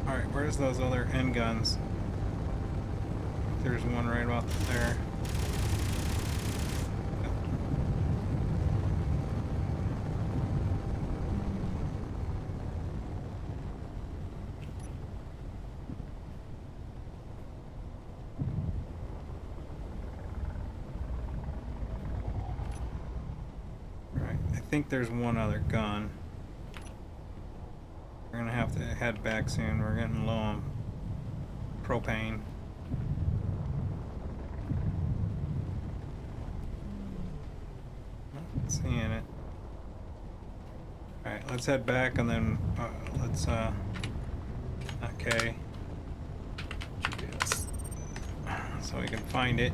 Alright, where's those other end guns? There's one right about there. I think there's one other gun. We're gonna have to head back soon. We're getting low on propane. Not seeing it. Alright, let's head back and then let's okay. So we can find it.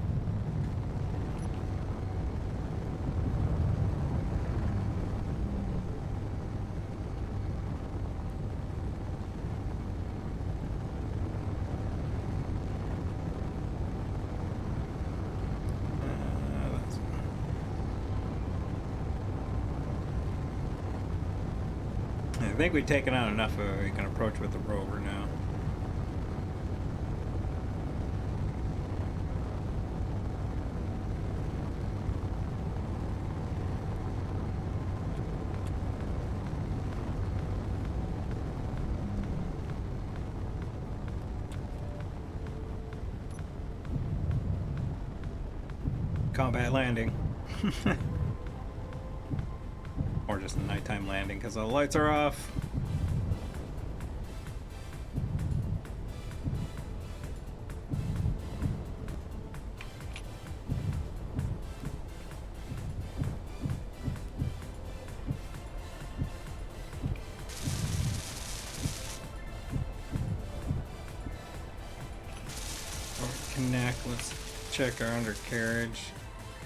I think we've taken out enough of it we can approach with the rover now. Combat landing. Or just a nighttime landing because the lights are off. Connect. Let's check our undercarriage.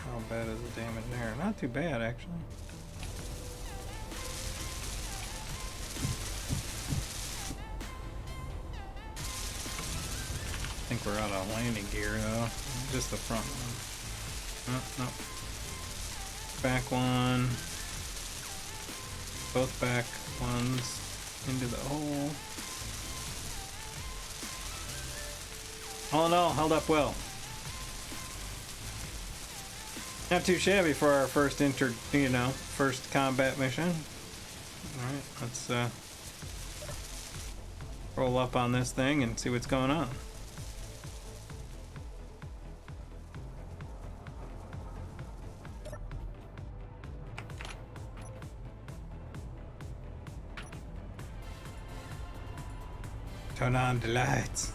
How bad is the damage there? Not too bad, actually. I think we're out of landing gear though. Just the front one. No. Back one. Both back ones into the hole. All in all, held up well. Not too shabby for our first first combat mission. All right, let's roll up on this thing and see what's going on. Turn on the lights.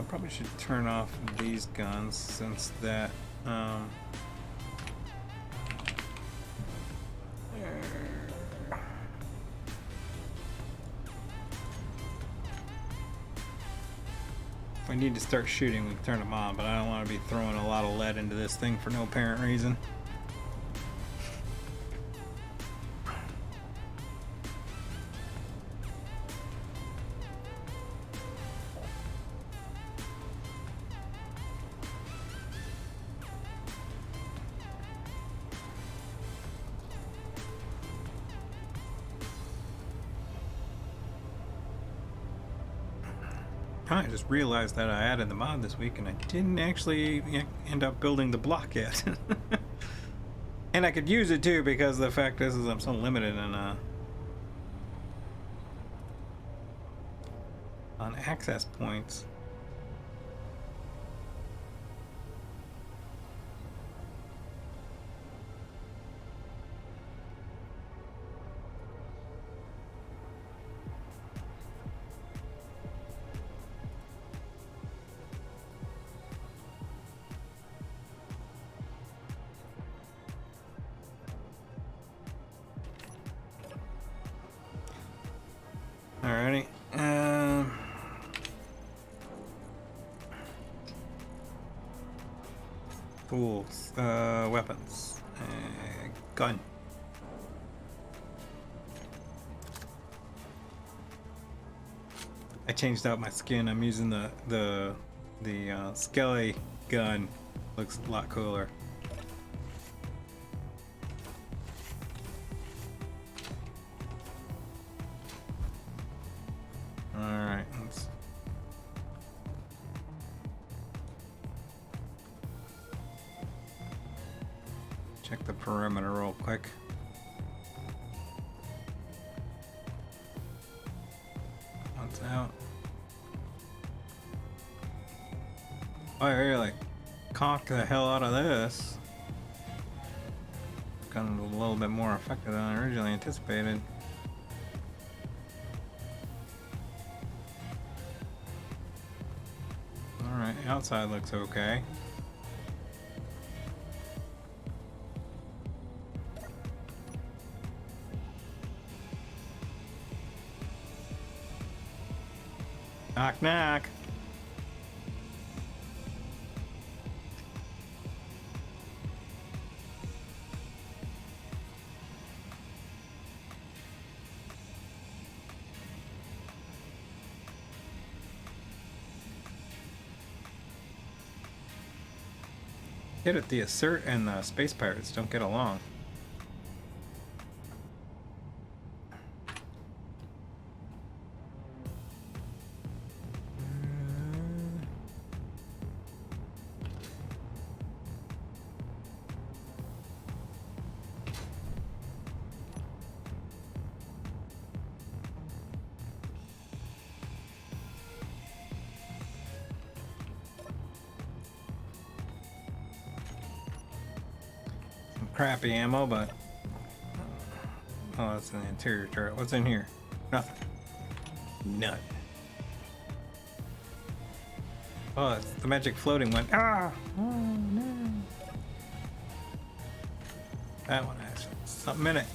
Probably should turn off these guns since that if we need to start shooting, we can turn them on, but I don't want to be throwing a lot of lead into this thing for no apparent reason. I just realized that I added the mod this week and I didn't actually end up building the block yet. And I could use it too, because the fact is I'm so limited in on access points. Alrighty. Tools, weapons, gun. I changed out my skin. I'm using the skelly gun. Looks a lot cooler. Alright, let's check the perimeter real quick. One's out. Oh, I really cocked the hell out of this. Gun was a little bit more effective than I originally anticipated. Alright, outside looks okay. Knock, knock. Get it, the Assert and the Space Pirates don't get along. Crappy ammo, but oh, that's an interior turret. What's in here? Nothing. None. Oh, it's the magic floating one. Ah! Oh no! That one has something in it.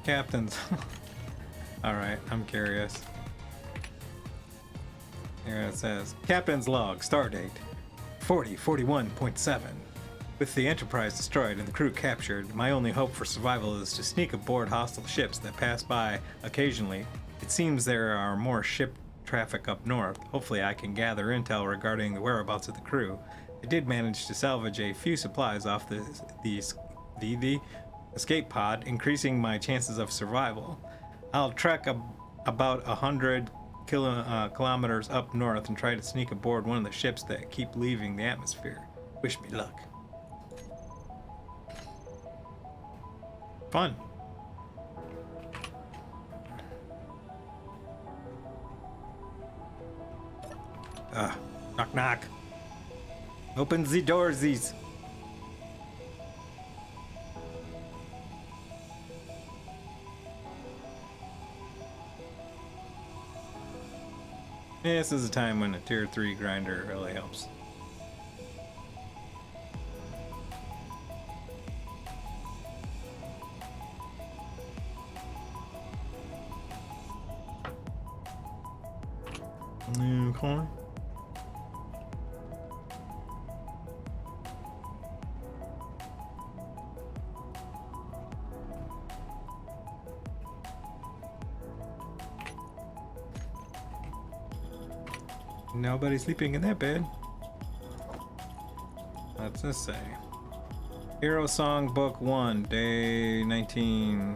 Captains. All right, I'm curious. Here it says, Captain's Log, Stardate 4041.7. With the Enterprise destroyed and the crew captured, my only hope for survival is to sneak aboard hostile ships that pass by occasionally. It seems there are more ship traffic up north. Hopefully I can gather intel regarding the whereabouts of the crew. I did manage to salvage a few supplies off the escape pod, increasing my chances of survival. I'll trek about 100 kilometers up north and try to sneak aboard one of the ships that keep leaving the atmosphere. Wish me luck. Fun. Knock knock. Open the doorsies. This is a time when a tier 3 grinder really helps. Okay. Nobody sleeping in that bed. What's this say? Hero Song Book 1, Day 19.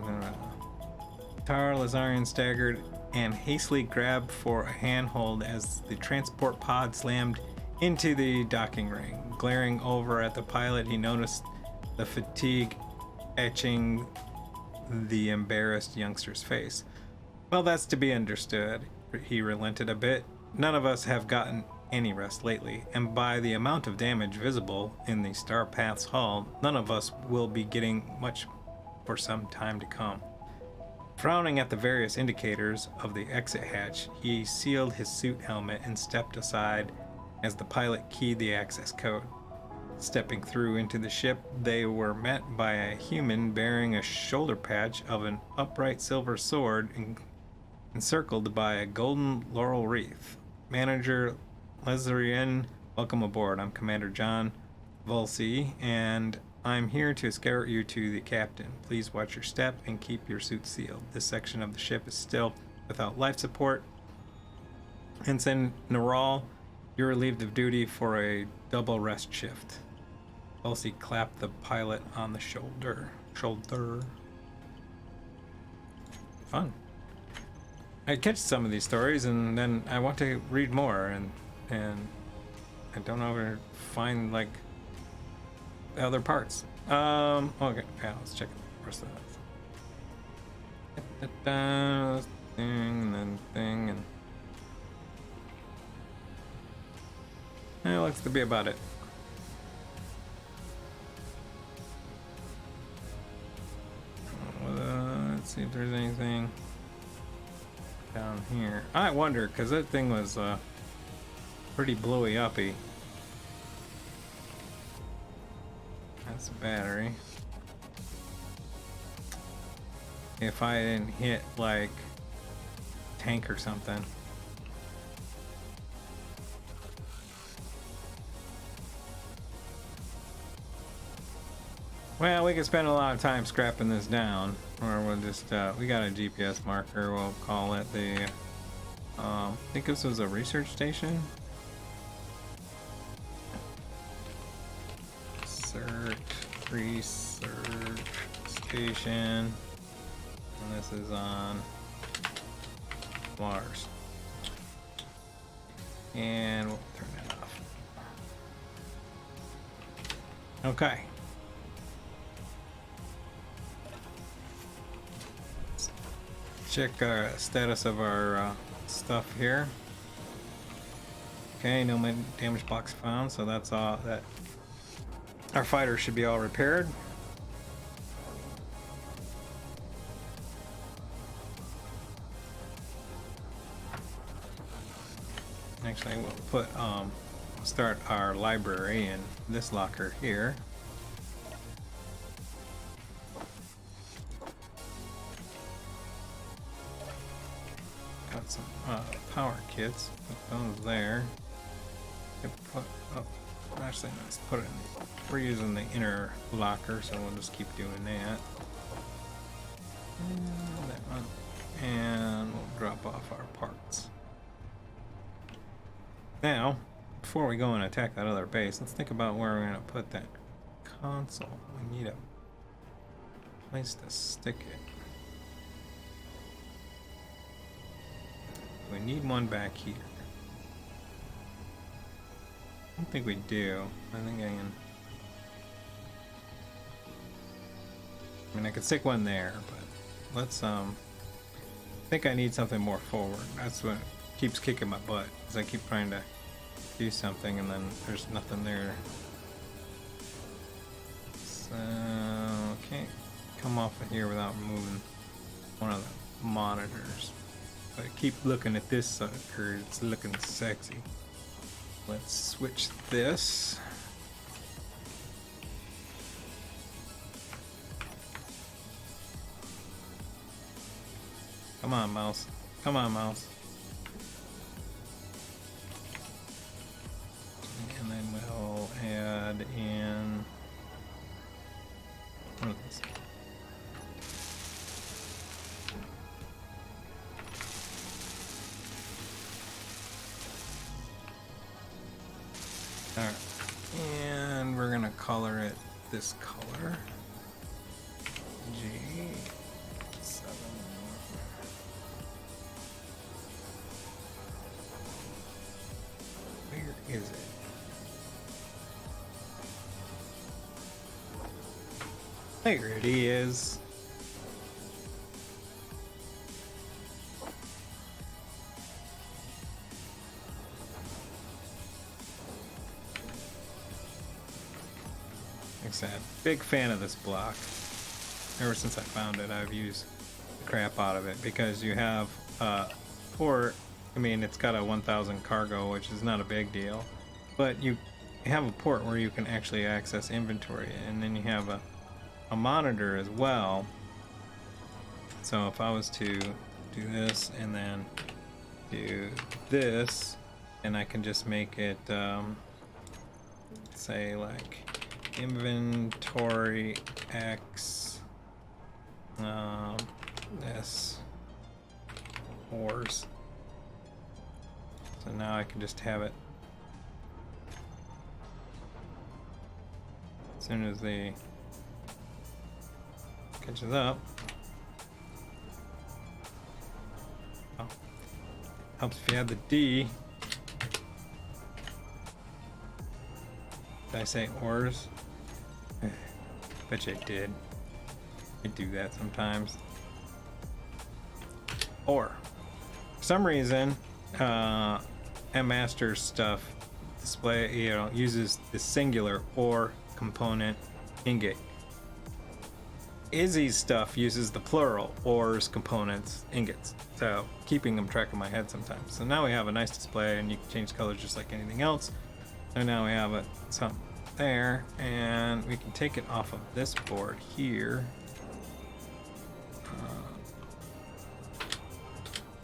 Tar Lazarian staggered and hastily grabbed for a handhold as the transport pod slammed into the docking ring. Glaring over at the pilot, he noticed the fatigue etching the embarrassed youngster's face. Well, that's to be understood. He relented a bit. None of us have gotten any rest lately, and by the amount of damage visible in the Star Path's hull, none of us will be getting much for some time to come. Frowning at the various indicators of the exit hatch, he sealed his suit helmet and stepped aside as the pilot keyed the access code. Stepping through into the ship, they were met by a human bearing a shoulder patch of an upright silver sword encircled by a golden laurel wreath. Manager Lazarian, welcome aboard. I'm Commander John Volsey, and I'm here to escort you to the captain. Please watch your step and keep your suit sealed. This section of the ship is still without life support. Ensign Naral, you're relieved of duty for a double rest shift. Volsey clapped the pilot on the shoulder. Fun. I catch some of these stories and then I want to read more and I don't know where to find like the other parts. Okay, yeah, let's check the rest of that. Thing and then thing and it looks to be about it. Let's see if there's anything down here. I wonder, because that thing was pretty blowy uppy. That's a battery. If I didn't hit like tank or something. Well, we could spend a lot of time scrapping this down, or we'll just, we got a GPS marker, we'll call it the, I think this was a research station. Assert research station, and this is on Mars. And we'll turn that off. Okay. Check our status of our stuff here. Okay, no damage box found, so that's all that. Our fighter should be all repaired. Actually, we'll put start our library in this locker here. Got some power kits. Put those there. Put, oh, actually, let's put it in. We're using the inner locker, so we'll just keep doing that. And that one. And we'll drop off our parts. Now, before we go and attack that other base, let's think about where we're going to put that console. We need a place to stick it. We need one back here. I don't think we do. I think I can. I mean, I could stick one there, but let's I think I need something more forward. That's what keeps kicking my butt, is I keep trying to do something and then there's nothing there. So can't come off of here without moving one of the monitors. But I keep looking at this sucker, it's looking sexy. Let's switch this. Come on, mouse. Come on, mouse. And then we'll add in one of these. Alright. And we're gonna color it this color. G7. Where is it? There it is. Like I said, big fan of this block. Ever since I found it, I've used the crap out of it because you have port. I mean, it's got a 1000 cargo, which is not a big deal, but you have a port where you can actually access inventory, and then you have a monitor as well. So if I was to do this and then do this, and I can just make it say like inventory X this ores. So now I can just have it as soon as the catches up. Oh. Helps if you have the D. Did I say ores? Bet you I did. I do that sometimes. Or for some reason, MMaster stuff display, you know, uses the singular or component ingot. Izzy's stuff uses the plural ors, components, ingots. So keeping them track in my head sometimes. So now we have a nice display, and you can change colors just like anything else. So now we have something there, and we can take it off of this board here.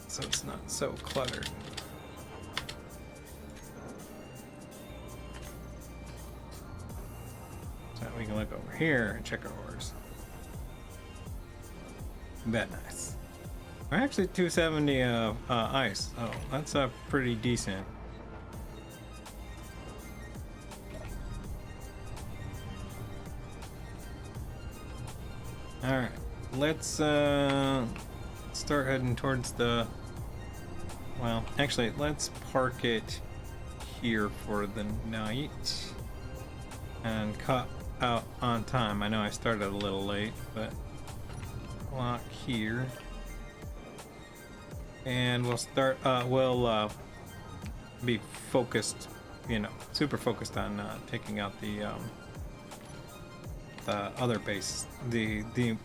So it's not so cluttered. So we can look over here and check our ores. That nice. We're actually 270 ice. Oh, that's pretty decent. All right, let's start heading towards the. Well, actually, let's park it here for the night and cut out on time. I know I started a little late, but lock here, and we'll start. We'll be focused, you know, super focused on taking out the other base, the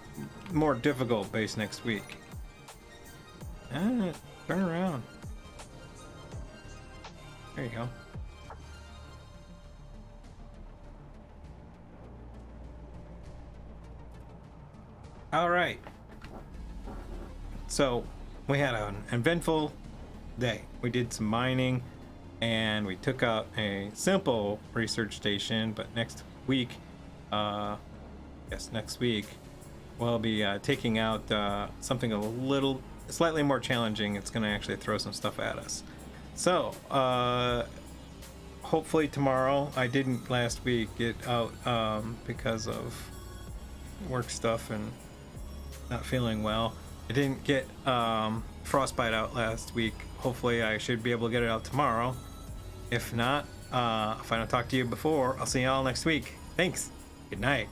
more difficult base next week. And turn around. There you go. All right. So we had an eventful day. We did some mining, and we took out a simple research station. But next week, next week, we'll be taking out something a little, slightly more challenging. It's going to actually throw some stuff at us. So, hopefully tomorrow. I didn't last week get out because of work stuff and not feeling well. I didn't get frostbite out last week. Hopefully I should be able to get it out tomorrow. If not, if I don't talk to you before, I'll see you all next week. Thanks. Good night.